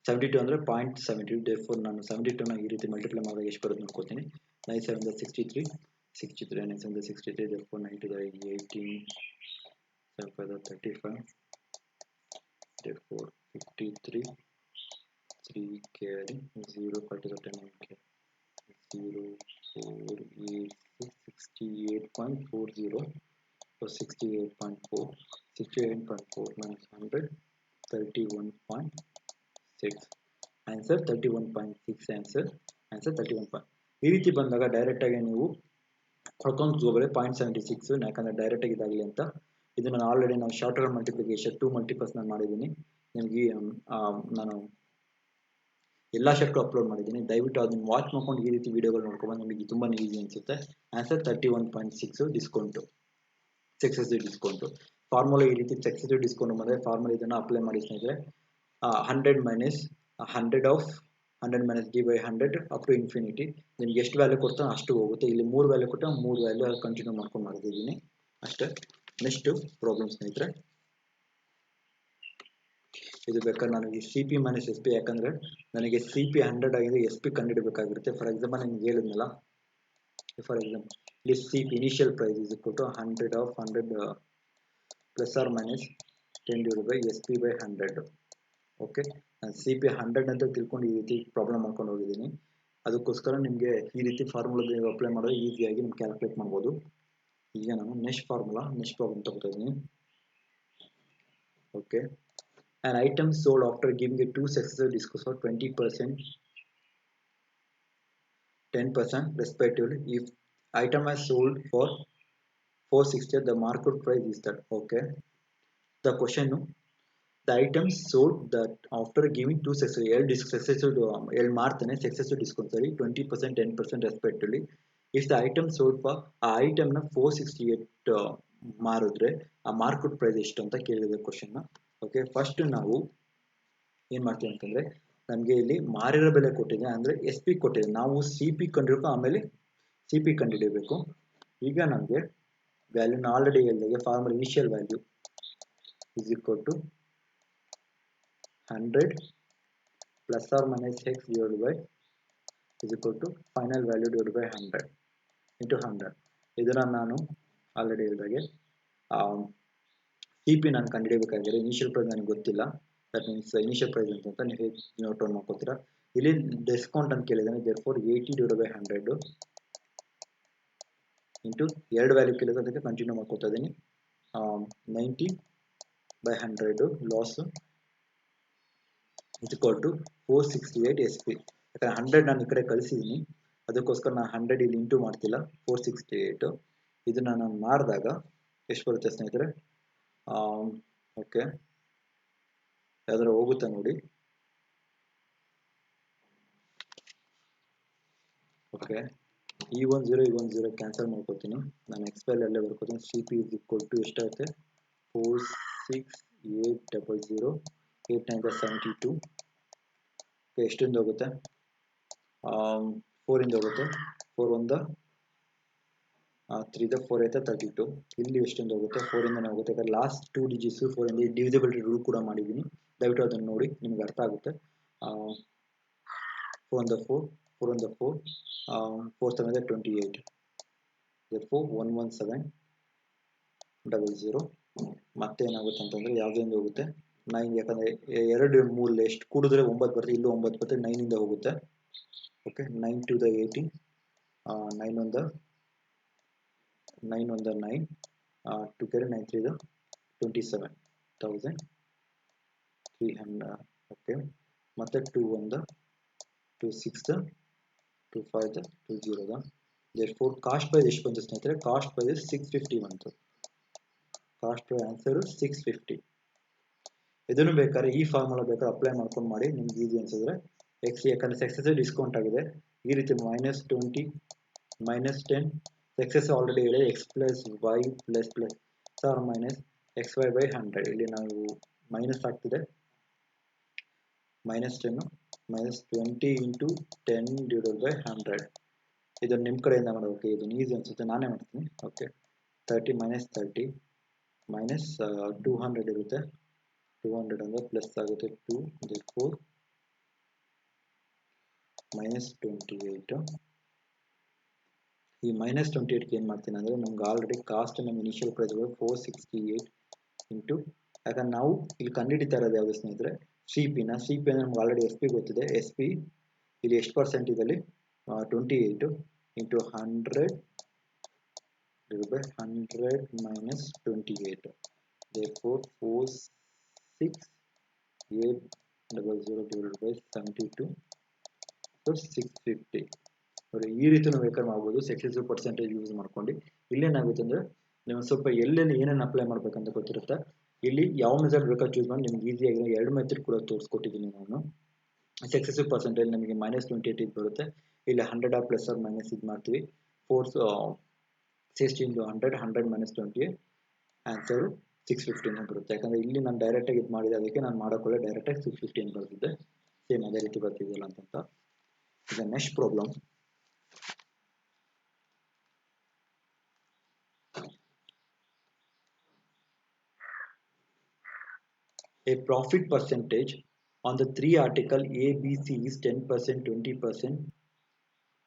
72 ಅಂದರೆ 0.72. ದೇರ್ಫೋರ್ ನಾನು 72ನ ಈ ರೀತಿ ಮಲ್ಟಿಪ್ಲೈ ಮಾಡಿದಾಗ ಎಷ್ಟು ಬರುತ್ತೆ ನೋಡ್ಕೊತೀನಿ. 9 7 63, 9 7 63. Therefore 9 18, 7 5 35. Therefore 53, 3 carry 0, 40 10 carry 0, 4 8 68.40. So 68.4 minus 100 31.6. Answer 31.6. Answer 31. ಈ ರೀತಿ ಬಂದಾಗ ಡೈರೆಕ್ಟಾಗಿ ನೀವು ಹೊಡ್ಕೊಂಡು 0.76, ಯಾಕಂದರೆ ಡೈರೆಕ್ಟಾಗಿ ಇದಾಗಲಿ ಅಂತ. ಇದು ನಾನು already short term multiplication 2 multiples ನಾನು ಮಾಡಿದ್ದೀನಿ. ನಿಮಗೆ ನಾನು ಎಲ್ಲ ಶರ್ಟ್ಗಳು ಅಪ್ಲೋಡ್ ಮಾಡಿದ್ದೀನಿ. ದಯವಿಟ್ಟು ಅದನ್ನು ವಾಚ್ ಮಾಡ್ಕೊಂಡು ಈ ರೀತಿ ವೀಡಿಯೋಗಳು ನೋಡ್ಕೊಂಡು ನಿಮಗೆ ತುಂಬಾ ಈಸಿ ಅನಿಸುತ್ತೆ. Answer 31.6 discount, successive discount. Formula ಈ ರೀತಿ ಸಕ್ಸೆಸಿವ್ ಡಿಸ್ಕೌಂಟ್ ಬಂದರೆ ಫಾರ್ಮುಲಾ ಇದನ್ನು ಅಪ್ಲೈ ಮಾಡಿ ಸ್ನೇಹಿತರೆ. 100 minus 100 minus d by 100 up to infinity. ನಿಮ್ಗೆ ಎಷ್ಟು ವ್ಯಾಲ್ಯೂ ಕೊಡ್ತಾನೆ ಅಷ್ಟು ಹೋಗುತ್ತೆ. ಇಲ್ಲಿ 3 ವ್ಯಾಲ್ಯೂ ಕೊಟ್ಟು 3 ವ್ಯಾಲ್ಯೂ ಕಂಟಿನ್ಯೂ ಮಾಡ್ಕೊಂಡು ಮಾಡಿದ್ದೀನಿ ಅಷ್ಟೇ. ನೆಕ್ಸ್ಟು ಪ್ರಾಬ್ಲಮ್ ಸ್ನೇಹಿತರೆ, ಇದು ಬೇಕಾದ್ರೆ ನನಗೆ CP ಮೈನಸ್ SP, ಯಾಕಂದರೆ ನನಗೆ CP 100 ಆಗಿದೆ, SP ಕಂಡುಹಿಡಬೇಕಾಗಿರುತ್ತೆ. ಫಾರ್ ಎಕ್ಸಾಂಪಲ್ ನಿಮ್ಗೆ ಹೇಳಿದ್ನಲ್ಲ, ಫಾರ್ ಎಕ್ಸಾಂಪಲ್ ಇಲ್ಲಿ CP initial price is equal to 100 plus r minus 10 divide by SP by 100. Okay, ನಾನು CP 100 ಅಂತ ತಿಳ್ಕೊಂಡು ಈ ರೀತಿ ಪ್ರಾಬ್ಲಮ್ ಮಾಡ್ಕೊಂಡು ಹೋಗಿದ್ದೀನಿ. ಅದಕ್ಕೋಸ್ಕರ ನಿಮಗೆ ಈ ರೀತಿ ಫಾರ್ಮುಲಾ ಅಪ್ಲೈ ಮಾಡೋದು ಈಸಿಯಾಗಿ ನಿಮ್ಗೆ ಕ್ಯಾಲ್ಕುಲೇಟ್ ಮಾಡ್ಬೋದು. ಈಗ ನಾನು ನೆಕ್ಸ್ಟ್ ಪ್ರಾಬ್ಲಮ್ ತಗೋತಾ ಇದ್ದೀನಿ. Okay, an item sold after giving a 2 successive discounts for 20%, 10% respectively. If item is sold for 460, the market price is that. Okay, the question, the item sold that after giving 2 successive discounts 20%, 10% respectively. If the item sold for ಆ ಐಟಮ್ನ 468 ಮಾರಿದ್ರೆ ಆ market price ಎಷ್ಟು ಅಂತ ಕೇಳಿದೆ ಕ್ವಶನ್ನ. Okay, first ನಾವು ಏನು ಮಾಡ್ತೀವಿ ಅಂತಂದರೆ, ನಮಗೆ ಇಲ್ಲಿ ಮಾರಿರೋ ಬೆಲೆ ಕೊಟ್ಟಿದೆ ಅಂದರೆ SP ಕೊಟ್ಟಿದೆ, ನಾವು CP ಕಂಡಿಡಬೇಕು, ಆಮೇಲೆ CP ಕಂಡುಹಿಡಿಯಬೇಕು. ಈಗ ನಮಗೆ ವ್ಯಾಲ್ಯೂನ ಆಲ್ರೆಡಿ ಹೇಳಿದಾಗೆ formula initial value is equal to 100 plus r minus X divide by is equal to final value divide by 100 into 100. ಇದನ್ನು ನಾನು ಆಲ್ರೆಡಿ ಹೇಳಿದಾಗೆ CP ನಾನು ಕಂಡುಹಿಡಬೇಕಾಗಿದೆ. ಇನಿಷಿಯಲ್ ಪ್ರೈಸ್ ನನಗೆ ಗೊತ್ತಿಲ್ಲ, ದಟ್ ಮೀನ್ಸ್ ಇನಿಷಿಯಲ್ ಪ್ರೈಸ್ ಅಂತ ನೀವು ಹೇಗೆ ನೋಟ್ ಡೌನ್ ಮಾಡ್ಕೋತೀರಾ. ಇಲ್ಲಿ ಡಿಸ್ಕೌಂಟ್ ಅಂತ ಕೇಳಿದ್ದಾನೆ, therefore 80 divide by 100 into 2 value ಕೇಳಿದ್ರೆ ಅದಕ್ಕೆ ಕಂಟಿನ್ಯೂ ಮಾಡ್ಕೋತಾ ಇದ್ದೀನಿ. 90 by 100 loss is equal to 468 SP. ಯಾಕಂದರೆ 100 ನಾನು ಈ ಕಡೆ ಕಳಿಸಿದ್ದೀನಿ, ಅದಕ್ಕೋಸ್ಕರ ನಾನು 100 ಇಲ್ಲಿ ಇಂಟು ಮಾಡ್ತಿಲ್ಲ, 468. ಇದನ್ನು ನಾನು ಮಾಡಿದಾಗ ಎಷ್ಟು ಬರುತ್ತೆ ಸ್ನೇಹಿತರೆ? ಓಕೆ, ಯಾವ್ದಾರು ಹೋಗುತ್ತಾ ನೋಡಿ. ಓಕೆ, ಈ 10 ಕ್ಯಾನ್ಸಲ್ ಮಾಡ್ಕೋತೀನಿ. ನಾನು ಎಕ್ಸ್ಪೈಲ್ ಅಲ್ಲೇ ಬರ್ಕೋತೀನಿ. CP ಇಸ್ ಈಕ್ವಲ್ ಟು ಎಷ್ಟಾಗುತ್ತೆ? 46800 8 9 72. ಎಷ್ಟಿಂದ ಹೋಗುತ್ತೆ 4 ಇಂದ ಹೋಗುತ್ತೆ 4 1 3 4 ಆಯ್ತಾ 32. ಇಲ್ಲಿ ಎಷ್ಟಿಂದ ಹೋಗುತ್ತೆ 4 ಇಂದ ಹೋಗುತ್ತೆ. ಯಾಕಂದ್ರೆ ಲಾಸ್ಟ್ 2 ಡಿಜಿಟ್ಸ್ 4 ಇಂದ ಡಿವಿಸಿಬಿಲಿಟಿ ರೂಲ್ ಕೂಡ ಮಾಡಿದ್ದೀನಿ, ದಯವಿಟ್ಟು ಅದನ್ನು ನೋಡಿ ನಿಮ್ಗೆ ಅರ್ಥ ಆಗುತ್ತೆ. 4 1 4 4 1 4 4 7 28. therefore 11700. ಮತ್ತೆ ಏನಾಗುತ್ತೆ ಅಂತಂದ್ರೆ ಯಾವುದರಿಂದ ಹೋಗುತ್ತೆ 9, ಯಾಕಂದ್ರೆ 2 3 ಎಷ್ಟು ಕೂಡಿದ್ರೆ 9 ಬರುತ್ತೆ, ಇಲ್ಲೂ 9 ಬರುತ್ತೆ, 9 ಇಂದ ಹೋಗುತ್ತೆ. Okay 9 to the 18, 9 1 the 9 1 the 9, 2 carry 9 3 the 27,300. Okay ಮತ್ತೆ 2 1 the 2 6 the 2 5 the 2 0 the. therefore cost price ಎಷ್ಟು ಬಂತು ಸ್ನೇಹಿತರೆ? ಕಾಸ್ಟ್ ಪ್ರೈಸ್ 650 ಬಂತು. Cost price answer 650. ಇದನ್ನು ಬೇಕಾದ್ರೆ ಈ ಫಾರ್ಮುಲಾ ಬೇಕಾದ್ರೆ ಅಪ್ಲೈ ಮಾಡ್ಕೊಂಡು ಮಾಡಿ, ನಿಮ್ಗೆ ಈಸಿ ಅನ್ಸಿದ್ರೆ. ಯಾಕಂದ್ರೆ ಸಕ್ಸೆಸ್ ಡಿಸ್ಕೌಂಟ್ ಆಗಿದೆ, ಈ ರೀತಿ -20 -10 ಸಕ್ಸೆಸ್ ಆಲ್ರೆಡಿ ಇದೆ. x plus y plus plus r minus xy/100. ಇಲ್ಲಿ ನಾವು ಮೈನಸ್ ಆಗ್ತಿದೆ, -10 -20 ಇಂಟು 10 ಡಿವೈಡೆಡ್ ಬೈ 100. ಇದನ್ನು ನಿಮ್ಮ ಕಡೆಯಿಂದ ಮಾಡೋಕೆ ಇದನ್ನು ಈಸಿ ಅನ್ಸುತ್ತೆ, ನಾನೇ ಮಾಡ್ತೀನಿ. ಓಕೆ 30 -30 ಮೈನಸ್ 200 ಇರುತ್ತೆ, 200 ಅಂದರೆ ಪ್ಲಸ್ ಆಗುತ್ತೆ 2, therefore -28. ಈ -28ಗೆ ಏನು ಮಾಡ್ತೀನಿ ಅಂದರೆ ನಮ್ಗೆ ಆಲ್ರೆಡಿ ಕಾಸ್ಟ್ ನಮ್ಮ ಇನಿಷಿಯಲ್ ಪ್ರೈಸ್ 468 ಇಂಟು, ಯಾಕಂದ್ರೆ ನಾವು ಇಲ್ಲಿ ಕಂಡುಹಿಡಿತಾ ಇರೋದು ಯಾವುದು ಸ್ನೇಹಿತರೆ? ಸಿ ಪಿ ಅಂದರೆ ನಮ್ಗೆ ಆಲ್ರೆಡಿ ಎಸ್ ಪಿ ಗೊತ್ತಿದೆ. ಎಸ್ ಪಿ ಇಲ್ಲಿ ಎಷ್ಟು ಪರ್ಸೆಂಟ್ ಇದೆ? 28 into 100 100 minus 28. therefore 46800 divided by 72, so 650. ಈ ರೀತಿ ನಾವು ಬೇಕಾದ್ರೆ ಮಾಡ್ಬೋದು ಸಕ್ಸೆಸಿವ್ ಪರ್ಸೆಂಟೇಜ್ ಯೂಸ್ ಮಾಡ್ಕೊಂಡು. ಇಲ್ಲೇನಾಗುತ್ತೆ ಅಂದರೆ ನೀವು ಸ್ವಲ್ಪ ಎಲ್ಲೆಲ್ಲಿ ಏನೇನು ಅಪ್ಲೈ ಮಾಡ್ಬೇಕಂತ ಗೊತ್ತಿರುತ್ತೆ. ಇಲ್ಲಿ ಯಾವ ಮೆಥಡ್ ಬೇಕಾದ್ರೆ ಚೂಸ್ ಮಾಡಿ, ನಿಮ್ಗೆ ಈಸಿಯಾಗಿ 2 ಮೆಥಡ್ ಕೂಡ ತೋರಿಸ್ಕೊಟ್ಟಿದ್ದೀನಿ ನಾನು. ಸಕ್ಸೆಸಿವ್ ಪರ್ಸೆಂಟೇಜ್ ನಮಗೆ -28 ಇದು ಬರುತ್ತೆ. ಇಲ್ಲಿ 100 ಪ್ಲಸ್ ಆರ್ ಮೈನಸ್ ಇದು ಮಾಡ್ತೀವಿ. 460 into 100 100 minus 28 ಆನ್ಸರು 650 ಬರುತ್ತೆ. ಯಾಕಂದರೆ ಇಲ್ಲಿ ನಾನು ಡೈರೆಕ್ಟಾಗಿ ಇದು ಮಾಡಿದೆ, ಅದಕ್ಕೆ ನಾನು ಮಾಡೋಕ್ಕೊಳ್ಳೆ ಡೈರೆಕ್ಟಾಗಿ 650 ಬರ್ತಿದ್ದೆ. ಸೇಮ್ ಅದೇ ರೀತಿ ಬರ್ತಿದೆಯಲ್ಲ ಅಂತ. ಈಗ next problem. A profit percentage on the 3 article A, B, C is 10%, 20%,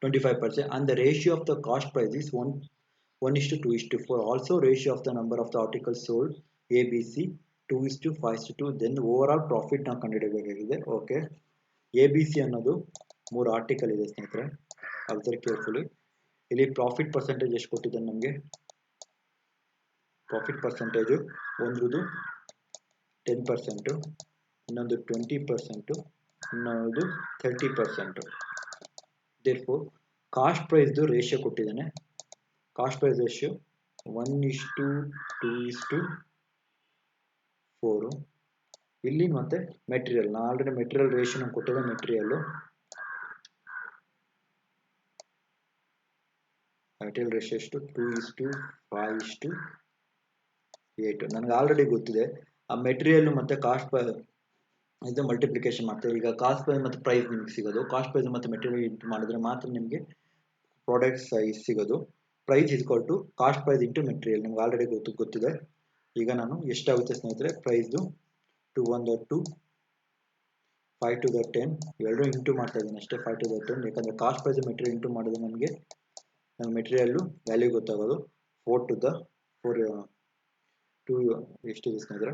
25%, and the ratio of the cost price is 1:2:4. Also ratio of the number of the articles sold A, B, C 2:5:2. then overall profit ನಾವು ಕಂಡುಹಿಡಿಯಬೇಕಾಗಿದೆ. Okay A B C ಅನ್ನೋದು 3 article ಇದೆ ಸ್ನೇಹಿತರೆ, observe carefully. ಇಲ್ಲಿ profit percentage ಎಷ್ಟು ಕೊಟ್ಟಿದ್ದಾನೆ ನಮಗೆ? Profit percentage ಒಂದ್ರದ್ದು 10%, ಇನ್ನೊಂದು 20%, ಇನ್ನೊಂದು 30%. therefore ಕಾಸ್ಟ್ ಪ್ರೈಸ್ದು ರೇಷಿಯೋ ಕೊಟ್ಟಿದ್ದಾನೆ. Cost price ratio 1:2:4. ಇಲ್ಲಿ ಮತ್ತೆ ಮೆಟೀರಿಯಲ್, ನಾನು ಆಲ್ರೆಡಿ ಮೆಟೀರಿಯಲ್ ರೇಷಿಯೋ ಕೊಟ್ಟಿದ್ದೆ. ಮೆಟೀರಿಯಲ್ ರೇಷಿಯೋ ಎಷ್ಟು? 2:5:8. ನನಗೆ ಆಲ್ರೆಡಿ ಗೊತ್ತಿದೆ. ಆ ಮೆಟೀರಿಯಲ್ ಮತ್ತು ಕಾಸ್ಟ್ ಇದು ಮಲ್ಟಿಪ್ಲಿಕೇಶನ್ ಮಾಡ್ತೇವೆ. ಈಗ ಕಾಸ್ಟ್ ಪ್ರೈಸ್ ಮತ್ತು ಪ್ರೈಸ್ ನಿಮ್ಗೆ ಸಿಗೋದು, ಕಾಸ್ಟ್ ಪ್ರೈಸ್ ಮತ್ತು ಮೆಟೀರಿಯಲ್ ಇಂಟು ಮಾಡಿದ್ರೆ ಮಾತ್ರ ನಿಮಗೆ ಪ್ರಾಡಕ್ಟ್ ಸೈಜ್ ಸಿಗೋದು. Price equal to cost price into material, ನಿಮ್ಗೆ ಆಲ್ರೆಡಿ ಗೊತ್ತಿದೆ. ಈಗ ನಾನು ಎಷ್ಟಾಗುತ್ತೆ ಸ್ನೇಹಿತರೆ ಪ್ರೈಸ್ದು? 2 1 the 2, 5 to the 10 ಎರಡು ಇಂಟು ಮಾಡ್ತಾ ಇದ್ದೀನಿ ಅಷ್ಟೇ. 5 to the 10, ಯಾಕಂದರೆ ಕಾಸ್ಟ್ ಪ್ರೈಸ್ ಮೆಟೀರಿಯಲ್ ಇಂಟು ಮಾಡಿದ್ರೆ ನಮಗೆ ಮೆಟೀರಿಯಲ್ಲು ವ್ಯಾಲ್ಯೂ ಗೊತ್ತಾಗೋದು. 4 to the 4 2 ಎಷ್ಟಿದೆ ಸ್ನೇಹಿತರೆ?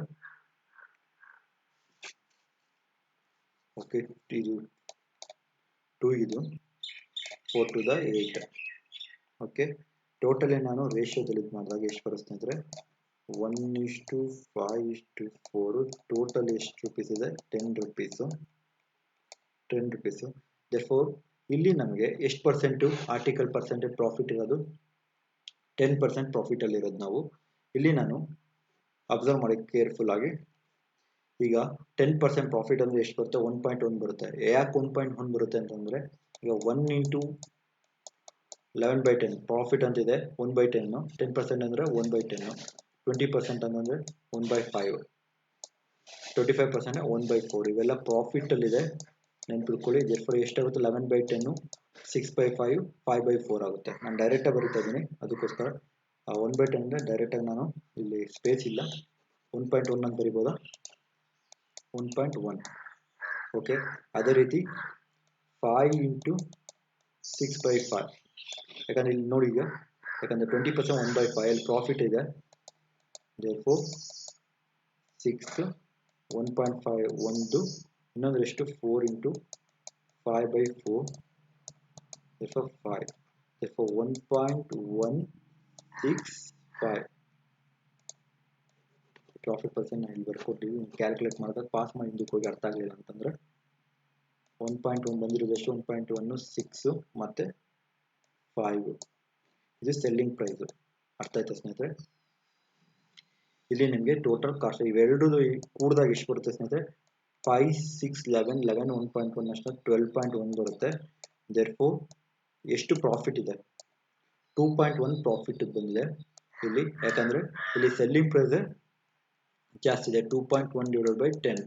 ಓಕೆ ಇದು 2, ಇದು 4 to the 8. ಓಕೆ ಟೋಟಲಿ ನಾನು ರೇಷಿಯೋದಲ್ಲಿ ಇದು ಮಾಡಿದಾಗ ಎಷ್ಟು ಬರುತ್ತೆ ಅಂದರೆ 1:5:4. ಟೋಟಲ್ ಎಷ್ಟು ರುಪೀಸ್ ಇದೆ? 10 rupees. 10 rupees. therefore ಇಲ್ಲಿ ನಮಗೆ ಎಷ್ಟು ಪರ್ಸೆಂಟು ಆರ್ಟಿಕಲ್ ಪರ್ಸೆಂಟೇಜ್ ಪ್ರಾಫಿಟ್ ಇರೋದು? 10% ಪ್ರಾಫಿಟಲ್ಲಿ ಇರೋದು. ನಾವು ಇಲ್ಲಿ ನಾನು ಅಬ್ಸರ್ವ್ ಮಾಡಿ ಕೇರ್ಫುಲ್ ಆಗಿ. ಈಗ 10% ಪ್ರಾಫಿಟ್ ಅಂದರೆ ಎಷ್ಟು ಬರುತ್ತೆ? 1.1 ಬರುತ್ತೆ. ಯಾಕೆ 1.1 ಬರುತ್ತೆ ಅಂತಂದರೆ, ಈಗ 1 into 11/10 ಪ್ರಾಫಿಟ್ ಅಂತಿದೆ. 1/10 10% ಅಂದರೆ 1/10, 20% ಅಂತಂದರೆ 1/5. 25% 1/4 ಇವೆಲ್ಲ ಪ್ರಾಫಿಟಲ್ಲಿದೆ, ನೆನ್ಪಿಟ್ಕೊಳ್ಳಿ. ದೇರ್ಫೋರ್ ಎಷ್ಟಾಗುತ್ತೆ? 11/10 6/5 5/4 ಆಗುತ್ತೆ. ನಾನು ಡೈರೆಕ್ಟಾಗಿ ಬರಿತಾ ಇದ್ದೀನಿ, ಅದಕ್ಕೋಸ್ಕರ 1/10 ಅಂದರೆ ಡೈರೆಕ್ಟಾಗಿ ನಾನು ಇಲ್ಲಿ ಸ್ಪೇಸ್ ಇಲ್ಲ, 1.1 ಅಂತ ಬರಿಬೋದಾ? 1.1. ಓಕೆ, ಅದೇ ರೀತಿ 5 ಇಂಟು 6/5, ಯಾಕಂದರೆ ಇಲ್ಲಿ ನೋಡಿ ಈಗ, ಯಾಕಂದರೆ 20% 1/5 ಅಲ್ಲಿ ಪ್ರಾಫಿಟ್ ಇದೆ. ದೇರ್ಫೋರ್ 6 1.5 ಒಂದು, ಇನ್ನೊಂದು ಎಷ್ಟು? 4 into 5/4, therefore 5, therefore 1.165 profit percent ನಾನು ಇಲ್ಲಿ ಬರ್ಕೊಟ್ಟಿವಿ. ಕ್ಯಾಲ್ಕುಲೇಟ್ ಮಾಡಿದಾಗ ಪಾಸ್ ಮಾಡಿ ಹಿಂದಕ್ಕೆ ಹೋಗಿ ಅರ್ಥ ಆಗಲಿಲ್ಲ ಅಂತಂದರೆ 1.1 ಬಂದಿರೋದು ಎಷ್ಟು? 1.1 6 ಮತ್ತು 5, ಇದು ಸೆಲ್ಲಿಂಗ್ ಪ್ರೈಸು. ಅರ್ಥ ಆಯ್ತಾ ಸ್ನೇಹಿತರೆ? ಇಲ್ಲಿ ನಿಮಗೆ ಟೋಟಲ್ ಕಾಸ್ಟ್ ಇವೆರಡು ಕೂಡಿದಾಗ ಎಷ್ಟು ಬರುತ್ತೆ ಸ್ನೇಹಿತರೆ? 5 6 11 11 1.1 ಅಷ್ಟು 12.1 ಬರುತ್ತೆ. ದೇರ್ಫೋರ್ ಎಷ್ಟು ಪ್ರಾಫಿಟ್ ಇದೆ? 2.1 ಪ್ರಾಫಿಟ್ ಬಂದಿದೆ ಇಲ್ಲಿ, ಯಾಕಂದರೆ ಇಲ್ಲಿ ಸೆಲ್ಲಿಂಗ್ ಪ್ರೈಸ್ ಜಾಸ್ತಿ ಇದೆ. 2.1 ಡಿವೈಡೆಡ್ ಬೈ 10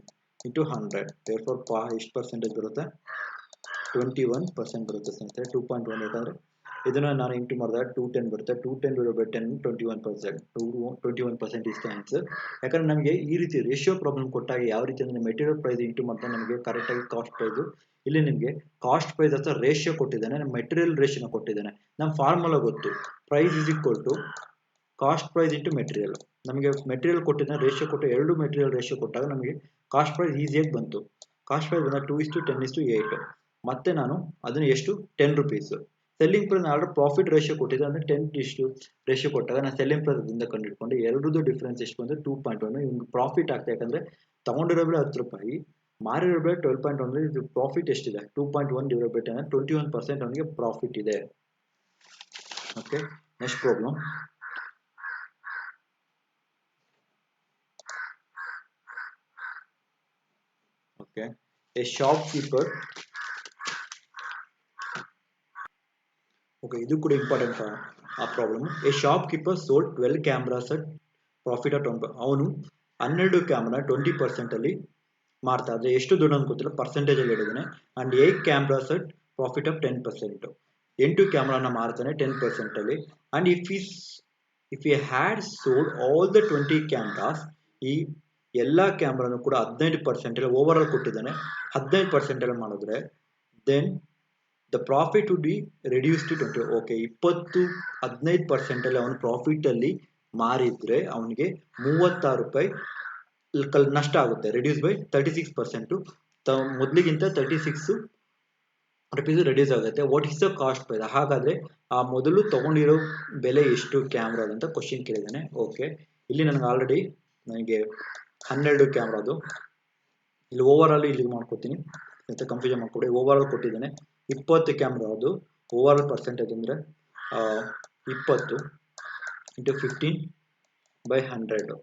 ಇಂಟು 100, ದೇರ್ಫೋರ್ ಎಷ್ಟು ಪರ್ಸೆಂಟೇಜ್ ಬರುತ್ತೆ? 21% ಬರುತ್ತೆ ಸ್ನೇಹಿತರೆ. 2.1 ಯಾಕಂದರೆ ಇದನ್ನು ನಾನು ಇಂಟು ಮಾಡಿದಾಗ 210 ಬರುತ್ತೆ. 210 divided by 10 21%, 21% is the answer. ಯಾಕಂದರೆ ನಮಗೆ ಈ ರೀತಿ ರೇಷಿಯೋ ಪ್ರಾಬ್ಲಮ್ ಕೊಟ್ಟಾಗ ಯಾವ ರೀತಿ ಅಂದರೆ ಮೆಟೀರಿಯಲ್ ಪ್ರೈಸ್ ಇಂಟು ಮಾಡ್ತಾ ನಮಗೆ ಕರೆಕ್ಟಾಗಿ ಕಾಸ್ಟ್ ಪ್ರೈಸು, ಇಲ್ಲಿ ನಿಮಗೆ ಕಾಸ್ಟ್ ಪ್ರೈಸ್ ಅಥವಾ ರೇಷಿಯೋ ಕೊಟ್ಟಿದ್ದಾನೆ, ನಮ್ಮ ಮೆಟೀರಿಯಲ್ ರೇಷಿಯೋನ ಕೊಟ್ಟಿದ್ದಾನೆ. ನಮ್ಮ ಫಾರ್ಮುಲಾ ಗೊತ್ತು, price is equal to cost price into material. ನಮಗೆ ಮೆಟೀರಿಯಲ್ ಕೊಟ್ಟಿದ್ದಾನೆ, ರೇಷಿಯೋ ಕೊಟ್ಟು, ಎರಡು ಮೆಟೀರಿಯಲ್ ರೇಷಿಯೋ ಕೊಟ್ಟಾಗ ನಮಗೆ ಕಾಸ್ಟ್ ಪ್ರೈಸ್ ಈಸಿಯಾಗಿ ಬಂತು. ಕಾಸ್ಟ್ ಪ್ರೈಸ್ ಬಂದಾಗ 2:10:8. ಮತ್ತೆ ನಾನು ಅದನ್ನು ಎಷ್ಟು? 10 rupees. Selling price order profit ratio ಕೊಟ್ಟಿದ್ದೆ, ಅಂದರೆ 10 ರೇಷಿಯೋ ಕೊಟ್ಟಾಗ ನಾನು ಸೆಲ್ಲಿಂಗ್ ಪ್ರೈಸ್ ಅದರಿಂದ ಕಂಡುಹಿಡ್ಕೊಂಡು ಎರಡರದ್ದು ಡಿಫ್ರೆನ್ಸ್ ಎಷ್ಟು ಬಂದರೆ 2.1. ಇವ್ನಿಗೆ ಪ್ರಾಫಿಟ್ ಆಗ್ತದೆ, ಯಾಕಂದರೆ ತೊಗೊಂಡಿರೋ ಬೆಲೆ 10 ರೂಪಾಯಿ, ಮಾರಿರೋ ಬೆಲೆ 12.1. ಇದು ಪ್ರಾಫಿಟ್ ಎಷ್ಟಿದೆ? 2.1 ಡಿವೈಡೆಡ್ ಬೈ 10 ಅಂದರೆ 21% ಅವನಿಗೆ ಪ್ರಾಫಿಟ್ ಇದೆ. Okay, next problem. Okay, A shop keeper. Okay, ಇದು ಕೂಡ ಇಂಪಾರ್ಟೆಂಟ್ ಆ problem. A shop keeper sold 12 cameras at profit of 20. ಅವನು 12 ಕ್ಯಾಮ್ರಾ 20% ಅಲ್ಲಿ ಮಾರ್ತಾ ಇದ್ರೆ, ಎಷ್ಟು ದುಡ್ಡು ಅಂತ ಗೊತ್ತಿಲ್ಲ, ಪರ್ಸೆಂಟೇಜ್ ಅಲ್ಲಿ ಹೇಳಿದ್ದಾನೆ. And 8 cameras at profit of 10%. 8 ಕ್ಯಾಮ್ರಾನ ಮಾರ್ತಾನೆ 10% ಅಲ್ಲಿ. And if you had sold all the 20 cameras, ಈ ಎಲ್ಲ ಕ್ಯಾಮ್ರಾನು ಕೂಡ 15% ಅಲ್ಲಿ ಓವರ್ ಆಲ್ ಕೊಟ್ಟಿದ್ದಾನೆ, 15% ಅಲ್ಲಿ ಮಾಡಿದ್ರೆ then the profit would be reduce to 20. Okay, 15% ಅಲ್ಲಿ ಅವನು ಪ್ರಾಫಿಟ್ ಅಲ್ಲಿ ಮಾರಿದ್ರೆ ಅವನಿಗೆ 36 ರೂಪಾಯಿ ನಷ್ಟ ಆಗುತ್ತೆ. ರೆಡ್ಯೂಸ್ ಬೈ 36%, ಮೊದಲಿಗಿಂತ 36 ರುಪೀಸ್ ರೆಡ್ಯೂಸ್ ಆಗುತ್ತೆ. What is the cost price? ಹಾಗಾದ್ರೆ ಆ ಮೊದಲು ತಗೊಂಡಿರೋ ಬೆಲೆ ಎಷ್ಟು ಕ್ಯಾಮ್ರಾ ಅಂತ ಕ್ವಶನ್ ಕೇಳಿದ್ದಾನೆ. ಓಕೆ, ಇಲ್ಲಿ ನನಗೆ ಆಲ್ರೆಡಿ ನನಗೆ 12 ಕ್ಯಾಮ್ರಾದು ಇಲ್ಲಿ ಓವರ್ ಆಲ್ ಇಲ್ಲಿ ಮಾಡ್ಕೊತೀನಿ ಅಂತ ಕನ್ಫ್ಯೂಷನ್ ಮಾಡ್ಕೊಡಿ. ಓವರ್ ಆಲ್ ಕೊಟ್ಟಿದ್ದಾನೆ 20 ಕ್ಯಾಮ್ರಾ, ಅದು ಓವರ್ ಆಲ್ ಪರ್ಸೆಂಟೇಜ್ ಅಂದರೆ 20 ಇಂಟು 15/100.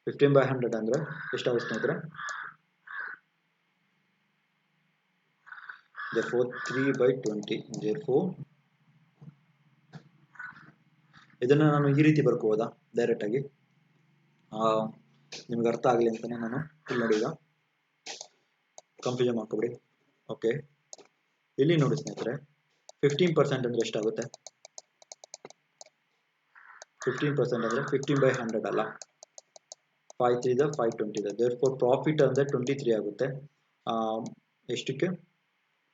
15/100 ಅಂದರೆ ಎಷ್ಟಾಗುತ್ತೆ ಸ್ನೇಹಿತರೆ? therefore 3/20. therefore ಇದನ್ನು ನಾನು ಈ ರೀತಿ ಬರ್ಕೋಬೋದಾ ಡೈರೆಕ್ಟ್ ಆಗಿ? ನಿಮ್ಗೆ ಅರ್ಥ ಆಗಲಿ ಅಂತಾನೆ ನಾನು ಇಲ್ಲಿ ನೋಡಿ, ಈಗ ಕನ್ಫ್ಯೂಷನ್ ಮಾಡ್ಕೊಬಿಡಿ. ಓಕೆ, ಇಲ್ಲಿ ನೋಡಿ ಸ್ನೇಹಿತರೆ, 15% ಅಂದರೆ ಎಷ್ಟಾಗುತ್ತೆ? 15% ಅಂದರೆ 15/100 ಅಲ್ಲ, 5 3 520 ಇದೆ. therefore ಪ್ರಾಫಿಟ್ ಅಂದರೆ 23 ಆಗುತ್ತೆ. ಎಷ್ಟಕ್ಕೆ?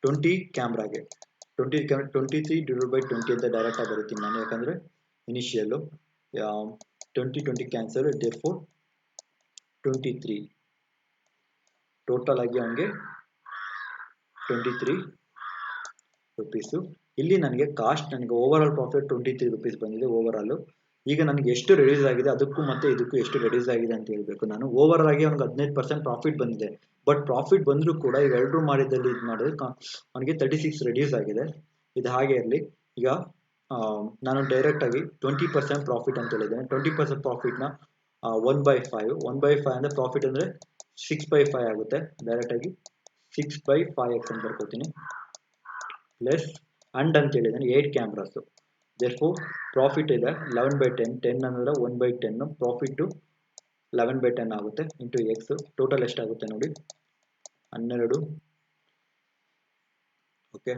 20 ಕ್ಯಾಮ್ರಾಗೆ 23 ಡಿವೈಡ್ ಬೈ 20 ಅಂತ ಡೈರೆಕ್ಟ್ ಆಗಿ ಬರೀತೀನಿ ನಾನು, ಯಾಕಂದರೆ ಇನಿಷಿಯಲ್ಲು 20 ಕ್ಯಾನ್ಸಲ್. therefore 23 ಟೋಟಲ್ ಆಗಿ ಅವನಿಗೆ 23 ರುಪೀಸು. ಇಲ್ಲಿ ನನಗೆ ಕಾಸ್ಟ್, ನನಗೆ ಓವರ್ ಆಲ್ ಪ್ರಾಫಿಟ್ 23 ರುಪೀಸ್ ಬಂದಿದೆ ಓವರ್ ಆಲ್. ಈಗ ನನಗೆ ಎಷ್ಟು ರೆಡ್ಯೂಸ್ ಆಗಿದೆ ಅದಕ್ಕೂ ಮತ್ತೆ ಇದಕ್ಕೂ ಎಷ್ಟು ರೆಡ್ಯೂಸ್ ಆಗಿದೆ ಅಂತ ಹೇಳ್ಬೇಕು ನಾನು. ಓವರ್ ಆಲ್ ಆಗಿ ಅವ್ನಿಗೆ 15% ಪ್ರಾಫಿಟ್ ಬಂದಿದೆ, ಬಟ್ ಪ್ರಾಫಿಟ್ ಬಂದರೂ ಕೂಡ ಇವೆರಡೂ ಮಾಡಿದಲ್ಲಿ ಇದು ಮಾಡಿದ್ರೆ ಅವನಿಗೆ 36 ರೆಡ್ಯೂಸ್ ಆಗಿದೆ. ಇದು ಹಾಗೆ ಇರಲಿ. ಈಗ ನಾನು ಡೈರೆಕ್ಟ್ ಆಗಿ 20% ಪ್ರಾಫಿಟ್ ಅಂತ ಹೇಳಿದ್ದೇನೆ. 20% ಪ್ರಾಫಿಟ್ನ 1/5 1/5 ಅಂದರೆ ಪ್ರಾಫಿಟ್ ಅಂದರೆ 6/5 ಆಗುತ್ತೆ. ಡೈರೆಕ್ಟ್ ಆಗಿ 6/5x ಅಂತ ಬರ್ಕೋತೀನಿ. ಪ್ಲಸ್ ಅಂಡ್ ಅಂತ ಹೇಳಿದ್ದಾನೆ 8 ಕ್ಯಾಮ್ರಾಸು. therefore ಪ್ರಾಫಿಟ್ ಇದೆ 11/10. 10 ಅಂದರೆ 1/10. ಪ್ರಾಫಿಟ್ಟು 11/10 ಆಗುತ್ತೆ ಇಂಟು ಎಕ್ಸ್. ಟೋಟಲ್ ಎಷ್ಟಾಗುತ್ತೆ ನೋಡಿ 12. ಓಕೆ,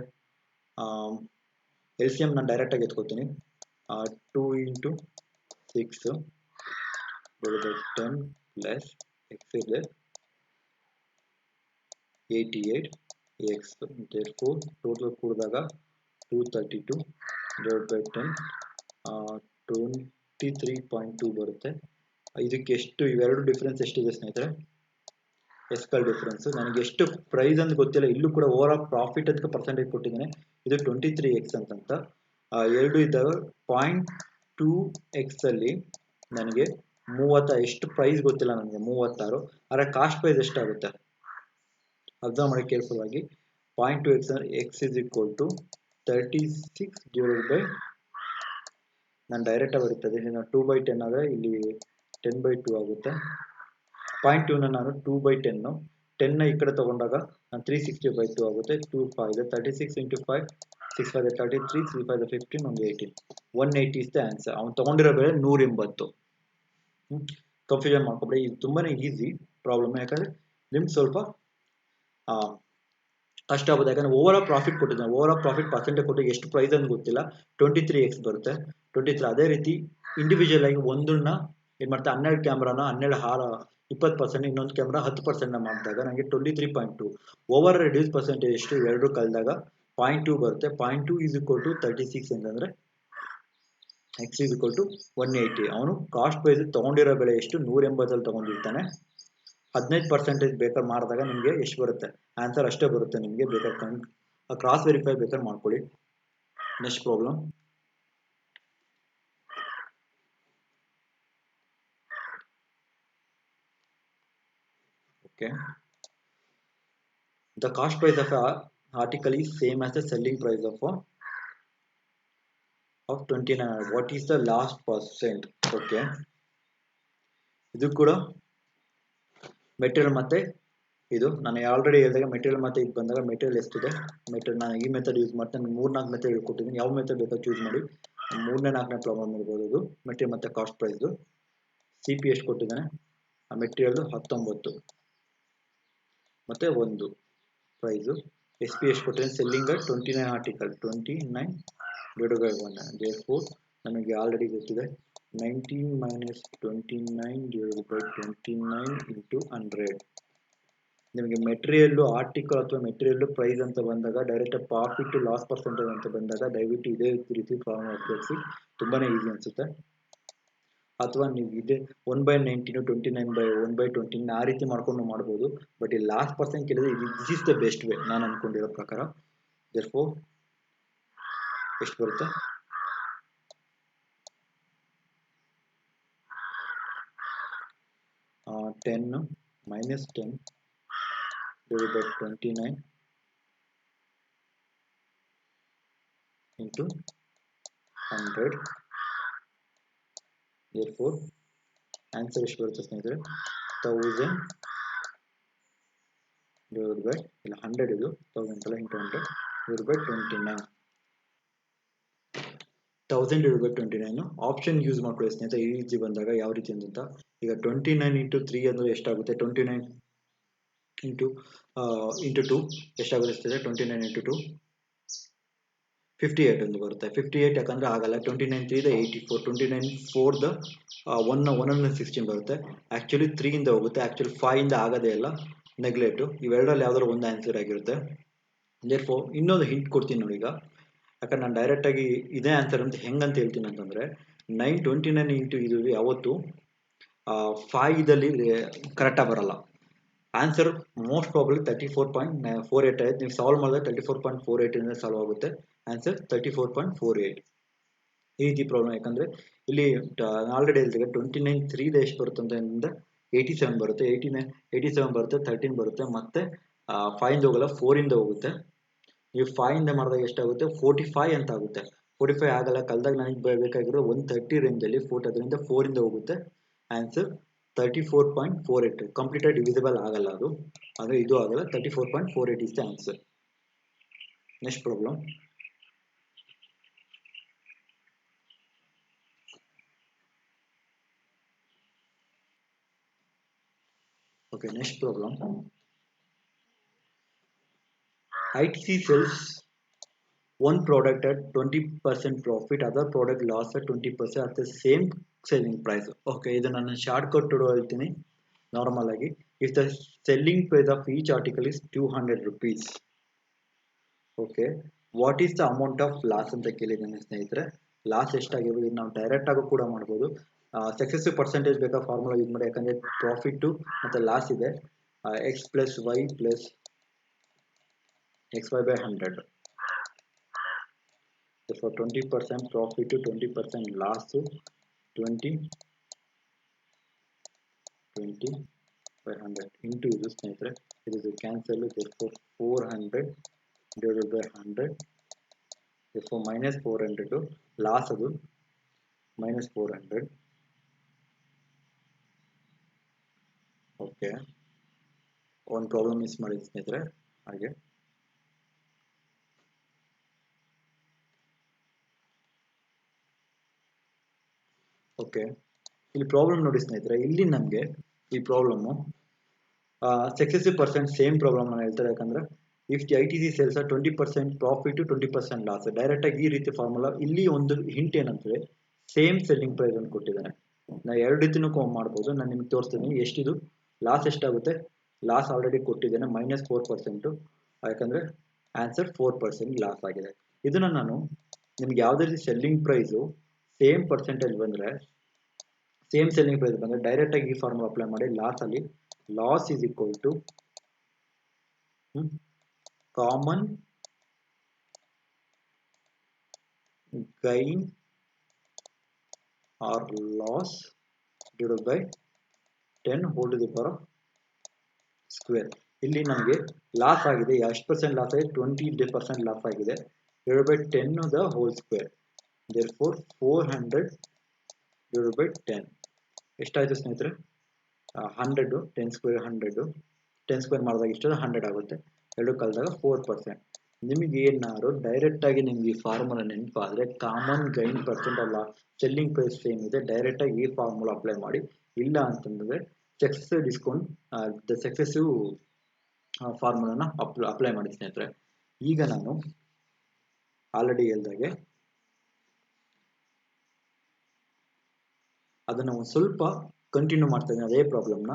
ಎಲ್ ಸಿ ಎಮ್ ನಾನು ಡೈರೆಕ್ಟಾಗಿ ಎತ್ಕೋತೀನಿ. 2 ಇಂಟು 6 10 ಪ್ಲಸ್ ಎಕ್ಸ್ ಇದೆ 88 ಎಕ್ಸ್. ಟೋಟಲ್ ಕೂಡಿದಾಗ 232 / 10 23.2 ಬರುತ್ತೆ. ಇದಕ್ಕೆ ಎಷ್ಟು ಇವೆರಡು ಡಿಫ್ರೆನ್ಸ್ ಎಷ್ಟಿದೆ ಸ್ನೇಹಿತರೆ? ಎಸ್ಕಲ್ ಡಿಫ್ರೆನ್ಸ್ ನನಗೆ ಎಷ್ಟು ಪ್ರೈಸ್ ಅಂತ ಗೊತ್ತಿಲ್ಲ. ಇಲ್ಲೂ ಕೂಡ ಓವರ್ ಆಲ್ ಪ್ರಾಫಿಟ್ ಅಂತ ಪರ್ಸೆಂಟೇಜ್ ಕೊಟ್ಟಿದ್ದೇನೆ. ಇದು 23x ಅಂತ ಎರಡು ಇದ್ದಾಗ 0.2x ಅಲ್ಲಿ ನನಗೆ 30 ಎಷ್ಟು ಪ್ರೈಸ್ ಗೊತ್ತಿಲ್ಲ ನನಗೆ 36. ಆದರೆ ಕಾಸ್ಟ್ ಪ್ರೈಸ್ ಎಷ್ಟಾಗುತ್ತೆ ಅಬ್ಸರ್ವ್ ಮಾಡಿ ಕೇರ್ಫುಲ್ ಆಗಿ. 0.2x x is equal to 36 divided by ನಾನು ಡೈರೆಕ್ಟ್ ಆಗಿ ಬರುತ್ತದೆ. ನಾನು 2/10 ಆದರೆ ಇಲ್ಲಿ 10/2 ಆಗುತ್ತೆ. 0.2ನ ನಾನು 2/10 10ನ ಈ ಕಡೆ ತಗೊಂಡಾಗ ನಾನು 360/2 ಆಗುತ್ತೆ. 2 5 36 ಇಂಟು 5 6 5 33 3 5 15 ಒಂದು 18 180 ಇಸ್ ದ ಆನ್ಸರ್. ಅವ್ನು ತಗೊಂಡಿರೋ ಬೆಲೆ 180. ಕನ್ಫ್ಯೂಷನ್ ಮಾಡ್ಕೊಬೇಡಿ, ಇದು ತುಂಬಾನೇ ಈಸಿ ಪ್ರಾಬ್ಲಮ್. ಯಾಕಂದ್ರೆ ನಿಮ್ಗೆ ಸ್ವಲ್ಪ ಕಷ್ಟ ಆಗುತ್ತೆ. ಯಾಕಂದ್ರೆ ಓವರ್ ಆಲ್ ಪ್ರಾಫಿಟ್ ಕೊಟ್ಟಿದ್ದಾನೆ. ಓವರ್ ಆಲ್ ಪ್ರಾಫಿಟ್ ಪರ್ಸೆಂಟೇಜ್ ಕೊಟ್ಟು ಎಷ್ಟು ಪ್ರೈಸ್ ಅಂತ ಗೊತ್ತಿಲ್ಲ. 23x ಬರುತ್ತೆ 23. ಅದೇ ರೀತಿ ಇಂಡಿವಿಜುವಲ್ ಆಗಿ ಒಂದನ್ನ ಏನ್ ಮಾಡ್ತಾ 12 ಕ್ಯಾಮ್ರಾನ 20%, ಇನ್ನೊಂದು ಕ್ಯಾಮ್ರಾ 10% ಮಾಡಿದಾಗ ನನಗೆ 23.2 ಓವರ್ ರಿಡ್ಯೂಸ್ ಪರ್ಸೆಂಟೇಜ್ ಎಷ್ಟು ಎರಡು ಕಳೆದಾಗ 0.2 ಬರುತ್ತೆ. 0.2 is equal to 36 ಅಂತಂದ್ರೆ x is equal to 180. ಅವನು ಕಾಸ್ಟ್ ಪ್ರೈಸ್ ತಗೊಂಡಿರೋ ಬೆಲೆ ಎಷ್ಟು 180 ತಗೊಂಡಿರ್ತಾನೆ. 15% ಬೇಕಾದ್ರೆ ಮಾಡಿದಾಗ ನಿಮಗೆ ಎಷ್ಟು ಬರುತ್ತೆ ಆನ್ಸರ್ ಅಷ್ಟೇ ಬರುತ್ತೆ. ನಿಮಗೆ ಬೇಕಾದ್ರೆ ಕ್ರಾಸ್ ವೆರಿಫೈ ಬೇಕಾದ್ರೆ ಮಾಡ್ಕೊಳ್ಳಿ. Next problem. Okay, the cost price of an article is same as the selling price of 29. What is the last percent? Okay, ಇದು ಕೂಡ ಮೆಟೀರಿಯಲ್ ಮತ್ತೆ ಇದು ನಾನು ಆಲ್ರೆಡಿ ಹೇಳಿದಾಗ ಮೆಟೀರಿಯಲ್ ಮತ್ತೆ ಇದು ಬಂದಾಗ ಮೆಟೀರಿಯಲ್ ಎಷ್ಟಿದೆ ಮೆಟೀರಿಯಲ್ ನಾನು ಈ ಮೆಥಡ್ ಯೂಸ್ ಮಾಡ್ತೇನೆ. 3-4 ಮೆಥಡ್ ಹೇಳ್ಕೊಟ್ಟಿದ್ದೀನಿ. ಯಾವ ಮೆಥಡ್ ಬೇಕಾದ್ರೂ ಚೂಸ್ ಮಾಡಿ. 3ನೇ-4ನೇ ಪ್ರಾಬ್ಲಮ್ ಇರ್ಬೋದು ಇದು ಮೆಟೀರಿಯಲ್ ಮತ್ತೆ ಕಾಸ್ಟ್ ಪ್ರೈಸ್. ಸಿ ಪಿ ಎಷ್ಟು ಕೊಟ್ಟಿದ್ದಾನೆ ಆ ಮೆಟೀರಿಯಲ್ 19 ಮತ್ತೆ 1 ಪ್ರೈಸು. ಎಸ್ ಪಿ ಎಷ್ಟು ಕೊಟ್ಟಿದ್ದಾನೆ selling 29 article 29 divided by 1. therefore ನಮಗೆ ಆಲ್ರೆಡಿ ಗೊತ್ತಿದೆ 19 minus 29 divided by 29 into 100. ನಿಮಗೆ ಮೆಟೀರಿಯಲ್ ಆರ್ಟಿಕಲ್ ಅಥವಾ ಮೆಟೀರಿಯಲ್ ಪ್ರೈಸ್ ಅಂತ ಬಂದಾಗ ಡೈರೆಕ್ಟ್ ಪ್ರಾಫಿಟ್ ಲಾಸ್ ಪರ್ಸೆಂಟೇಜ್ ಅಂತ ಬಂದಾಗ ದಯವಿಟ್ಟು ಇದೇ ರೀತಿ ಪ್ರಾಬ್ಲಮ್ ಉಪಯೋಗಿಸಿ. ತುಂಬಾನೇ ಈಸಿ ಅನ್ಸುತ್ತೆ. ಅಥವಾ ನೀವು ಇದೆ 1/19 29/1/20 ಆ ರೀತಿ ಮಾಡ್ಕೊಂಡು ಮಾಡ್ಬೋದು. ಬಟ್ ಈ ಲಾಸ್ಟ್ ಪರ್ಸೆಂಟ್ ಕೇಳಿದ್ರೆ this is the best way ನಾನು ಅನ್ಕೊಂಡಿರೋ ಪ್ರಕಾರ. therefore ಎಷ್ಟು ಬರುತ್ತೆ 10 minus 10 divided by 29 into 100. therefore answer ಎಷ್ಟು ಬರುತ್ತೆ ಸ್ನೇಹಿತರೆ 1000 divided by ಇಲ್ಲ 100 ಇದು 1000 ಅಲ್ಲ into 100 divided by 29. 1000 divided by 29 option use ಮಾಡ್ಕೊಳ್ಳಿ ಸ್ನೇಹಿತರೆ. ಈ ರೀತಿ ಬಂದಾಗ ಯಾವ ರೀತಿ ಅಂತ ಈಗ 29 into 3 ಅಂದ್ರೆ ಎಷ್ಟಾಗುತ್ತೆ 29 into 2 ಎಷ್ಟಾಗುತ್ತೆ ಸ್ನೇಹಿತರೆ 29 into 2 58 ಅಂತ ಬರುತ್ತೆ. 58 ಯಾಕಂದ್ರೆ ಆಗಲ್ಲ 29 3 ದ 84 29 4 ದ 116 ಬರುತ್ತೆ. ಆಕ್ಚುಲಿ 3 ಇಂದ ಹೋಗುತ್ತೆ. ಆಕ್ಚುಲಿ 5 ಇಂದ ಆಗೋದೇ ಇಲ್ಲ ನೆಗ್ಲೆಕ್ಟ್. ಇವೆರಡರಲ್ಲಿ ಯಾವ್ದಾದ್ರು ಒಂದು ಆನ್ಸರ್ ಆಗಿರುತ್ತೆ. therefore ಇನ್ನೊಂದು ಹಿಂಟ್ ಕೊಡ್ತೀನಿ ನೋಡಿ. ಈಗ ಯಾಕಂದ್ರೆ ನಾನು ಡೈರೆಕ್ಟ್ ಆಗಿ ಇದೇ ಆನ್ಸರ್ ಅಂತ ಹೆಂಗಂತ ಹೇಳ್ತೀನಿ ಅಂತಂದ್ರೆ 929 ಇಂಟು ಇದು ಯಾವತ್ತು 5 ಇದಲ್ಲಿ ಕರೆಕ್ಟಾಗಿ ಬರಲ್ಲ. ಆನ್ಸರ್ ಮೋಸ್ಟ್ ಪ್ರಾಬಬ್ಲಿ 34.48 ಆಯ್ತು. ನೀವು ಸಾಲ್ವ್ ಮಾಡಿದ್ರೆ 34.48 ಇಂದ ಸಾಲ್ವ್ ಆಗುತ್ತೆ. ಆನ್ಸರ್ 34.48 ಈ ರೀತಿ ಪ್ರಾಬ್ಲಮ್. ಯಾಕಂದ್ರೆ ಇಲ್ಲಿ ಆಲ್ರೆಡಿ ಹೇಳ್ತೀವಿ 29 3 ದ ಎಷ್ಟು ಬರುತ್ತೆ ಅಂತ 87 ಬರುತ್ತೆ. 87 ಬರುತ್ತೆ 13 ಬರುತ್ತೆ ಮತ್ತೆ 5 ಇಂದ ಹೋಗಲ್ಲ 4 ಇಂದ ಹೋಗುತ್ತೆ. ನೀವು 5 ಇಂದ ಮಾಡಿದಾಗ ಎಷ್ಟಾಗುತ್ತೆ 45 ಅಂತ ಆಗುತ್ತೆ. 45 ಆಗಲ್ಲ. ಕಲ್ದಾಗ ನನಗೆ ಬೇಕಾಗಿರೋ 130 ರೇಂಜಲ್ಲಿ 40 ಅದರಿಂದ 4 ಇಂದ ಹೋಗುತ್ತೆ. ಆನ್ಸರ್ 34.48 ಕಂಪ್ಲೀಟಾಗಿ ಡಿವಿಸಿಬಲ್ ಆಗಲ್ಲ ಅದು. ಆದರೆ ಇದು ಆಗಲ್ಲ 34.48 is the answer. Next problem. Okay, next problem. ITC sells one product at 20% profit, other product loss at 20% at the same selling price. Okay, ಇದು ನಾನು ಶಾರ್ಟ್ ಕಟ್ ಹೇಳ್ತೀನಿ ನಾರ್ಮಲ್ ಆಗಿ. If the selling price of each article is 200 rupees, okay, what is the amount of loss ಅಂತ ಕೇಳಿದ್ದಾನೆ ಸ್ನೇಹಿತರೆ. Loss ಎಷ್ಟಾಗಿರ್ಬೋದು, ಇದು ನಾವು direct ಆಗು ಕೂಡ ಮಾಡ್ಬೋದು. ಸಕ್ಸೆಸಿವ್ ಪರ್ಸೆಂಟೇಜ್ ಬೇಕಾ ಫಾರ್ಮುಲಾ ಯೂಸ್ ಮಾಡಿ, ಯಾಕಂದ್ರೆ ಪ್ರಾಫಿಟ್ ಮತ್ತೆ ಲಾಸ್ ಇದೆ. X plus y plus x y by 100. For 20% profit 20% loss 20 20 by 100 into ಇದು ಸ್ನೇಹಿತರೆ, ಇದು cancel. therefore 400 divided by 100, therefore minus 400 loss ಅದು minus 400. ಓಕೆ, ಒಂದು ಪ್ರಾಬ್ಲಮ್ ಮಿಸ್ ಮಾಡಿದ ಸ್ನೇಹಿತರೆ ಹಾಗೆ. ಓಕೆ, ಇಲ್ಲಿ ಪ್ರಾಬ್ಲಮ್ ನೋಡಿ ಸ್ನೇಹಿತರೆ, ಇಲ್ಲಿ ನಮಗೆ ಈ problem successive percent same problem ನಾನು ಹೇಳ್ತಾರೆ. ಯಾಕಂದ್ರೆ if the ITC sales 20% profit 20% loss, direct ಆಗಿ ಈ ರೀತಿ ಫಾರ್ಮುಲಾ. ಇಲ್ಲಿ ಒಂದು ಹಿಂಟ್ ಏನಂದ್ರೆ ಸೇಮ್ ಸೆಲ್ಲಿಂಗ್ ಪ್ರೈಸ್ ಅಂತ ಕೊಟ್ಟಿದ್ದಾನೆ. ನಾ ಎರಡು ರೀತಿನೂ ಮಾಡ್ಬೋದು. ನಾನು ನಿಮ್ಗೆ ತೋರಿಸ್ತೀನಿ ಎಷ್ಟಿದು ಲಾಸ್ ಎಷ್ಟಾಗುತ್ತೆ. ಲಾಸ್ ಆಲ್ರೆಡಿ ಕೊಟ್ಟಿದ್ದೇನೆ -4%. ಯಾಕಂದ್ರೆ ಆನ್ಸರ್ 4% ಲಾಸ್ ಆಗಿದೆ. ಇದನ್ನ ನಾನು ನಿಮ್ಗೆ ಯಾವುದೇ ರೀತಿ ಸೆಲ್ಲಿಂಗ್ ಪ್ರೈಸು ಸೇಮ್ ಪರ್ಸೆಂಟೇಜ್ ಬಂದ್ರೆ, ಸೇಮ್ ಸೆಲ್ಲಿಂಗ್ ಪ್ರೈಸ್ ಬಂದ್ರೆ ಡೈರೆಕ್ಟ್ ಆಗಿ ಈ ಫಾರ್ಮುಲಾ ಅಪ್ಲೈ ಮಾಡಿ. Loss is equal to common gain or loss divided by 10 whole to the power of square. ಇಲ್ಲಿ ನಮಗೆ ಲಾಸ್ ಆಗಿದೆ, ಎಷ್ಟು ಪರ್ಸೆಂಟ್ ಲಾಸ್ ಆಗಿದೆ, 20% ಲಾಸ್ ಆಗಿದೆ, divided by 10 the whole square. therefore 400 divided by 10 ಎಷ್ಟಾಯ್ತು ಸ್ನೇಹಿತರೆ? 100, 10 ಸ್ಕ್ವೇರ್ 100, 10 ಸ್ಕ್ವೇರ್ ಮಾಡಿದಾಗ ಇಷ್ಟು 100 ಆಗುತ್ತೆ. ಎರಡು ಕಳೆದಾಗ 4%. ನಿಮಗೆ ಏನಾದ್ರು ಡೈರೆಕ್ಟ್ ಆಗಿ ನಿಮ್ಗೆ ಈ ಫಾರ್ಮುಲಾ ನೆನಪಾದ್ರೆ, ಕಾಮನ್ ಗೈನ್ ಪರ್ಸೆಂಟ್ ಅಲ್ಲ ಸೆಲ್ಲಿಂಗ್ ಪ್ರೈಸ್ ಸೇಮ್ ಇದೆ, ಡೈರೆಕ್ಟ್ ಆಗಿ ಈ ಫಾರ್ಮುಲಾ ಅಪ್ಲೈ ಮಾಡಿ. ಇಲ್ಲ ಅಂತಂದ್ರೆ ಸಕ್ಸೆಸಿವ್ ಡಿಸ್ಕೌಂಟ್ ಸಕ್ಸೆಸಿವ್ ಫಾರ್ಮುಲಾನ ಅಪ್ಲೈ ಮಾಡಿ ಸ್ನೇಹಿತರೆ. ಈಗ ನಾನು ಆಲ್ರೆಡಿ ಹೇಳ್ದಾಗೆ ಅದನ್ನ ಒಂದು ಸ್ವಲ್ಪ ಕಂಟಿನ್ಯೂ ಮಾಡ್ತಾ ಇದ್ದೀನಿ ಅದೇ ಪ್ರಾಬ್ಲಮ್ನ.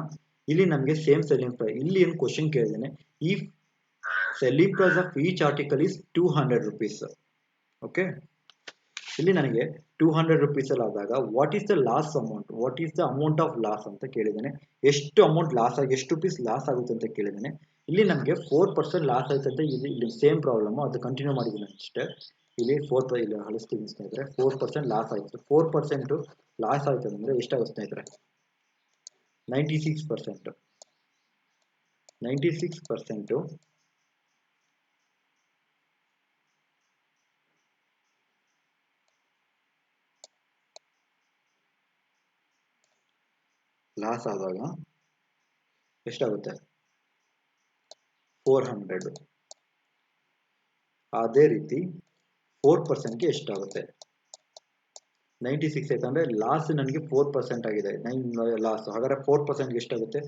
ಇಲ್ಲಿ ನಮಗೆ ಸೇಮ್ ಸೆಲ್ಲಿಂಗ್ ಪ್ರೈಸ್, ಇಲ್ಲಿ ಏನು ಕ್ವಶನ್ ಕೇಳಿದ್ದೇನೆ, ಈ selling price of each article is 200 rupees. Okay, ಇಲ್ಲಿ ನನಗೆ 200 rupees ಅಲ್ಲಿ ಆದಾಗ what is the loss amount, what is the amount of loss ಅಂತ ಕೇಳಿದ್ದೇನೆ. ಎಷ್ಟು ಅಮೌಂಟ್ ಲಾಸ್ ಆಗಿ, ಎಷ್ಟು ರುಪೀಸ್ ಲಾಸ್ ಆಗುತ್ತೆ ಅಂತ ಕೇಳಿದ್ದೇನೆ. ಇಲ್ಲಿ ನಮಗೆ 4% ಲಾಸ್ ಆಯ್ತು ಅಂತ ಇಲ್ಲಿ ಸೇಮ್ ಪ್ರಾಬ್ಲಮ್, ಅದು ಕಂಟಿನ್ಯೂ ಮಾಡಿದ್ದೀನಿ ಅಷ್ಟೇ. ಇಲ್ಲಿ 4 ಇಲ್ಲಿ ಅಳಿಸ್ತೀನಿ ಸ್ನೇಹಿತರೆ. 4% ಲಾಸ್ ಆಯಿತು. 4% ಲಾಸ್ ಆಯ್ತು ಅಂದ್ರೆ ಎಷ್ಟಾಗುತ್ತೆ ಸ್ನೇಹಿತರೆ? 96%. 96% ಲಾಸ್ ಆದಾಗ ಎಷ್ಟಾಗುತ್ತೆ? 400. ಅದೇ ರೀತಿ 4%ಗೆ ಎಷ್ಟಾಗುತ್ತೆ? 96. ಯಾಕಂದ್ರೆ ಲಾಸ್ ನನಗೆ 4% ಆಗಿದೆ, 9 ಲಾಸ್. ಹಾಗಾದ್ರೆ 4%ಗೆ ಎಷ್ಟಾಗುತ್ತೆ?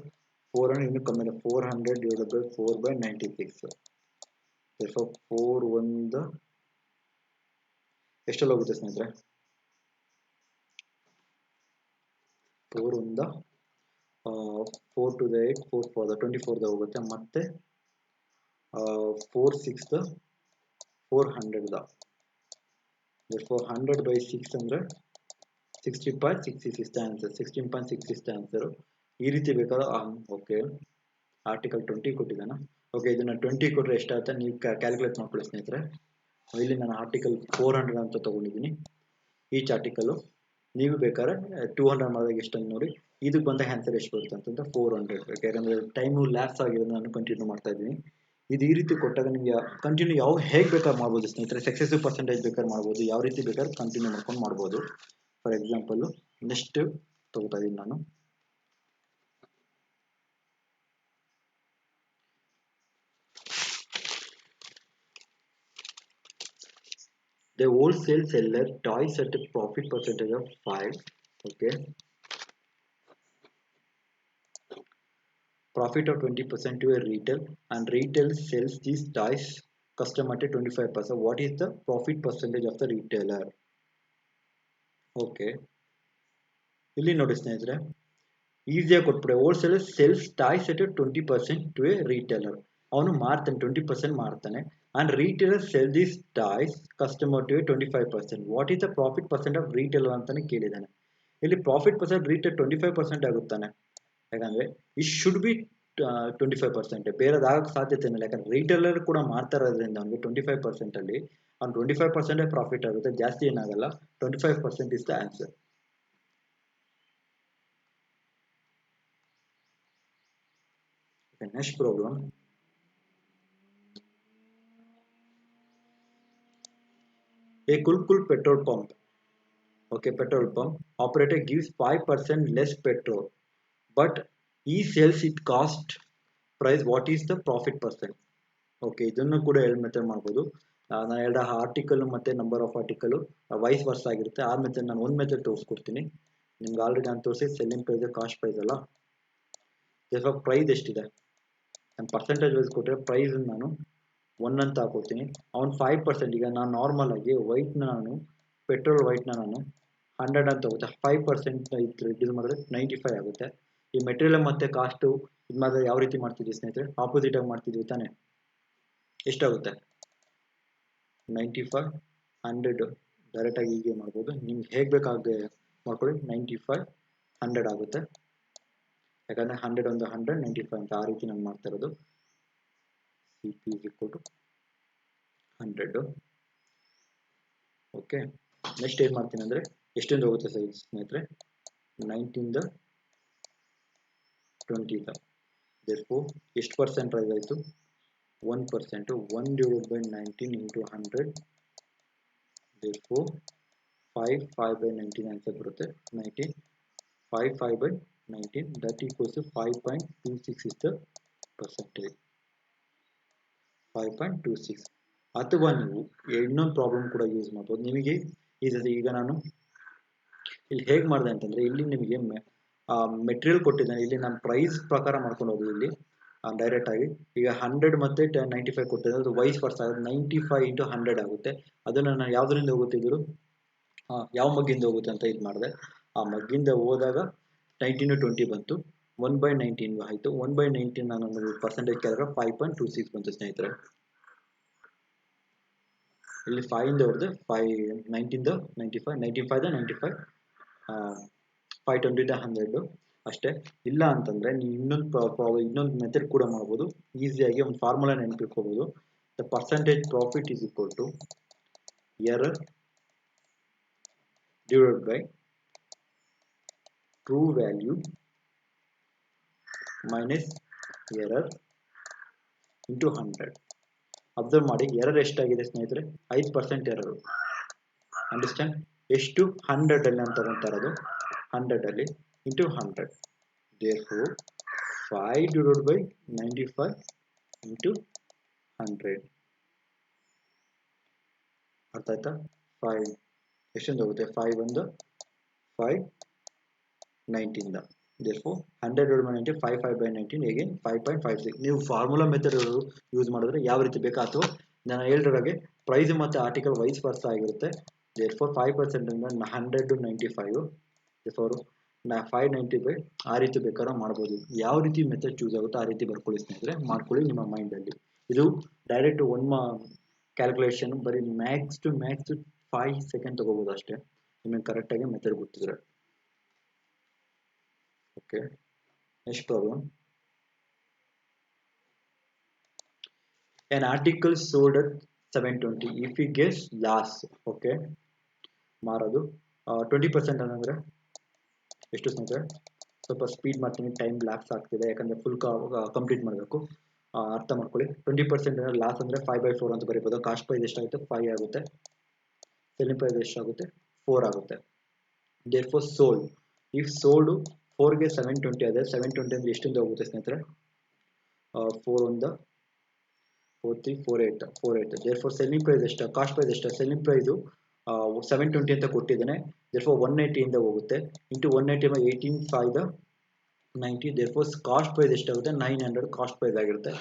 400 ಇನ್ನೂ ಕಮ್ಮಿ, 400 divided by 4 by 96. 4 1 ಎಷ್ಟಲ್ಲಿ ಹೋಗುತ್ತೆ ಸ್ನೇಹಿತರೆ? 4 1 4 to the 8, 4 4 24 ಹೋಗುತ್ತೆ. ಮತ್ತೆ 4 6 400. therefore 100 by 6 ಅಂದ್ರೆ 60.66 ಆನ್ಸರ್. 16.66 ಆನ್ಸರ್. ಈ ರೀತಿ ಬೇಕಾದ್ರೆ ಓಕೆ, ಆರ್ಟಿಕಲ್ 20 ಕೊಟ್ಟಿದ್ದಾನ. ಓಕೆ, ಇದನ್ನ 20 ಕೊಟ್ಟರೆ ಎಷ್ಟಾಗುತ್ತೆ ನೀವು ಕ್ಯಾಲ್ಕುಲೇಟ್ ಮಾಡ್ಕೊಳ್ಳಿ ಸ್ನೇಹಿತರೆ. ಇಲ್ಲಿ ನಾನು ಆರ್ಟಿಕಲ್ 400 ಅಂತ ತಗೊಂಡಿದ್ದೀನಿ. ಈಚ್ ಆರ್ಟಿಕಲ್ ನೀವು ಬೇಕಾದ್ರೆ 200 ಮಾಡಿದಾಗ ಎಷ್ಟನ್ನು ನೋಡಿ, ಇದಕ್ಕೆ ಬಂದ ಆನ್ಸರ್ ಎಷ್ಟು ಬರುತ್ತೆ ಅಂತಂದ್ರೆ 400. ಯಾಕಂದ್ರೆ ಟೈಮು ಲ್ಯಾಪ್ಸ್ ಆಗಿರೋದು ನಾನು ಕಂಟಿನ್ಯೂ ಮಾಡ್ತಾ ಇದ್ದೀನಿ. ಇದು ಈ ರೀತಿ ಕೊಟ್ಟಾಗ ನಿಮಗೆ ಕಂಟಿನ್ಯೂ ಹೇಗೆ ಬೇಕಾದ್ರೆ ಮಾಡ್ಬೋದು ಸ್ನೇಹಿತರೆ. ಸಕ್ಸೆಸಿವ್ ಪರ್ಸೆಂಟೇಜ್ ಬೇಕಾದ್ರೆ ಮಾಡ್ಬೋದು, ಯಾವ ರೀತಿ ಬೇಕಾದ್ರೆ ಕಂಟಿನ್ಯೂ ಮಾಡ್ಕೊಂಡು ಮಾಡ್ಬೋದು. ಫಾರ್ ಎಕ್ಸಾಂಪಲ್ ನೆಕ್ಸ್ಟ್ ತಗೋತಾ ಇದ್ದೀನಿ ನಾನು. The wholesale seller toys at a profit percentage of 5. Okay. Profit of 20% to a retail, and retail sells these toys customer at 25%. What is the profit percentage of the retailer? Okay, ಇಲ್ಲಿ ನೋಡಿ ಸ್ನೇಹಿತರೆ, ಈಸಿಯಾಗಿ ಕೊಟ್ಬಿಡೆ. Wholesaler sells toys at 20% to a retailer. ಅವನು ಮಾರ್ತಾನೆ, 20% ಮಾರ್ತಾನೆ. And retailer sell this toys customer to a 25%. What is the profit percent of retailer ಅಂತಾನೆ ಕೇಳಿದ್ದಾನೆ. ಇಲ್ಲಿ ಪ್ರಾಫಿಟ್ ಪರ್ಸೆಂಟ್ ರೀಟೇಲ್ 25% ಆಗುತ್ತಾನೆ. ಯಾಕಂದ್ರೆ ಇಟ್ ಶುಡ್ ಬಿ 25%. ಬೇರೆದಾಗಕ್ಕೆ ಸಾಧ್ಯತೆ ಇಲ್ಲ. ಯಾಕಂದ್ರೆ ರೀಟೇಲರ್ ಕೂಡ ಮಾರ್ತಾ ಇರೋದ್ರಿಂದ ಅವನಿಗೆ 25% ಅಲ್ಲಿ ಅವ್ನು 25% ಪ್ರಾಫಿಟ್ ಆಗುತ್ತೆ, ಜಾಸ್ತಿ ಏನಾಗಲ್ಲ. 25% is the answer. The next problem. A Kulkul petrol pump. Okay, petrol pump operator gives 5% less petrol, but he sells it cost price. What is the profit percent? Okay, ಇದನ್ನು ಕೂಡ ಎರಡು ಮೆಥಡ್ ಮಾಡ್ಬೋದು. ನಾನು ಎರಡು article ಮತ್ತು number of article vice versa ಆಗಿರುತ್ತೆ. ಆ method ನಾನು ಒಂದು ಮೆಥಡ್ ತೋರಿಸ್ಕೊಡ್ತೀನಿ ನಿಮ್ಗೆ. ಆಲ್ರೆಡಿ ನಾನು ತೋರಿಸಿ ಸೆಲ್ಲಿಂಗ್ ಪ್ರೈಸ್ ಕಾಸ್ಟ್ ಪ್ರೈಸ್ ಅಲ್ಲ. ಸ್ವಲ್ಪ ಪ್ರೈಸ್ ಎಷ್ಟಿದೆ ನಾನು ಪರ್ಸೆಂಟೇಜ್ ವೈಸ್ ಕೊಟ್ಟರೆ ಪ್ರೈಸ್ ನಾನು 1 ಅಂತ ಹಾಕೋತೀನಿ. ಅವ್ನು 5%. ಈಗ ನಾನು ನಾರ್ಮಲ್ ಆಗಿ ವೈಟ್ನ ನಾನು ಪೆಟ್ರೋಲ್ ವೈಟ್ನ ನಾನು 100 ಅಂತ ಹೋಗುತ್ತೆ. 5% ರಿಡ್ಯೂಸ್ ಮಾಡಿದ್ರೆ 95 ಆಗುತ್ತೆ. ಈ ಮೆಟೀರಿಯಲ್ ಮತ್ತು ಕಾಸ್ಟು ಇದು ಮಾಡಿದ್ರೆ ಯಾವ ರೀತಿ ಮಾಡ್ತಿದ್ವಿ ಸ್ನೇಹಿತರೆ? ಆಪೋಸಿಟ್ ಆಗಿ ಮಾಡ್ತಿದ್ವಿ ತಾನೆ. ಎಷ್ಟಾಗುತ್ತೆ? 95 100 ಡೈರೆಕ್ಟಾಗಿ ಹೀಗೆ ಮಾಡ್ಬೋದು. ನಿಮ್ಗೆ ಹೇಗೆ ಬೇಕಾಗೆ ಮಾಡ್ಕೊಳ್ಳಿ. 95 100 ಆಗುತ್ತೆ. ಯಾಕಂದರೆ 100 ಒಂದು 100 95 ಅಂತ ಆ ರೀತಿ ನಾನು ಮಾಡ್ತಾ ಇರೋದು. C P is equal to 100. Okay, next ಏನು ಮಾಡ್ತೀನಿ ಅಂದರೆ ಎಷ್ಟೊಂದು ಹೋಗುತ್ತೆ ಸ್ನೇಹಿತರೆ? 19 20 ದೇರ್ಫೋರ್ ಎಷ್ಟು ಪರ್ಸೆಂಟ್ ಪ್ರೈಸ್ ಆಯಿತು? 1%. 1 divided by 19 into 100. Therefore 5 by 19 answer ಬರುತ್ತೆ. 19 5 by 19 that equals to 5.26 is the percentage. 5.26. ಅಥವಾ ನೀವು ಇನ್ನೊಂದು ಪ್ರಾಬ್ಲಮ್ ಕೂಡ ಯೂಸ್ ಮಾಡ್ಬೋದು. ನಿಮಗೆ ಈಗ ನಾನು ಇಲ್ಲಿ ಹೇಗೆ ಮಾಡಿದೆ ಅಂತಂದರೆ, ಇಲ್ಲಿ ನಿಮಗೆ ಮೆಟೀರಿಯಲ್ ಕೊಟ್ಟಿದ್ದಾನೆ. ಇಲ್ಲಿ ನಾನು ಪ್ರೈಸ್ ಪ್ರಕಾರ ಮಾಡ್ಕೊಂಡು ಹೋಗಿ ಇಲ್ಲಿ ಡೈರೆಕ್ಟ್ ಆಗಿ ಈಗ 100 ಮತ್ತು 95 ಕೊಟ್ಟಿದ್ದಾರೆ. ಅದು ವೈಸ್ ವರ್ಸ್ ಆಗುತ್ತೆ. 95 into 100 ಆಗುತ್ತೆ. ಅದನ್ನು ನಾನು ಯಾವುದರಿಂದ ಹೋಗುತ್ತಿದ್ರು ಯಾವ ಮಗ್ಗಿಂದ ಹೋಗುತ್ತೆ ಅಂತ ಇದು ಮಾಡಿದೆ. ಆ ಮಗ್ಗಿಂದ ಹೋದಾಗ 19 20 ಬಂತು. 1/19 ಆಯಿತು. 1/19 ನಾನು ಪರ್ಸೆಂಟೇಜ್ ಕೇಳಿದ್ರೆ 5.26 ಬಂತು ಸ್ನೇಹಿತರೆ. ಇಲ್ಲಿ 5 ಇಂದ ಹೊಡೆದು 19 95 95 95 520 100 ಅಷ್ಟೇ. ಇಲ್ಲ ಅಂತಂದರೆ ನೀವು ಇನ್ನೊಂದು ಮೆಥಡ್ ಕೂಡ ಮಾಡ್ಬೋದು. ಈಸಿಯಾಗಿ ಒಂದು ಫಾರ್ಮುಲಾ ನೆನಪಿಟ್ಕೋಬೋದು. The percentage profit is equal to error divided by true value minus error into 100. Observe ಮಾಡಿ, ಎರರ್ ಎಷ್ಟಾಗಿದೆ ಸ್ನೇಹಿತರೆ? 5% ಎರರು. ಅಂಡರ್ಸ್ಟ್ಯಾಂಡ್? ಎಷ್ಟು? 100 ಅಲ್ಲಿ ನಾನು ತಗೊತಾ ಇರೋದು 100 ಅಲ್ಲಿ into 100. therefore 5 divided by 95 into 100. ಅರ್ಥ ಆಯ್ತಾ? 5 ಎಷ್ಟೊಂದು ಹೋಗುತ್ತೆ? 5 ಒಂದು 5 19 therefore 100 divided by 90 5 by 19 again 5.56. ನೀವು ಫಾರ್ಮುಲಾ ಮೆಥಡ್ ಯೂಸ್ ಮಾಡಿದ್ರೆ ಯಾವ ರೀತಿ ಬೇಕಾ, ಅಥವಾ ನಾನು ಹೇಳಿರೋಗೆ ಪ್ರೈಸ್ ಮತ್ತು ಆರ್ಟಿಕಲ್ ವೈಸ್ ವರ್ಸ ಆಗಿರುತ್ತೆ. therefore 5% ಇಂದ 100 to 95 therefore 595 ಆ ರೀತಿ ಬೇಕಾದ್ರೆ ಮಾಡ್ಬೋದು. ಯಾವ ರೀತಿ ಮೆಥಡ್ ಚೂಸ್ ಆಗುತ್ತೋ ಆ ರೀತಿ ಬರ್ಕೊಳ್ಳಿ ಸ್ನೇಹಿತರೆ, ಮಾಡ್ಕೊಳ್ಳಿ ನಿಮ್ಮ ಮೈಂಡಲ್ಲಿ. ಇದು ಡೈರೆಕ್ಟ್ ಕ್ಯಾಲ್ಕುಲೇಷನ್ ಬರೀ ಮ್ಯಾಕ್ಸ್ ಟು 5 ಸೆಕೆಂಡ್ ತಗೋಬೋದು ಅಷ್ಟೇ, ನಿಮಗೆ ಕರೆಕ್ಟಾಗಿ ಮೆಥಡ್ ಗೊತ್ತಿದ್ರೆ. Okay, next problem. An article sold at 720 if he gets loss. Okay, ಮಾರೋದು 20% ಅಂದರೆ ಎಷ್ಟು ಸ್ನೇಹಿತರೆ? ಸ್ವಲ್ಪ ಸ್ಪೀಡ್ ಮಾಡ್ತೀನಿ, ಟೈಮ್ ಲ್ಯಾಪ್ಸ್ ಆಗ್ತಿದೆ ಯಾಕಂದರೆ ಫುಲ್ ಕಂಪ್ಲೀಟ್ ಮಾಡಬೇಕು. ಅರ್ಥ ಮಾಡ್ಕೊಳ್ಳಿ. 20% ಅಂದರೆ ಲಾಸ್ ಅಂದರೆ 5/4 ಅಂತ ಬರೀಬೋದು. ಕಾಸ್ಟ್ ಪ್ರೈಸ್ ಎಷ್ಟಾಗುತ್ತೆ? 5 ಆಗುತ್ತೆ. ಸೆಲ್ಲಿಂಗ್ ಪ್ರೈಸ್ ಎಷ್ಟಾಗುತ್ತೆ? 4 ಆಗುತ್ತೆ. therefore sold, if sold 4ಗೆ 720 ಆದರೆ 720 ಅಂದರೆ ಎಷ್ಟಿಂದ ಹೋಗುತ್ತೆ ಸ್ನೇಹಿತರೆ? 4 1 4 3 4 8 therefore ಸೆಲ್ಲಿಂಗ್ ಪ್ರೈಸ್ ಎಷ್ಟು? ಕಾಸ್ಟ್ ಪ್ರೈಸ್ ಎಷ್ಟು? ಸೆಲ್ಲಿಂಗ್ ಪ್ರೈಸು 720 ಅಂತ ಕೊಟ್ಟಿದ್ದೇನೆ. therefore 180 ಇಂದ ಹೋಗುತ್ತೆ ಇಂಟು 180 18 5 90, therefore ಕಾಸ್ಟ್ ಪ್ರೈಸ್ ಎಷ್ಟಾಗುತ್ತೆ 900 ಕಾಸ್ಟ್ ಪ್ರೈಸ್ ಆಗಿರುತ್ತೆ.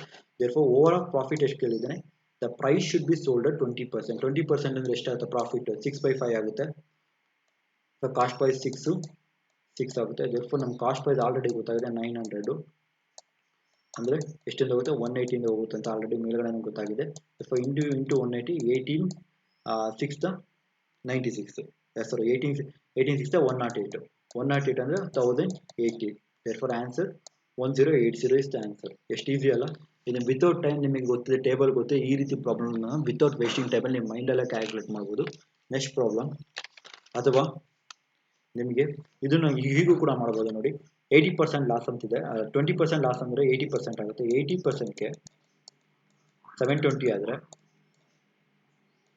therefore ಓವರ್ ಆಲ್ ಪ್ರಾಫಿಟ್ ಎಷ್ಟು ಕೇಳಿದ್ದಾನೆ, the price should be sold at 20%. 20% ಅಂದ್ರೆ ಎಷ್ಟಾಗುತ್ತೆ ಪ್ರಾಫಿಟ್ 6/5 ಆಗುತ್ತೆ. ಸೊ ಕಾಸ್ಟ್ ಪ್ರೈಸ್ 6 ಆಗುತ್ತೆ. therefore ನಮ್ಮ ಕಾಸ್ಟ್ ಪ್ರೈಸ್ ಆಲ್ರೆಡಿ ಗೊತ್ತಾಗಿದೆ 900 ಅಂದರೆ ಎಷ್ಟಿಂದ ಹೋಗುತ್ತೆ 180 ಇಂದ ಹೋಗುತ್ತೆ ಅಂತ ಆಲ್ರೆಡಿ ಮೇಲ್ಗಡೆ ನಮ್ಗೆ ಗೊತ್ತಾಗಿದೆ. therefore ಇಂಟು 180 18 6 96 ಸಾರಿ 18 6 108 108 ಅಂದರೆ 1080. therefore answer 1080 is the answer. ಎಷ್ಟು ಈಸಿ ಅಲ್ಲ ಇದು. ವಿತೌಟ್ ಟೈಮ್ ನಿಮಗೆ ಗೊತ್ತಿದೆ, ಟೇಬಲ್ ಗೊತ್ತಿದೆ, ಈ ರೀತಿ ಪ್ರಾಬ್ಲಮ್ನ ವಿತೌಟ್ ವೇಸ್ಟಿಂಗ್ ಟೈಮಲ್ಲಿ ನಿಮ್ಮ ಮೈಂಡಲ್ಲೇ ಕ್ಯಾಲ್ಕುಲೇಟ್ ಮಾಡ್ಬೋದು. ನೆಕ್ಸ್ಟ್ ಪ್ರಾಬ್ಲಮ್, ಅಥವಾ ನಿಮಗೆ ಇದನ್ನು ಹೀಗೂ ಕೂಡ ಮಾಡ್ಬೋದು ನೋಡಿ. 80% ಲಾಸ್ ಅಂತಿದೆ. 20% ಲಾಸ್ ಅಂದರೆ 80% ಆಗುತ್ತೆ. 80%ಗೆ 720 ಆದರೆ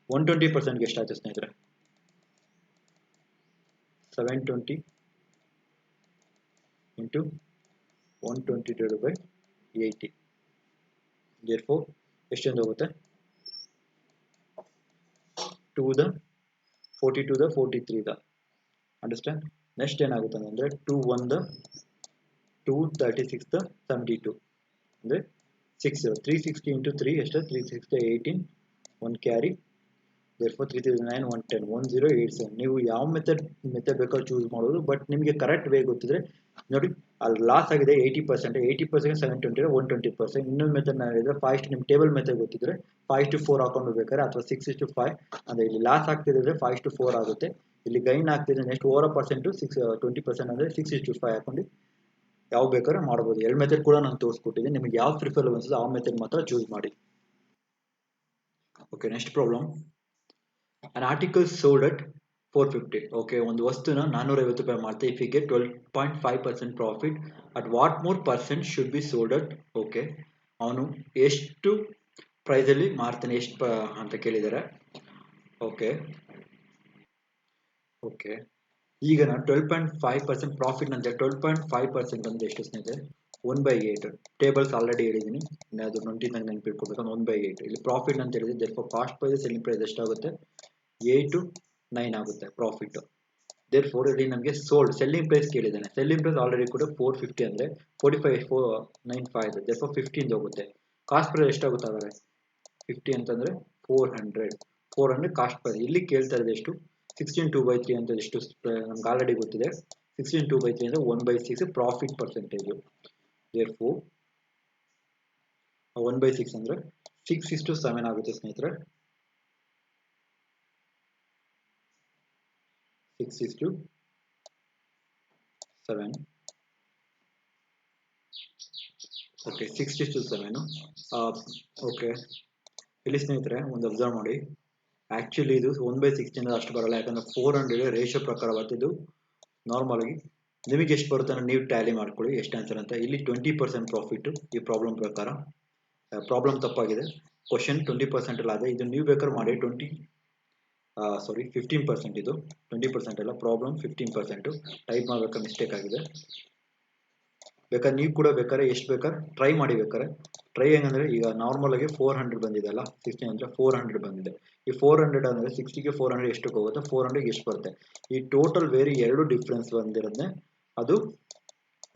120%ಗೆ ಎಷ್ಟಾಯ್ತು ಸ್ನೇಹಿತರೆ? 720 into 120 divided by 80. therefore ಎಷ್ಟೆಂದು ಹೋಗುತ್ತೆ 2 the 42 the 43 the understand. Next ಏನಾಗುತ್ತೆ ಅಂದರೆ 2 1 the 236 the 72 ಅಂದರೆ 6 360 into 3 ಎಷ್ಟು 360 18 1 ಕ್ಯಾರಿ. therefore 339 110 1087. ನೀವು ಯಾವ ಮೆಥಡ್ ಬೇಕಾದ್ರೂ ಚೂಸ್ ಮಾಡೋದು, ಬಟ್ ನಿಮಗೆ ಕರೆಕ್ಟ್ ವೇ ಗೊತ್ತಿದ್ರೆ ನೋಡಿ. ಅಲ್ಲಿ ಲಾಸ್ ಆಗಿದೆ 80%, 80% 720 120%. ಇನ್ನೊಂದು ಮೆಥಡ್ ಹೇಳಿದ್ರೆ 5 ನಿಮ್ಮ ಟೇಬಲ್ ಮೆಥಡ್ ಗೊತ್ತಿದ್ರೆ 5:4 ಹಾಕೊಂಡು ಬೇಕಾದ್ರೆ, ಅಥವಾ 6:5 ಅಂದರೆ ಇಲ್ಲಿ ಲಾಸ್ ಆಗ್ತಿದ್ರೆ 5:4 ಆಗುತ್ತೆ. ಇಲ್ಲಿ ಗೈನ್ ಆಗ್ತಿದ್ರೆ ನೆಕ್ಸ್ಟ್ ಓವರ್ ಪರ್ಸೆಂಟು 20% ಅಂದರೆ 6:5 ಹಾಕೊಂಡು ಯಾವ ಬೇಕಾದ್ರೆ ಮಾಡ್ಬೋದು. ಎರಡು ಮೆಥಡ್ ಕೂಡ ನಾನು ತೋರಿಸ್ಕೊಟ್ಟಿದ್ದೀನಿ. ನಿಮಗೆ ಯಾವ ಪ್ರಿಫರ್ ಅನ್ಸುತ್ತೆ ಆ ಮೆಥಡ್ ಮಾತ್ರ ಚೂಸ್ ಮಾಡಿ. Okay, next problem. an article sold at 450. okay, ಒಂದು ವಸ್ತುನ 450 ರೂಪಾಯಿ ಮಾಡ್ತಾ if you get 12.5% profit, at what more percent should be sold at? okay, ಅವನು ಎಷ್ಟು ಪ್ರೈಸ್ ಅಲ್ಲಿ ಮಾರ್ತಾನೆ ಎಷ್ಟು ಅಂತ ಕೇಳಿದ್ದಾರೆ. ಓಕೆ ಓಕೆ ಈಗ ನಾನು 12.5% ಪ್ರಾಫಿಟ್ ಅಂತ 12.5% ಅಂದ್ರೆ ಎಷ್ಟು ಸ್ನೇಹಿತರೆ? 1/8. ಟೇಬಲ್ಸ್ ಆಲ್ರೆಡಿ ಹೇಳಿದ್ದೀನಿ, ಅದು ನಂಗೆ ನೆನಪಿಟ್ಕೊಳ್ಬೇಕಂದ್ರೆ 1/8. ಇಲ್ಲಿ ಪ್ರಾಫಿಟ್ ಅಂತ ಹೇಳಿದ್ರೆ therefore cost price selling price ಎಷ್ಟಾಗುತ್ತೆ 8 to 9 ಆಗುತ್ತೆ ಪ್ರಾಫಿಟ್. therefore ಇಲ್ಲಿ ನಮಗೆ ಸೋಲ್ಡ್ ಸೆಲ್ಲಿಂಗ್ ಪ್ರೈಸ್ ಕೇಳಿದ್ದಾನೆ. ಸೆಲ್ಲಿಂಗ್ ಪ್ರೈಸ್ ಆಲ್ರೆಡಿ ಕೂಡ 450 ಅಂದರೆ 45,495 ಇದೆ. therefore 15 ಹೋಗುತ್ತೆ. ಕಾಸ್ಟ್ ಪ್ರೈಸ್ ಎಷ್ಟಾಗುತ್ತೆ ಹಾಗಾದ್ರೆ 50 ಅಂತಂದ್ರೆ 400 ಕಾಸ್ಟ್ ಪ್ರೈಸ್. ಇಲ್ಲಿ ಕೇಳ್ತಾ ಇರೋದು ಎಷ್ಟು 16/2/3 ಅಂತ ಎಷ್ಟು ನಮ್ಗೆ ಆಲ್ರೆಡಿ ಗೊತ್ತಿದೆ. 16/2/3 ಅಂದರೆ 1/6 ಪ್ರಾಫಿಟ್ ಪರ್ಸೆಂಟೇಜು. therefore 1/6 ಅಂದರೆ 6:7 ಆಗುತ್ತೆ ಸ್ನೇಹಿತರೆ. 6:7. ಓಕೆ 6:7. ಓಕೆ ಇಲ್ಲಿ ಸ್ನೇಹಿತರೆ ಒಂದು ಅಬ್ಸರ್ವ್ ಮಾಡಿ. ಆ್ಯಕ್ಚುಲಿ ಇದು 1/6 ಅಷ್ಟು ಬರಲ್ಲ, ಯಾಕಂದರೆ 400 ರೇಷಿಯೋ ಪ್ರಕಾರ ಬರ್ತಿದ್ದು. ನಾರ್ಮಲ್ ಆಗಿ ನಿಮಗೆ ಎಷ್ಟು ಬರುತ್ತೆ ಅನ್ನೋ ನೀವು ಟ್ಯಾಲಿ ಮಾಡ್ಕೊಳ್ಳಿ ಎಷ್ಟು ಆನ್ಸರ್ ಅಂತ. ಇಲ್ಲಿ 20% ಪ್ರಾಫಿಟ್ಟು ಈ ಪ್ರಾಬ್ಲಮ್ ಪ್ರಕಾರ. ಪ್ರಾಬ್ಲಮ್ ತಪ್ಪಾಗಿದೆ, ಕ್ವಶನ್ 20% ಅಲ್ಲ ಅದೇ. ಇದು ನೀವು ಬೇಕಾದ್ರೆ ಮಾಡಿ 15%. ಇದು 20% ಅಲ್ಲ, ಪ್ರಾಬ್ಲಮ್ 15%. ಟೈಪ್ ಮಾಡ್ಬೇಕಾದ್ರೆ ಮಿಸ್ಟೇಕ್ ಆಗಿದೆ. ಬೇಕಾದ್ರೆ ನೀವು ಕೂಡ ಬೇಕಾದ್ರೆ ಎಷ್ಟು ಬೇಕಾದ್ರೆ ಟ್ರೈ ಮಾಡಿ. ಬೇಕಾದ್ರೆ ಟ್ರೈ ಹೆಂಗಂದ್ರೆ ಈಗ ನಾರ್ಮಲ್ ಆಗಿ 400 ಬಂದಿದೆ ಅಲ್ಲ, 16 ಅಂದರೆ 400 ಬಂದಿದೆ. ಈ 400 ಅಂದರೆ 60ಗೆ 400 ಎಷ್ಟಕ್ಕೆ ಹೋಗುತ್ತೆ, 400ಗೆ ಎಷ್ಟು ಬರುತ್ತೆ. ಈ ಟೋಟಲ್ ಬೇರೆ ಎರಡು ಡಿಫ್ರೆನ್ಸ್ ಬಂದಿರೋದೇ ಅದು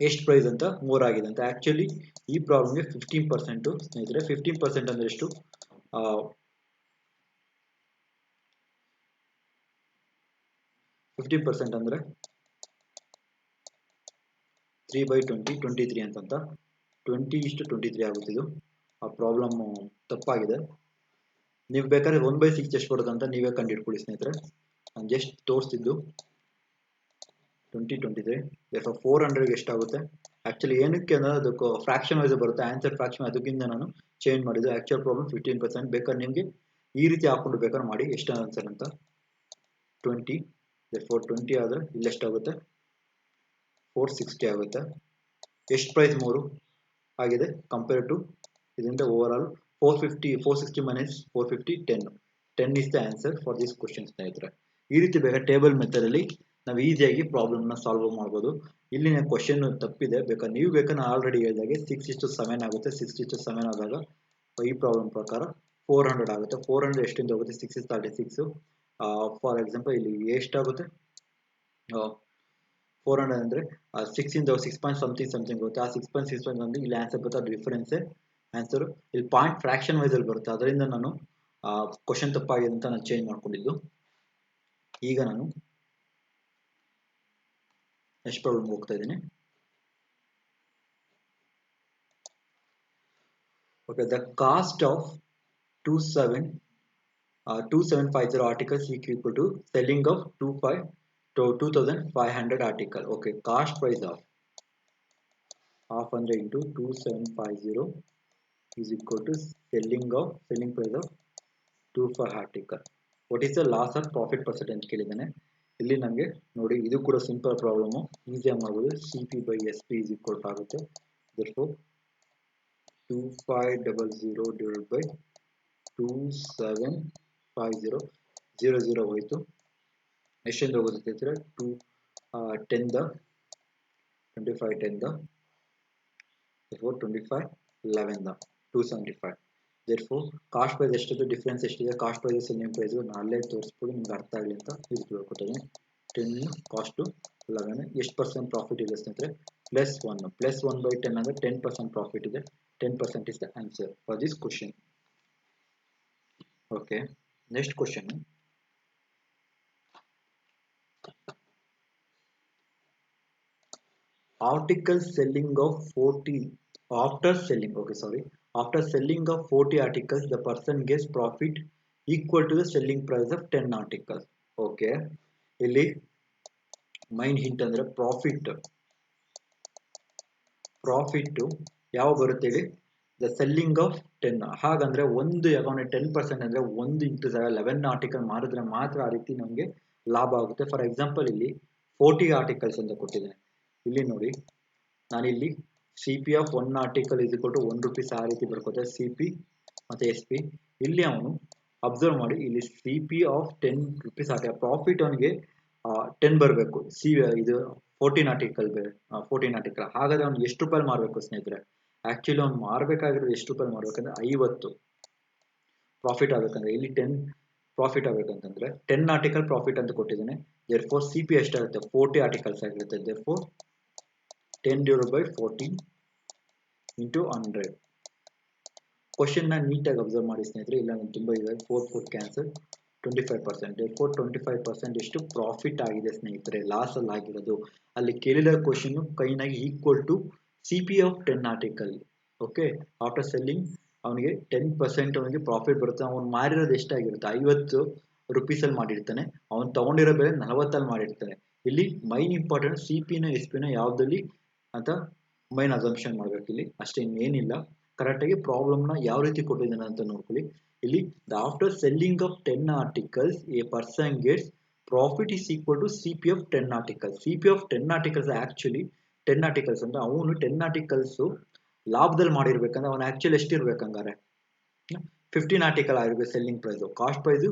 ಎಷ್ಟು ಪ್ರೈಸ್ ಅಂತ 3 ಆಗಿದೆ ಅಂತ. ಆ್ಯಕ್ಚುಲಿ ಈ ಪ್ರಾಬ್ಲಮ್ಗೆ 15% ಸ್ನೇಹಿತರೆ. 15% ಅಂದರೆ ಎಷ್ಟು 50% ಅಂದರೆ 3/20 23 ಅಂತಂತ 20:23 ಆಗುತ್ತಿದ್ದು. ಆ ಪ್ರಾಬ್ಲಮ್ ತಪ್ಪಾಗಿದೆ. ನೀವು ಬೇಕಾದ್ರೆ 1/6 ಎಷ್ಟು ಬರುತ್ತೆ ಅಂತ ನೀವೇ ಕಂಡು ಹಿಡ್ಕೊಳ್ಳಿ ಸ್ನೇಹಿತರೆ. ನಾನು ಜಸ್ಟ್ ತೋರಿಸ್ತಿದ್ದು 2023. 400ಗೆ ಎಷ್ಟಾಗುತ್ತೆ ಆ್ಯಕ್ಚುಲಿ ಏನಕ್ಕೆ ಅಂದರೆ ಅದಕ್ಕೆ ಫ್ರಾಕ್ಷನ್ ವೈಸ್ ಬರುತ್ತೆ ಆನ್ಸರ್ ಫ್ರಾಕ್ಷನ್, ಅದಕ್ಕಿಂತ ನಾನು ಚೇಂಜ್ ಮಾಡಿದ್ದು. Actual problem 15%. ಬೇಕಾದ್ರೆ ನಿಮಗೆ ಈ ರೀತಿ ಹಾಕೊಂಡು ಬೇಕಾದ್ರೆ ಮಾಡಿ ಎಷ್ಟು ಆನ್ಸರ್ ಅಂತ 20. 20 ಆದರೆ ಇಲ್ಲಿ ಎಷ್ಟಾಗುತ್ತೆ 460 ಆಗುತ್ತೆ. ಎಷ್ಟು ಪ್ರೈಸ್ 3 ಆಗಿದೆ ಕಂಪೇರ್ ಟು ಇದರಿಂದ over all 460 minus 450 10 is the answer for this question ಸ್ನೇಹಿತರೆ. ಈ ರೀತಿ ಬೇಕಾದ್ರೆ ಟೇಬಲ್ ಮೆಥಡಲ್ಲಿ ನಾವು ಈಸಿಯಾಗಿ ಪ್ರಾಬ್ಲಮ್ನ ಸಾಲ್ವ್ ಮಾಡ್ಬೋದು. ಇಲ್ಲಿನ ಕ್ವಶನ್ ತಪ್ಪಿದೆ. ಬೇಕಾದ್ರೆ ನೀವು ಬೇಕಾದ್ರೆ ಆಲ್ರೆಡಿ ಹೇಳಿದಾಗೆ 6:7 ಆಗುತ್ತೆ. 6:7 ಆದಾಗ ಈ ಪ್ರಾಬ್ಲಮ್ ಪ್ರಕಾರ 400 ಆಗುತ್ತೆ. 400 ಎಷ್ಟಿಂದ ಹೋಗುತ್ತೆ 6 36. ಫಾರ್ ಎಕ್ಸಾಂಪಲ್ ಇಲ್ಲಿ ಎಷ್ಟಾಗುತ್ತೆ 400 ಅಂದರೆ 6 ಇಂದ 6 ಪಾಯಿಂಟ್ ಸಮಥಿಂಗ್ ಬರುತ್ತೆ. ಆ 6.6 ಅಂದ್ರೆ ಇಲ್ಲಿ ಆನ್ಸರ್ ಬರುತ್ತೆ, ಅದು ಡಿಫರೆನ್ಸ್ ಆನ್ಸರ್. ಇಲ್ಲಿ ಪಾಯಿಂಟ್ ಫ್ರಾಕ್ಷನ್ ವೈಸ್ ಅಲ್ಲಿ ಬರುತ್ತೆ, ಅದರಿಂದ ನಾನು ಕ್ವಶನ್ ತಪ್ಪಾಗಿದೆ ಅಂತ ನಾನು ಚೇಂಜ್ ಮಾಡ್ಕೊಂಡಿದ್ದು. ಈಗ ನಾನು ನೆಕ್ಸ್ಟ್ ಪ್ರಾಬ್ಲಮ್ ಹೋಗ್ತಾ ಇದ್ದೀನಿ. Okay, the cost of 2750 articles equal to selling of 2500 article. Okay, cost price of half 100 into 2750 is equal to selling price of 25 article. What is the loss or profit percentage ಕೇಳಿದಾನೆ. ಇಲ್ಲಿ ನಮಗೆ ನೋಡಿ, ಇದು ಕೂಡ simple problem, ಈಸಿಯಾಗಿ ಮಾಡ್ಬೋದು. CP by SP is equal to ಆಗುತ್ತೆ. therefore 2500 divided by 2750 0 ಹೋಯಿತು. ಎಷ್ಟೆಂದು ಹೋಗುತ್ತೆ ಅಂದರೆ 10 ದ 25 10 ದ 25 11 ದ 275. therefore ಕಾಸ್ಟ್ ಪ್ರೈಸ್ ಎಷ್ಟಿದೆ, ಡಿಫ್ರೆನ್ಸ್ ಎಷ್ಟಿದೆ, ಕಾಸ್ಟ್ ಪ್ರೈಸ್ ಸೇಲಿಂಗ್ ಪ್ರೈಸ್ ನಾಳೆ ತೋರಿಸ್ಬೋದು, ನಿಮ್ಗೆ ಅರ್ಥ ಆಗಲಿ ಅಂತ ಇದು ತಿಳ್ಕೊತೀನಿ. 10 ಕಾಸ್ಟ್ 11 ಎಷ್ಟು ಪರ್ಸೆಂಟ್ ಪ್ರಾಫಿಟ್ ಇದೆ ಸ್ನೇಹಿತರೆ, +1 by 10 ಅಂದರೆ 10% ಪ್ರಾಫಿಟ್ ಇದೆ. 10% is the answer for this question. Okay, next question. Article selling of 40 after selling of 40 articles, the person gets profit equal to the selling price of 10 articles. Okay, ಇಲ್ಲಿ main hint ಅಂದ್ರೆ profit ಯಾವ ಬರುತ್ತೆ ಹೇಳಿ, the selling of 10. ಹಾಗಂದ್ರೆ ಒಂದು ಯಾವಾಗ 10% ಅಂದ್ರೆ 1 into 11 article ಮಾರಿದ್ರೆ ಮಾತ್ರ ಆ ರೀತಿ ನಮಗೆ ಲಾಭ ಆಗುತ್ತೆ. ಫಾರ್ ಎಕ್ಸಾಂಪಲ್ ಇಲ್ಲಿ 40 ಆರ್ಟಿಕಲ್ಸ್ ಅಂತ ಕೊಟ್ಟಿದ್ದೇನೆ. ಇಲ್ಲಿ ನೋಡಿ, ನಾನಿಲ್ಲಿ CP of 1 article is equal to 1 rupees ಆ ರೀತಿ ಬರ್ಕೋತಾರೆ, CP ಮತ್ತೆ SP. ಇಲ್ಲಿ ಅವನು ಅಬ್ಸರ್ವ್ ಮಾಡಿ, ಇಲ್ಲಿ CP of 10 rupees article profit ಅವನಿಗೆ 10 ಬರಬೇಕು. ಇದು 14 ಆರ್ಟಿಕಲ್. ಹಾಗಾದ್ರೆ ಅವ್ನು ಎಷ್ಟು ರೂಪಾಯಿ ಮಾರಬೇಕು ಸ್ನೇಹಿತರೆ, ಆಕ್ಚುಲಿ ಅವ್ನು ಮಾರಬೇಕಾಗಿರೋದು ಎಷ್ಟು ರೂಪಾಯಿ ಮಾರಬೇಕಂದ್ರೆ 50 ಪ್ರಾಫಿಟ್ ಆಗಬೇಕಂದ್ರೆ, ಇಲ್ಲಿ 10 ಪ್ರಾಫಿಟ್ ಆಗಬೇಕಂತಂದ್ರೆ 10 ಆರ್ಟಿಕಲ್ ಪ್ರಾಫಿಟ್ ಅಂತ ಕೊಟ್ಟಿದ್ದೇನೆ. therefore CP ಎಷ್ಟಾಗುತ್ತೆ, 40 ಆರ್ಟಿಕಲ್ಸ್ ಆಗಿರುತ್ತೆ. therefore 10 divided by 14 into 100. Question ನ ನೀಟಾಗಿ ಅಬ್ಸರ್ವ್ ಮಾಡಿ ಸ್ನೇಹಿತರೆ, ಇಲ್ಲ ನಾನು ತುಂಬಾ ಇದೆ 4 ಕ್ಯಾನ್ಸಲ್. 25%, therefore 25% ಎಷ್ಟು ಪ್ರಾಫಿಟ್ ಆಗಿದೆ ಸ್ನೇಹಿತರೆ, ಲಾಸ್ ಅಲ್ಲಿ ಆಗಿರೋದು. ಅಲ್ಲಿ ಕೇಳಿದ ಕ್ವಶನ್ ಕೈನಾಗಿ equal to CP of 10 article. Okay, after selling ಅವನಿಗೆ 10% ಅವನಿಗೆ ಪ್ರಾಫಿಟ್ ಬರುತ್ತೆ. ಅವನು ಮಾರಿರೋದು ಎಷ್ಟಾಗಿರುತ್ತೆ, 50 rupees ಅಲ್ಲಿ ಮಾಡಿರ್ತಾನೆ, ಅವನು ತಗೊಂಡಿರೋ ಬೆಲೆ 40 ಅಲ್ಲಿ ಮಾಡಿರ್ತಾನೆ. ಇಲ್ಲಿ ಮೈನ್ ಇಂಪಾರ್ಟೆಂಟ್ CP ನ SP ನ ಯಾವ್ದಲ್ಲಿ ಅಂತ ಮೈನ್ ಅಸಂಪ್ಷನ್ ಮಾಡ್ಬೇಕು. ಇಲ್ಲಿ ಅಷ್ಟೇ, ಏನಿಲ್ಲ. ಕರೆಕ್ಟಾಗಿ ಪ್ರಾಬ್ಲಮ್ನ ಯಾವ ರೀತಿ ಕೊಟ್ಟಿದ್ದಾನೆ ಅಂತ ನೋಡ್ಕೊಳ್ಳಿ. ಇಲ್ಲಿ after selling of 10 articles a person gets profit is equal to CP of 10 articles. CP of 10 articles actually 10 articles ಅಂದ್ರೆ ಅವನು 10 ಆರ್ಟಿಕಲ್ಸ್ ಲಾಭದಲ್ಲಿ ಮಾಡಿರ್ಬೇಕಂದ್ರೆ ಅವನು ಆಕ್ಚುಲಿ ಎಷ್ಟಿರ್ಬೇಕಂಗಾರೆ 15 ಆರ್ಟಿಕಲ್ ಆಗಿರ್ಬೇಕು selling price. Cost price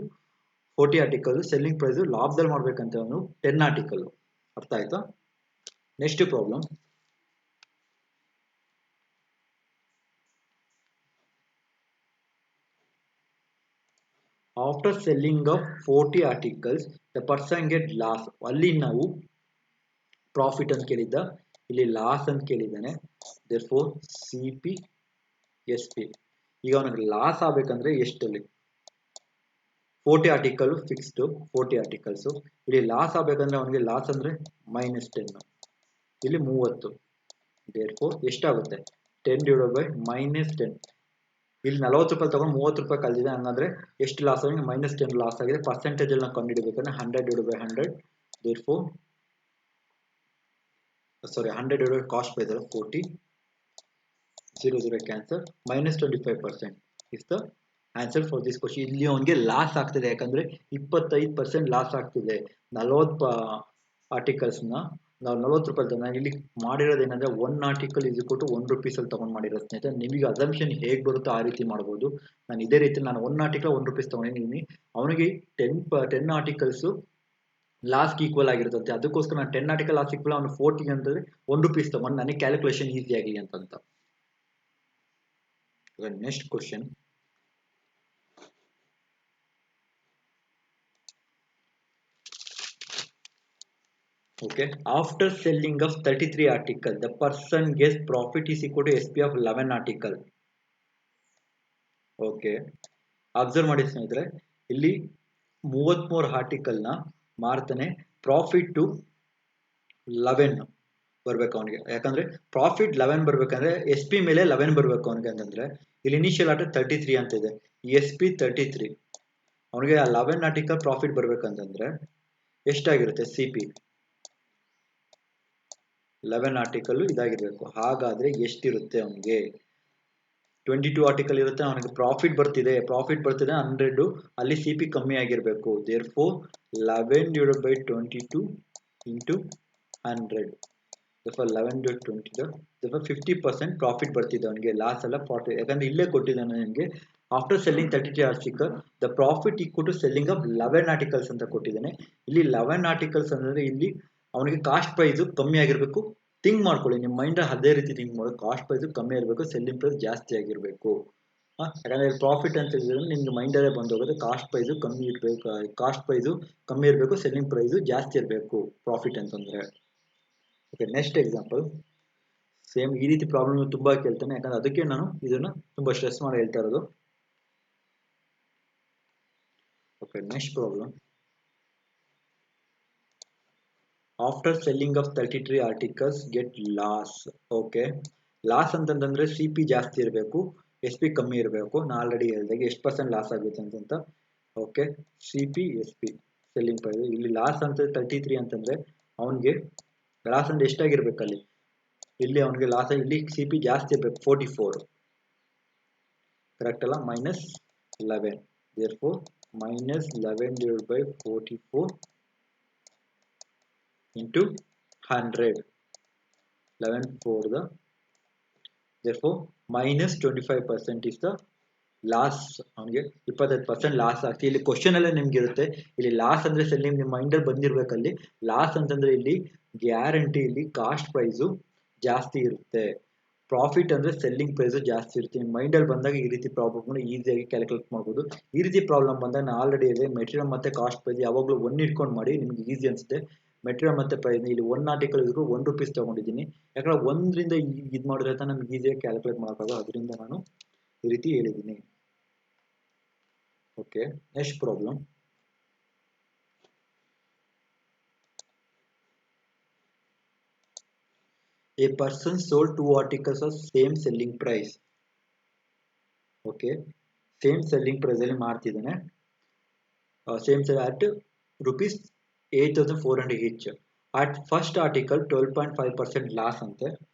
40 article, selling price ಲಾಭದಲ್ಲಿ ಮಾಡ್ಬೇಕಂತ ಅವನು 10 ಆರ್ಟಿಕಲ್. ಅರ್ಥ ಆಯ್ತಾ? Next problem. After selling of 40 articles the person get loss. ಅಲ್ಲಿ ನಾವು ಪ್ರಾಫಿಟ್ ಅಂತ ಕೇಳಿದ್ದ, ಇಲ್ಲಿ ಲಾಸ್ ಅಂತ ಕೇಳಿದ್ದಾನೆ. therefore CP SP. ಈಗ ಅವನಿಗೆ ಲಾಸ್ ಆಗ್ಬೇಕಂದ್ರೆ ಎಷ್ಟಲ್ಲಿ 40 ಆರ್ಟಿಕಲ್ ಫಿಕ್ಸ್ಡ್, 40 ಆರ್ಟಿಕಲ್ಸ್. ಇಲ್ಲಿ ಲಾಸ್ ಆಗ್ಬೇಕಂದ್ರೆ ಅವನಿಗೆ ಲಾಸ್ ಅಂದ್ರೆ -10, ಇಲ್ಲಿ 30. therefore ಎಷ್ಟಾಗುತ್ತೆ 10 divided by -10. ಇಲ್ಲಿ 40 ರೂಪಾಯಿ ತಗೊಂಡು 30 ರೂಪಾಯಿ ಕಳೆದಿದೆ, ಹಂಗಂದ್ರೆ ಎಷ್ಟು ಲಾಸ್ ಆಗಿದೆ, -10 ಲಾಸ್ ಆಗಿದೆ. ಪರ್ಸೆಂಟೇಜ್ ಅಲ್ಲಿ ನಾವು ಕಂಡುಹಿಡಬೇಕಂದ್ರೆ 100 divided by 100. therefore 100 divided by cost price 40, 0 cancel, -25% is the answer for this question. ಇಲ್ಲಿ ಅವನಿಗೆ ಲಾಸ್ ಆಗ್ತಿದೆ, ಯಾಕಂದ್ರೆ 25% ಲಾಸ್ ಆಗ್ತಿದೆ. 40 ಆರ್ಟಿಕಲ್ಸ್ನ ನಾವು 40 ರೂಪಾಯಿ ನಾನು ಇಲ್ಲಿ ಮಾಡಿರೋದು ಏನಂದ್ರೆ 1 article is equal to 1 rupees ಅಲ್ಲಿ ತಗೊಂಡು ಮಾಡಿರೋದು ಸ್ನೇಹಿತರೆ. ನಿಮಗೆ ಅಸಂಪ್ಷನ್ ಹೇಗೆ ಬರುತ್ತೋ ಆ ರೀತಿ ಮಾಡ್ಬೋದು. ನಾನು ಇದೇ ರೀತಿ ನಾನು 1 ಆರ್ಟಿಕಲ್ 1 rupees ತಗೊಂಡಿದ್ದೀನಿ, ಅವನಿಗೆ 10 ಆರ್ಟಿಕಲ್ಸ್ ಲಾಸ್ಗೆ ಈಕ್ವಲ್ ಆಗಿರುತ್ತೆ. ಅದಕ್ಕೋಸ್ಕರ ನಾನು 10 ಆರ್ಟಿಕಲ್ ಲಾಸ್ ಈಕ್ವಲ್, ಅವನು 40 ಅಂತಂದ್ರೆ 1 rupees ತಗೊಂಡು ನನಗೆ ಕ್ಯಾಲ್ಕುಲೇಷನ್ ಈಸಿ ಆಗಲಿ ಅಂತ. Next question. Okay, after selling of 33 article, the person gets profit is equal to SP of 11 article. Okay, observe ಮಾಡಿ ಸ್ನೇಹಿತರೆ, ಇಲ್ಲಿ 33 ಆರ್ಟಿಕಲ್ ನ ಮಾರ್ತಾನೆ, ಪ್ರಾಫಿಟ್ 11 ಬರ್ಬೇಕು ಅವನಿಗೆ. ಯಾಕಂದ್ರೆ ಪ್ರಾಫಿಟ್ 11 ಬರ್ಬೇಕಂದ್ರೆ ಎಸ್ ಪಿ ಮೇಲೆ 11 ಬರ್ಬೇಕು ಅವನಿಗೆ. ಅಂತಂದ್ರೆ ಇಲ್ಲಿ ಇನಿಷಿಯಲ್ ಆರ್ಡರ್ 33 ಅಂತ ಇದೆ, ಎಸ್ ಪಿ 33, ಅವನಿಗೆ 11 ಆರ್ಟಿಕಲ್ ಪ್ರಾಫಿಟ್ ಬರ್ಬೇಕಂತಂದ್ರೆ ಎಷ್ಟಾಗಿರುತ್ತೆ? ಸಿ ಪಿ 11 ಆರ್ಟಿಕಲ್ ಇದಾಗಿರ್ಬೇಕು. ಹಾಗಾದ್ರೆ ಎಷ್ಟಿರುತ್ತೆ ಅವನಿಗೆ? 22 ಆರ್ಟಿಕಲ್ ಇರುತ್ತೆ, ಅವನಿಗೆ ಪ್ರಾಫಿಟ್ ಬರ್ತಿದೆ 100, ಅಲ್ಲಿ ಸಿ ಪಿ ಕಮ್ಮಿ ಆಗಿರ್ಬೇಕು. ದೇರ್ ಫೋರ್ 11/22 ಇಂಟು 100, 11/20, 50% ಪ್ರಾಫಿಟ್ ಬರ್ತಿದೆ ಅವನಿಗೆ, ಲಾಸ್ ಅಲ್ಲ ಪ್ರಾಫಿಟ್. ಯಾಕಂದ್ರೆ ಇಲ್ಲೇ ಕೊಟ್ಟಿದ್ದಾನೆ ನಿಮಗೆ, after selling 33 article the profit equal to selling of 11 articles ಅಂತ ಕೊಟ್ಟಿದ್ದಾನೆ. ಇಲ್ಲಿ 11 ಆರ್ಟಿಕಲ್ಸ್ ಅಂದ್ರೆ ಇಲ್ಲಿ ಅವನಿಗೆ ಕಾಸ್ಟ್ ಪ್ರೈಸ್ ಕಮ್ಮಿ ಆಗಿರ್ಬೇಕು. ಥಿಂಕ್ ಮಾಡ್ಕೊಳ್ಳಿ, ನಿಮ್ಮ ಮೈಂಡ್ ಅದೇ ರೀತಿ ಥಿಂಕ್ ಮಾಡಿ, ಕಾಸ್ಟ್ ಪ್ರೈಸ್ ಕಮ್ಮಿ ಇರಬೇಕು, ಸೆಲ್ಲಿಂಗ್ ಪ್ರೈಸ್ ಜಾಸ್ತಿ ಆಗಿರಬೇಕು. ಯಾಕಂದ್ರೆ ಪ್ರಾಫಿಟ್ ಅಂತ ಹೇಳಿದ್ರೆ ನಿಮ್ಗೆ ಮೈಂಡಲ್ಲೇ ಬಂದು ಹೋಗುತ್ತೆ, ಕಾಸ್ಟ್ ಪ್ರೈಸ್ ಕಮ್ಮಿ ಇರಬೇಕು, ಕಾಸ್ಟ್ ಪ್ರೈಸ್ ಕಮ್ಮಿ ಇರಬೇಕು, ಸೆಲ್ಲಿಂಗ್ ಪ್ರೈಸ್ ಜಾಸ್ತಿ ಇರಬೇಕು ಪ್ರಾಫಿಟ್ ಅಂತಂದ್ರೆ. Okay, next example. ಸೇಮ್ ಈ ರೀತಿ ಪ್ರಾಬ್ಲಮ್ ತುಂಬಾ ಕೇಳ್ತಾನೆ, ಯಾಕಂದ್ರೆ ಅದಕ್ಕೆ ನಾನು ಇದನ್ನ ತುಂಬಾ ಸ್ಟ್ರೆಸ್ ಮಾಡಿ ಹೇಳ್ತಾ ಇರೋದು. Okay, next problem. After selling of 33 articles get loss. Okay, loss ಅಂತಂದ್ರೆ ಸಿ ಪಿ ಜಾಸ್ತಿ ಇರಬೇಕು, ಎಸ್ ಪಿ ಕಮ್ಮಿ ಇರಬೇಕು. ನಾನು ಆಲ್ರೆಡಿ ಹೇಳಿದಾಗ ಎಷ್ಟು ಪರ್ಸೆಂಟ್ ಲಾಸ್ ಆಗುತ್ತೆ ಅಂತ. Okay, C P S P selling price. ಇಲ್ಲಿ ಲಾಸ್ ಅಂತ 33 ಅಂತಂದ್ರೆ ಅವನಿಗೆ ಲಾಸ್ ಅಂದ್ರೆ ಎಷ್ಟಾಗಿರ್ಬೇಕಲ್ಲಿ? ಇಲ್ಲಿ ಅವನಿಗೆ ಲಾಸ್, ಇಲ್ಲಿ ಸಿ ಪಿ ಜಾಸ್ತಿ ಇರಬೇಕು, 44, ಕರೆಕ್ಟ್ ಅಲ್ಲ? -11, therefore -11/44 into 100, 11 4 the, therefore -25% is the loss. ಅವನಿಗೆ 25% ಲಾಸ್ ಆಗ್ತದೆ. ಇಲ್ಲಿ ಕ್ವಶನ್ ಅಲ್ಲೇ ನಿಮ್ಗೆ ಇರುತ್ತೆ, ಇಲ್ಲಿ ಲಾಸ್ ಅಂದ್ರೆ ಸೆಲ್ಲಿಂಗ್ ನಿಮ್ಮ ಮೈಂಡಲ್ಲಿ ಬಂದಿರ್ಬೇಕಲ್ಲಿ. ಲಾಸ್ ಅಂತಂದ್ರೆ ಇಲ್ಲಿ ಗ್ಯಾರಂಟಿ ಇಲ್ಲಿ ಕಾಸ್ಟ್ ಪ್ರೈಸು ಜಾಸ್ತಿ ಇರುತ್ತೆ, ಪ್ರಾಫಿಟ್ ಅಂದ್ರೆ ಸೆಲ್ಲಿಂಗ್ ಪ್ರೈಸು ಜಾಸ್ತಿ ಇರುತ್ತೆ. ನಿಮ್ಮ ಮೈಂಡಲ್ಲಿ ಬಂದಾಗ ಈ ರೀತಿ ಪ್ರಾಬ್ಲಮ್ ಈಸಿಯಾಗಿ ಕ್ಯಾಲ್ಕುಲೇಟ್ ಮಾಡ್ಬೋದು. ಈ ರೀತಿ ಪ್ರಾಬ್ಲಮ್ ಬಂದಾಗ ನಾನು ಆಲ್ರೆಡಿ ಇದೆ, ಮೆಟೀರಿಯಲ್ ಮತ್ತೆ ಕಾಸ್ಟ್ ಪ್ರೈಸ್ ಯಾವಾಗಲೂ 1 ಇಟ್ಕೊಂಡು ಮಾಡಿ, ನಿಮ್ಗೆ ಈಸಿ ಅನಿಸುತ್ತೆ. ಮೆಟೀರಿಯಲ್ ಮತ್ತೆ ಪ್ರೈಸ್ ಇಲ್ಲಿ 1 ಆರ್ಟಿಕಲ್ ಇದ್ರು 1 ರೂಪೀಸ್ ತಗೊಂಡಿದ್ದೀನಿ, ಯಾಕಂದ್ರೆ 1ರಿಂದ ಇದು ಮಾಡಿದ್ರೆ ನಮ್ಗೆ ಈಸಿಯಾಗಿ ಕ್ಯಾಲ್ಕುಲೇಟ್ ಮಾಡೋಕ್ಕಾಗೋ, ಅದರಿಂದ ನಾನು ಈ ರೀತಿ ಹೇಳಿದ್ದೀನಿ. Okay, next problem. A person sold 2 articles of same selling price. Okay, same selling price ಅಲ್ಲಿ ಮಾಡ್ತಿದ್ದಾನೆ, same sell at rupees 8,400 each. At first article 12.5% loss ಅಂತೆ.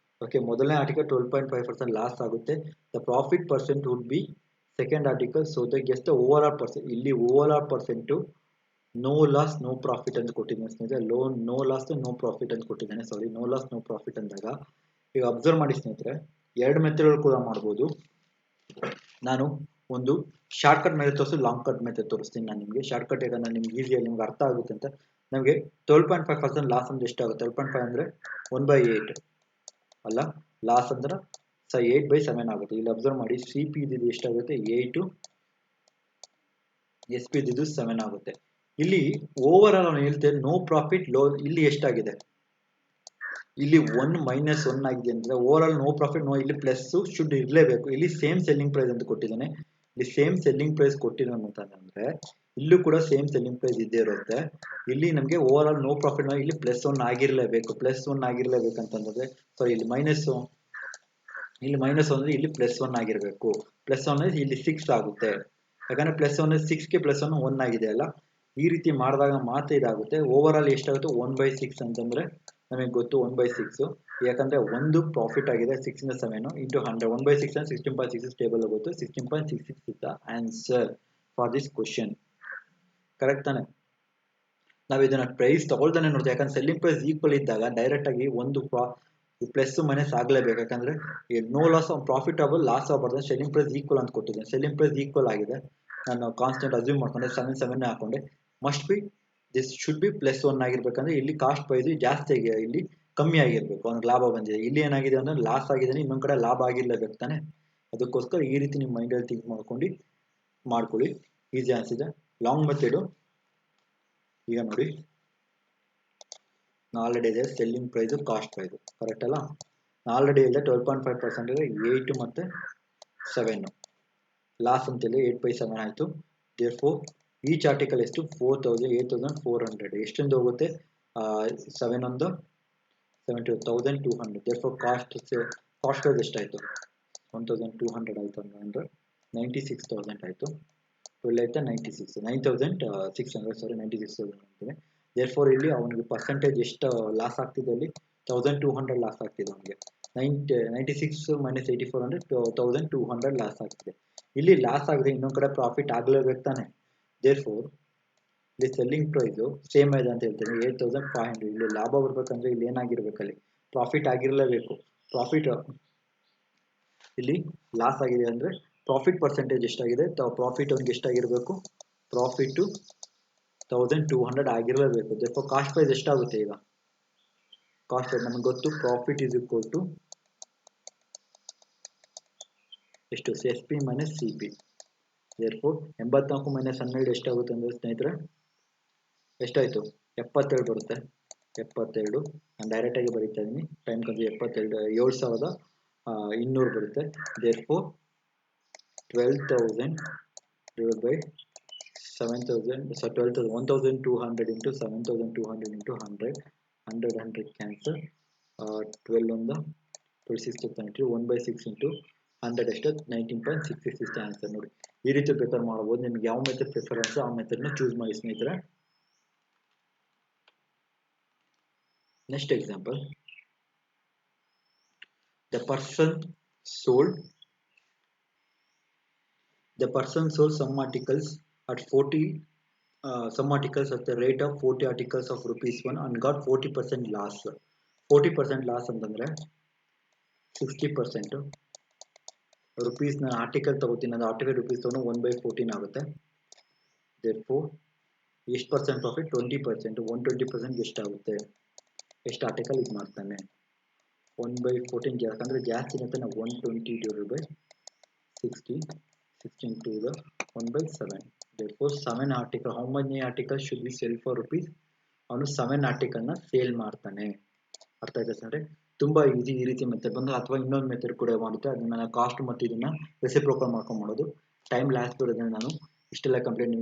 ಓಕೆ, ಮೊದಲನೇ ಆರ್ಟಿಕಲ್ 12.5% ಲಾಸ್ ಆಗುತ್ತೆ. The profit percent would be second article. So the guess the overall percent. ಇಲ್ಲಿ overall percent no loss no profit ಅಂತ ಕೊಟ್ಟಿದ್ದಾನೆ ಸ್ನೇಹಿತರೆ. No loss no profit ಅಂತ ಕೊಟ್ಟಿದ್ದಾನೆ. ಸಾರಿ, no loss no profit ಅಂದಾಗ ಈಗ observe ಮಾಡಿ ಸ್ನೇಹಿತರೆ, ಎರಡು ಮೆಥಡ್ ಕೂಡ ಮಾಡ್ಬೋದು. ನಾನು ಒಂದು ಶಾರ್ಟ್ ಕಟ್ ಮೆಥಡ್ ತೋರಿಸಿ, ಲಾಂಗ್ ಕಟ್ ಮೆಥಡ್ ತೋರಿಸ್ತೀನಿ ನಾನು ನಿಮಗೆ. ಶಾರ್ಟ್ ಕಟ್ ಯಾಕಂದ್ರೆ ನಿಮ್ಗೆ ಈಸಿಯಾಗಿ ನಿಮ್ಗೆ ಅರ್ಥ ಆಗುತ್ತೆ ಅಂತ. ನಮಗೆ 12.5% ಲಾಸ್ ಅಂದ್ರೆ ಎಷ್ಟಾಗುತ್ತೆ? 12.5 ಅಂದ್ರೆ 1/8 ಅಲ್ಲ, ಲಾಸ್ ಅಂದ್ರೆ 8/7 ಆಗುತ್ತೆ. ಇಲ್ಲಿ ಅಬ್ಸರ್ವ್ ಮಾಡಿ, ಸಿ ಪಿ ಇದ್ದು ಎಷ್ಟಾಗುತ್ತೆ? 8, ಎಸ್ ಪಿ ಇದ್ದು 7 ಆಗುತ್ತೆ. ಇಲ್ಲಿ ಓವರ್ ಆಲ್ ನಾನು ಹೇಳ್ತೇನೆ ನೋ ಪ್ರಾಫಿಟ್ ಲೋ. ಇಲ್ಲಿ ಎಷ್ಟಾಗಿದೆ? ಇಲ್ಲಿ 1 -1 ಆಗಿದೆ ಅಂದ್ರೆ overall no profit no. ಇಲ್ಲಿ ಪ್ಲಸ್ ಶುಡ್ ಇರಲೇಬೇಕು. ಇಲ್ಲಿ ಸೇಮ್ ಸೆಲ್ಲಿಂಗ್ ಪ್ರೈಸ್ ಅಂತ ಕೊಟ್ಟಿದ್ದಾನೆ, ಇಲ್ಲಿ ಸೇಮ್ ಸೆಲ್ಲಿಂಗ್ ಪ್ರೈಸ್ ಕೊಟ್ಟಿದ್ದಾನೆ ಅಂತಂದ್ರೆ ಇಲ್ಲೂ ಕೂಡ ಸೇಮ್ ಸೆಲ್ಲಿಂಗ್ ಪ್ರೈಸ್ ಇದ್ದೇ ಇರುತ್ತೆ. ಇಲ್ಲಿ ನಮಗೆ ಓವರ್ ಆಲ್ ನೋ ಪ್ರಾಫಿಟ್, ಇಲ್ಲಿ +1 ಆಗಿರ್ಲೇಬೇಕು. +1 ಆಗಿರ್ಲೇಬೇಕಂತಂದ್ರೆ ಸಾರಿ, ಇಲ್ಲಿ -1, ಇಲ್ಲಿ -1 ಅಂದ್ರೆ ಇಲ್ಲಿ +1 ಆಗಿರ್ಬೇಕು. +1 ಇಲ್ಲಿ 6 ಆಗುತ್ತೆ, ಯಾಕಂದ್ರೆ +1 6ಗೆ +1 1 ಆಗಿದೆ ಅಲ್ಲ. ಈ ರೀತಿ ಮಾಡಿದಾಗ ಮಾತ್ರ ಇದಾಗುತ್ತೆ. ಓವರ್ ಆಲ್ ಎಷ್ಟಾಗುತ್ತೆ? 1/6 ಅಂತಂದ್ರೆ ನಮಗೆ ಗೊತ್ತು 1/6, ಯಾಕಂದ್ರೆ ಒಂದು ಪ್ರಾಫಿಟ್ ಆಗಿದೆ 6 ಇಂದ 7 ಇಂಟು 100. 1/6 and 16.66 ಟೇಬಲ್ ಗೊತ್ತು. 16.66 is the answer for this question. Correct ತಾನೆ? ನಾವು ಇದನ್ನ ಪ್ರೈಸ್ ತಗೊಳ್ತಾನೆ ನೋಡ್ತೀವಿ, ಯಾಕಂದ್ರೆ ಸೆಲ್ಲಿಂಗ್ ಪ್ರೈಸ್ ಈಕ್ವಲ್ ಇದ್ದಾಗ ಡೈರೆಕ್ಟ್ ಆಗಿ ಒಂದು ಪ್ಲಸ್ ಮೈನಸ್ ಆಗಲೇಬೇಕು. ಯಾಕಂದ್ರೆ ನೋ ಲಾಸ್ ಪ್ರಾಫಿಟಬಲ್ ಲಾಸ್ ಆಗಬಾರ್ದು. ಸೆಲ್ಲಿಂಗ್ ಪ್ರೈಸ್ ಈಕ್ವಲ್ ಅಂತ ಕೊಟ್ಟಿದ್ದೇನೆ, ಸೆಲ್ಲಿಂಗ್ ಪ್ರೈಸ್ ಈಕ್ವಲ್ ಆಗಿದೆ. ನಾನು ಕಾನ್ಸ್ಟೆಂಟ್ ಅಸ್ಯೂಮ್ ಮಾಡ್ಕೊಂಡೆ 7 ಹಾಕೊಂಡೆ. Must be this should be +1 ಆಗಿರ್ಬೇಕಂದ್ರೆ ಇಲ್ಲಿ ಕಾಸ್ಟ್ ಪ್ರೈಸ್ ಜಾಸ್ತಿ ಆಗಿದೆ, ಇಲ್ಲಿ ಕಮ್ಮಿ ಆಗಿರ್ಬೇಕು, ಅವ್ನಿಗೆ ಲಾಭ ಬಂದಿದೆ. ಇಲ್ಲಿ ಏನಾಗಿದೆ ಅಂದ್ರೆ ಲಾಸ್ ಆಗಿದೆ, ಇನ್ನೊಂದ್ ಕಡೆ ಲಾಭ ಆಗಿರ್ಲೇಬೇಕು ತಾನೆ. ಅದಕ್ಕೋಸ್ಕರ ಈ ರೀತಿ ನಿಮ್ಮ ಮೈಂಡಲ್ಲಿ ಥಿಂಕ್ ಮಾಡ್ಕೊಳ್ಳಿ. ಈಸಿ ಅನ್ಸಿದೆ. ಲಾಂಗ್ ಮೆಥಡು ಈಗ ನೋಡಿ, ಆಲ್ರೆಡಿ ಇದೆ selling price cost price correct ಅಲ್ಲ. ಆಲ್ರೆಡಿ ಇದೆ 12.5% 8 ಮತ್ತು 7 ಲಾಸ್ ಅಂತೇಳಿ 8/7 ಆಯಿತು. ದೇರ್ಫೋರ್ ಈಚ್ ಆರ್ಟಿಕಲ್ ಎಷ್ಟು 8,400 ಎಷ್ಟೊಂದು ಹೋಗುತ್ತೆ 7 ಒಂದು 72,200. ದೇರ್ಫೋರ್ ಕಾಸ್ಟ್ ಪ್ರೈಸ್ ಎಷ್ಟಾಯಿತು 1,200 ಆಯಿತು ಅಂದರೆ 96,000 ಆಯಿತು. 12 ಆಯಿತಾ 9,600 ಸಾರಿ 96,000 ಅಂತಿದೆ. ದೇರ್ಫೋರ್ ಇಲ್ಲಿ ಅವನಿಗೆ ಪರ್ಸೆಂಟೇಜ್ ಎಷ್ಟು ಲಾಸ್ ಆಗ್ತಿದೆ ಅಲ್ಲಿ 1,200 ಲಾಸ್ ಆಗ್ತಿದೆ ಅವನಿಗೆ. 96 - 84 ಅಂದರೆ 1,200 ಲಾಸ್ ಆಗ್ತಿದೆ. ಇಲ್ಲಿ ಲಾಸ್ ಆಗಿದೆ, ಇನ್ನೊಂದು ಕಡೆ ಪ್ರಾಫಿಟ್ ಆಗಲೇಬೇಕು ತಾನೆ. ದೇರ್ಫೋರ್ ಇಲ್ಲಿ ಸೆಲ್ಲಿಂಗ್ ಪ್ರೈಸು ಸೇಮ್ ಇದೆ ಅಂತ ಹೇಳ್ತೇನೆ 8,500. ಇಲ್ಲಿ ಲಾಭ ಬರ್ಬೇಕಂದ್ರೆ ಇಲ್ಲಿ ಏನಾಗಿರ್ಬೇಕು, ಅಲ್ಲಿ ಪ್ರಾಫಿಟ್ ಆಗಿರಲೇಬೇಕು. ಪ್ರಾಫಿಟ್ ಇಲ್ಲಿ ಲಾಸ್ ಆಗಿದೆ ಅಂದರೆ ಪ್ರಾಫಿಟ್ ಪರ್ಸೆಂಟೇಜ್ ಎಷ್ಟಾಗಿದೆ, ಪ್ರಾಫಿಟ್ ಅವ್ನಿಗೆ ಎಷ್ಟಾಗಿರಬೇಕು, ಪ್ರಾಫಿಟ್ಟು 1,200 ಆಗಿರಲೇಬೇಕು. ದೇರ್ಫೋರ್ ಕಾಸ್ಟ್ ಪ್ರೈಸ್ ಎಷ್ಟಾಗುತ್ತೆ ಈಗ, ಕಾಸ್ಟ್ ಪ್ರೈಸ್ ನಮಗೆ ಗೊತ್ತು ಪ್ರಾಫಿಟ್ ಈಸ್ ಈಕ್ವಲ್ ಟು ಎಷ್ಟು SP - CP. ದೇರ್ಫೋರ್ 84 - 12 ಎಷ್ಟಾಗುತ್ತೆ ಅಂದರೆ ಸ್ನೇಹಿತರೆ ಎಷ್ಟಾಯಿತು 77 ಬರುತ್ತೆ. 72 ನಾನು ಡೈರೆಕ್ಟಾಗಿ ಬರೀತಾ ಇದ್ದೀನಿ, ಟೈಮ್ ಕಂಡು 7,200 ಬರುತ್ತೆ. Therefore 12,000 divided by 7,000 1,200 into 7,200 into 100 cancel. 12 on the 26 1/6 into 100 ಎಷ್ಟು 19.66 ಆನ್ಸರ್. ನೋಡಿ ಈ ರೀತಿ ಬೇಕಾದ್ರೆ ಮಾಡ್ಬೋದು. ನಿಮ್ಗೆ ಯಾವ ಮೆಥಡ್ ಪ್ರಿಫರೆನ್ಸ್ ಆ ಮೆಥಡ್ನ ಚೂಸ್ ಮಾಡಿ ಸ್ನೇಹಿತರೆ. Next example, the person sold some articles at 40 some articles at the rate of 40 articles of ₹1 and got 40% loss. 40% loss ಅಂತಂದ್ರೆ 60% ರುಪೀಸ್ ನಾನು ಆರ್ಟಿಕಲ್ ತಗೋತೀನಿ, ಅದು ಆರ್ಟಿಕಲ್ ರುಪೀಸ್ ತಗೊಂಡು 1/14 ಆಗುತ್ತೆ. ದೇರ್ಫೋರ್ ಎಷ್ಟು ಪರ್ಸೆಂಟ್ ಪ್ರಾಫಿಟ್ 20%. 120% ಎಷ್ಟಾಗುತ್ತೆ, ಎಷ್ಟು ಆರ್ಟಿಕಲ್ ಇದು ಮಾಡ್ತಾನೆ 1/14 ಯಾಕಂದರೆ ಜಾಸ್ತಿ ಇರುತ್ತೆ. ನಾವು 120 divided by 60 16 to the 1/7. Therefore 7 article, how many articles should we sell for rupees? ಅವನು 7 ಆರ್ಟಿಕಲ್ನ ಸೇಲ್ ಮಾಡ್ತಾನೆ. ಅರ್ಥ ಆಯ್ತಾ ಸ್ನೇಹಿತರೆ, ತುಂಬ ಈಸಿ. ಈ ರೀತಿ ಮೆಥಡ್ ಬಂದು ಅಥವಾ ಇನ್ನೊಂದು ಮೆಥಡ್ ಕೂಡ ಮಾಡುತ್ತೆ, ಅದನ್ನ ಕಾಸ್ಟ್ ಮತ್ತು ಇದನ್ನು ರೆಸಿಪ್ರೋಕಲ್ ಮಾಡ್ಕೊಂಡು ಮಾಡೋದು. ಟೈಮ್ ಲಾಸ್ ಬರೋದ್ರಿಂದ ನಾನು ಇಷ್ಟೆಲ್ಲ ಕಂಪ್ಲೇಂಟ್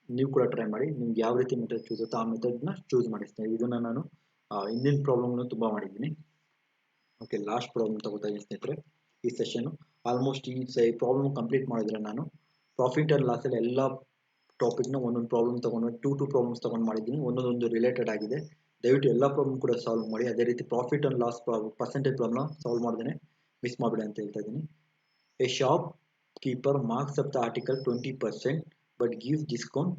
ನೀವು ಕೂಡ ಟ್ರೈ ಮಾಡಿ. ನಿಮ್ಗೆ ಯಾವ ರೀತಿ ಮೆಥಡ್ ಚೂಸ್ ಆಗುತ್ತೋ ಆ ಮೆಥಡ್ನ ಚೂಸ್ ಮಾಡಿ ಸ್ನೇಹಿತರೆ. ಇದನ್ನು ನಾನು ಹಿಂದಿನ ಪ್ರಾಬ್ಲಮ್ನು ತುಂಬ ಮಾಡಿದ್ದೀನಿ. ಓಕೆ, ಲಾಸ್ಟ್ ಪ್ರಾಬ್ಲಮ್ ತಗೋತಾ ಇದ್ದೀನಿ ಸ್ನೇಹಿತರೆ ಈ ಸೆಷನ್ನು. ಆಲ್ಮೋಸ್ಟ್ ಈ ಪ್ರಾಬ್ಲಮ್ ಕಂಪ್ಲೀಟ್ ಮಾಡಿದ್ರೆ ನಾನು ಪ್ರಾಫಿಟ್ ಆ್ಯಂಡ್ ಲಾಸಲ್ಲಿ ಎಲ್ಲ ಟಾಪಿಕ್ನ ಒಂದೊಂದು ಪ್ರಾಬ್ಲಮ್ ತೊಗೊಂಡು 2 ಪ್ರಾಬ್ಲಮ್ಸ್ ತೊಗೊಂಡು ಮಾಡಿದ್ದೀನಿ. ಒಂದೊಂದು ರಿಲೇಟೆಡ್ ಆಗಿದೆ. ದಯವಿಟ್ಟು ಎಲ್ಲ ಪ್ರಾಬ್ಲಮ್ ಕೂಡ ಸಾಲ್ವ್ ಮಾಡಿ. ಅದೇ ರೀತಿ profit and loss percentage problem solve ಮಾಡ್ದೇನೆ ಮಿಸ್ ಮಾಡಬೇಡಿ ಅಂತ ಹೇಳ್ತಾ ಇದ್ದೀನಿ. A shopkeeper marks up the article 20% but gives discount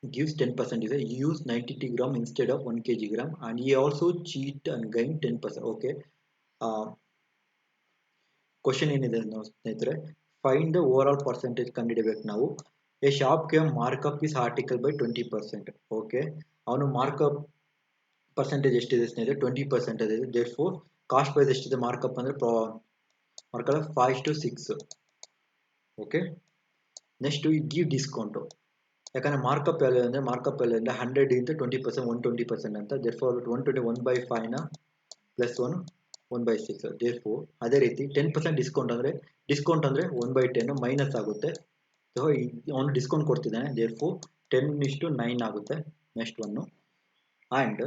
gives 10%. Is he used 90 gram instead of 1 kg and he also cheat and gain 10%. Okay, question ಏನಿದೆ ಸ್ನೇಹಿತರೆ, find the overall percentage ಕಂಡುಹಿಡಬೇಕು ನಾವು. A shop ಗೆ markup is article by 20%. Okay, ಅವನು markup percentage ಎಷ್ಟಿದೆ ಸ್ನೇಹಿತರೆ 20% ಇದೆ. Therefore cost price ಎಷ್ಟಿದೆ ಮಾರ್ಕಪ್ ಅಂದರೆ markup 5:6. Okay, next give discount, ಯಾಕಂದರೆ ಮಾರ್ಕಪ್ ವ್ಯಾಲ್ಯೂ ಅಂದರೆ ಮಾರ್ಕಪ್ ವ್ಯಾಲ್ಯೂ ಅಂದರೆ 100 ಇಂಟು 20% 120% ಅಂತ. ದೇರ್ಫೋರ್ 120 1/5ನ +1 1/6. ದೇರ್ಫೋರ್ ಅದೇ ರೀತಿ 10% ಡಿಸ್ಕೌಂಟ್ ಅಂದರೆ 1/10 ಮೈನಸ್ ಆಗುತ್ತೆ. ಅವನು ಡಿಸ್ಕೌಂಟ್ ಕೊಡ್ತಿದ್ದಾನೆ. ದೇರ್ಫೋರ್ 10:9 ಆಗುತ್ತೆ. Next one and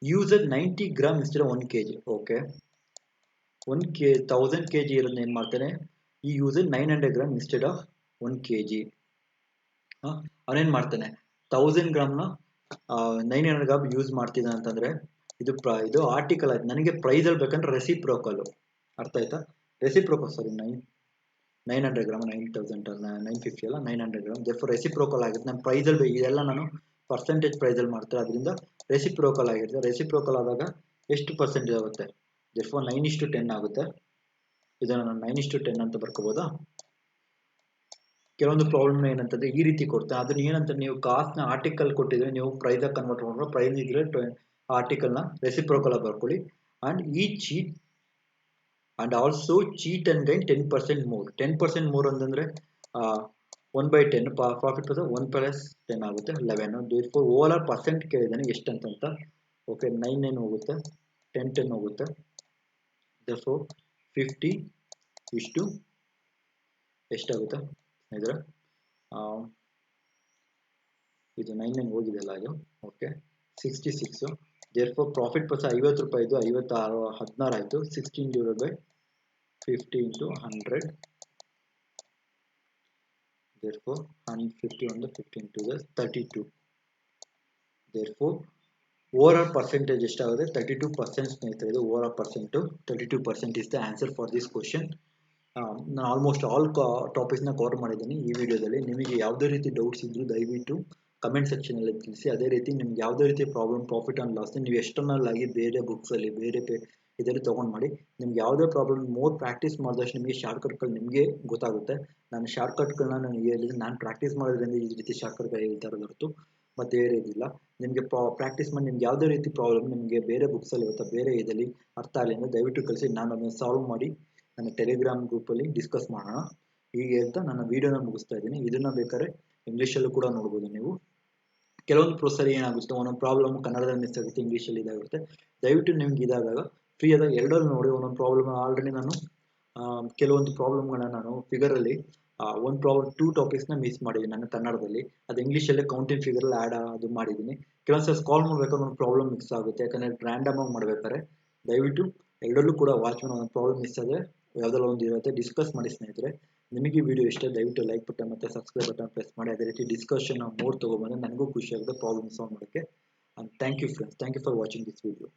user 90 gram instead 1 kg. Okay, 1000 kg ಇರೋದನ್ನ ಏನು ಮಾಡ್ತಾನೆ ಈ user 900 gram instead of 1 kg. ಅವನೇನು ಮಾಡ್ತಾನೆ 1000 ಗ್ರಾಮ್ನ 900 ಗ್ರಾಮ್ ಯೂಸ್ ಮಾಡ್ತಿದ್ದಾನೆ ಅಂತಂದರೆ ಇದು ಆರ್ಟಿಕಲ್ ಆಯ್ತು. ನನಗೆ ಪ್ರೈಸಲ್ಲಿ ಬೇಕಂದ್ರೆ ರೆಸಿಪ್ರೋಕಲ್ಲು. ಅರ್ಥ ಆಯ್ತಾ, ರೆಸಿಪ್ರೋಕಲ್ ಸಾರಿ 900 ಗ್ರಾಮ್ 9000 ಅಲ್ಲ 950 ಅಲ್ಲ 900 ಗ್ರಾಮ್. ದೇರ್ಫೋರ್ ರೆಸಿಪ್ರೋಕಲ್ ಆಗುತ್ತೆ. ನಾನು ಪ್ರೈಸಲ್ಲಿ ಇದೆಲ್ಲ ನಾನು ಪರ್ಸೆಂಟೇಜ್ ಪ್ರೈಸಲ್ಲಿ ಮಾಡ್ತಾರೆ, ಅದರಿಂದ ರೆಸಿಪ್ರೋಕಲ್ ಆಗಿರುತ್ತೆ. ರೆಸಿಪ್ರೋಕಲ್ ಆದಾಗ ಎಷ್ಟು ಪರ್ಸೆಂಟೇಜ್ ಆಗುತ್ತೆ, ದೇರ್ಫೋರ್ 9:10 ಆಗುತ್ತೆ. ಇದನ್ನು ನಾನು 9:10 ಅಂತ ಬರ್ಕೋಬೋದಾ. ಕೆಲವೊಂದು ಪ್ರಾಬ್ಲಮ್ ಏನಂತಂದ್ರೆ ಈ ರೀತಿ ಕೊಡ್ತಾರೆ, ಅದನ್ನ ಏನಂತ ನೀವು ಕಾಸ್ಟ್ನ ಆರ್ಟಿಕಲ್ ಕೊಟ್ಟಿದ್ರೆ ನೀವು ಪ್ರೈಸಾಗಿ ಕನ್ವರ್ಟ್ ಮಾಡಿದ್ರೆ ಪ್ರೈಸ್ ಇದ್ರೆ ಆರ್ಟಿಕಲ್ನ ರೆಸಿಪ್ರೋಕಲ್ ಆಗಿ ಬರ್ಕೊಳ್ಳಿ. ಆ್ಯಂಡ್ ಈ cheat and also cheat and gain 10% more. 10% more ಅಂತಂದರೆ 1/10 ಪ್ರಾಫಿಟ್ ಪರ್ಸೆಂಟ್ 1 ಪ್ಲಸ್ 10 ಆಗುತ್ತೆ 11. ದೇರ್ಫೋರ್ ಓವರ್ ಆಲ್ ಪರ್ಸೆಂಟ್ ಕೇಳಿದ್ದಾನೆ ಎಷ್ಟು ಅಂತ. ಓಕೆ 9 ಹೋಗುತ್ತೆ, 10 ಹೋಗುತ್ತೆ. ದೇರ್ಫೋರ್ 50 ಇಷ್ಟು ಎಷ್ಟಾಗುತ್ತೆ ಇದ್ರೆ ಇದು 9 ಹೋಗಿದೆಲ್ಲ ಇದು. ಓಕೆ 66. ದೇರ್ಫೋರ್ ಪ್ರಾಫಿಟ್ ಪರ್ಸೆಂಟ್ 50 ರೂಪಾಯಿ ಇದು 56 16 ಆಯಿತು. 16/50 into 100. Therefore 150 on the 15 to the 32. Therefore overall percentage ಎಷ್ಟಾಗುತ್ತೆ 32% ಸ್ನೇಹಿತರೆ. ಇದು overall percent 32% is the answer for this question. ನಾನು ಆಲ್ಮೋಸ್ಟ್ ಆಲ್ ಟಾಪಿಕ್ಸ್ನ ಕವರ್ ಮಾಡಿದ್ದೀನಿ ಈ ವಿಡಿಯೋದಲ್ಲಿ. ನಿಮಗೆ ಯಾವುದೇ ರೀತಿ ಡೌಟ್ಸ್ ಇದ್ದರೂ ದಯವಿಟ್ಟು ಕಮೆಂಟ್ ಸೆಕ್ಷನಲ್ಲಿ ತಿಳಿಸಿ. ಅದೇ ರೀತಿ ನಿಮ್ಗೆ ಯಾವುದೇ ರೀತಿ ಪ್ರಾಫಿಟ್ ಆ್ಯಂಡ್ ಲಾಸ್ ನೀವು ಎಕ್ಸ್ಟರ್ನಲ್ ಆಗಿ ಬೇರೆ ಬುಕ್ಸಲ್ಲಿ ಬೇರೆ ಇದರಲ್ಲಿ ತೊಗೊಂಡು ಮಾಡಿ. ನಿಮ್ಗೆ ಯಾವುದೇ ಪ್ರಾಬ್ಲಮ್ ಮೋರ್ ಪ್ರಾಕ್ಟೀಸ್ ಮಾಡಿದಷ್ಟು ನಿಮಗೆ ಶಾರ್ಟ್ಕಟ್ಗಳು ನಿಮಗೆ ಗೊತ್ತಾಗುತ್ತೆ. ನಾನು ಶಾರ್ಟ್ಕಟ್ಗಳನ್ನ ನಾನು ಹೇಳಿದ್ರೆ ನಾನು ಪ್ರಾಕ್ಟೀಸ್ ಮಾಡೋದ್ರಿಂದ ಈ ರೀತಿ ಶಾರ್ಟ್ಕಟ್ಗಳು ಹೇಳ್ತಾ ಇರೋದು ಹೊರತು ಮತ್ತೆ ಬೇರೆ ಇದಿಲ್ಲ. ನಿಮಗೆ ಪ್ರಾಕ್ಟೀಸ್ ಮಾಡಿ ನಿಮ್ಗೆ ಯಾವುದೇ ರೀತಿ ಪ್ರಾಬ್ಲಮ್ ನಿಮಗೆ ಬೇರೆ ಬುಕ್ಸಲ್ಲಿ ಅಥವಾ ಬೇರೆ ಇದರಲ್ಲಿ ಅರ್ಥ ಆಗಲಿಲ್ಲ ದಯವಿಟ್ಟು ಕಳಿಸಿ. ನಾನು ಅದನ್ನು ಸಾಲ್ವ್ ಮಾಡಿ ನನ್ನ ಟೆಲಿಗ್ರಾಮ್ ಗ್ರೂಪಲ್ಲಿ ಡಿಸ್ಕಸ್ ಮಾಡೋಣ. ಹೀಗೆ ಅಂತ ನನ್ನ ವೀಡಿಯೋನ ಮುಗಿಸ್ತಾ ಇದ್ದೀನಿ. ಇದನ್ನು ಬೇಕಾದ್ರೆ ಇಂಗ್ಲೀಷಲ್ಲೂ ಕೂಡ ನೋಡ್ಬೋದು ನೀವು. ಕೆಲವೊಂದು ಪ್ರೊಸೆಸ್ ಏನಾಗುತ್ತೆ, ಒಂದೊಂದು ಪ್ರಾಬ್ಲಮ್ ಕನ್ನಡದಲ್ಲಿ ಮಿಸ್ ಆಗುತ್ತೆ, ಇಂಗ್ಲೀಷಲ್ಲಿ ಇದಾಗುತ್ತೆ. ದಯವಿಟ್ಟು ನಿಮ್ಗೆ ಇದಾದಾಗ ಫ್ರೀ ಆದಾಗ ಎರಡರಲ್ಲಿ ನೋಡಿ. ಒಂದೊಂದು ಪ್ರಾಬ್ಲಮ್ ಆಲ್ರೆಡಿ ನಾನು ಕೆಲವೊಂದು ಪ್ರಾಬ್ಲಮ್ಗಳನ್ನ ನಾನು ಫಿಗರಲ್ಲಿ ಒಂದು ಪ್ರಾಬ್ಲಮ್ 2 ಟಾಪಿಕ್ಸ್ನ ಮಿಸ್ ಮಾಡಿದ್ದೀನಿ ನಾನು ಕನ್ನಡದಲ್ಲಿ. ಅದು ಇಂಗ್ಲೀಷಲ್ಲೇ ಕೌಂಟಿಂಗ್ ಫಿಗರಲ್ಲಿ ಅದು ಮಾಡಿದ್ದೀನಿ. ಕೆಲವೊಂದು ಸಲ ಕಾಲ್ ಮಾಡಬೇಕಾದ್ರೆ ಒಂದು ಪ್ರಾಬ್ಲಮ್ ಮಿಕ್ಸ್ ಆಗುತ್ತೆ, ಯಾಕಂದರೆ ರ್ಯಾಂಡಮ್ ಆಗಿ ಮಾಡಬೇಕಾದ್ರೆ. ದಯವಿಟ್ಟು ಎರಡರಲ್ಲೂ ಕೂಡ ವಾಚ್ ಮಾಡಿ. ಒಂದು ಪ್ರಾಬ್ಲಮ್ ಮಿಸ್ ಆದರೆ ಯಾವುದಾದ್ರು ಒಂದು ಇರುತ್ತೆ ಡಿಸ್ಕಸ್ ಮಾಡಿ ಸ್ನೇಹಿತರೆ. ನಿಮಗೆ ವಿಡಿಯೋ ಇಷ್ಟ ದಯವಿಟ್ಟು ಲೈಕ್ ಬಟನ್ ಮತ್ತು ಸಬ್ಸ್ಕ್ರೈಬ್ ಬಟನ್ ಪ್ರೆಸ್ ಮಾಡಿ. ಅದೇ ರೀತಿ ಡಿಸ್ಕಷನ್ ಮೋಡ್ ತೊಗೊಬಂದರೆ ನನಗೂ ಖುಷಿ ಆಗುತ್ತೆ ಪ್ರಾಬ್ಲಮ್ ಸಾಲ್ವ್ ಮಾಡೋಕ್ಕೆ. And thank you friends, thank you for watching this video.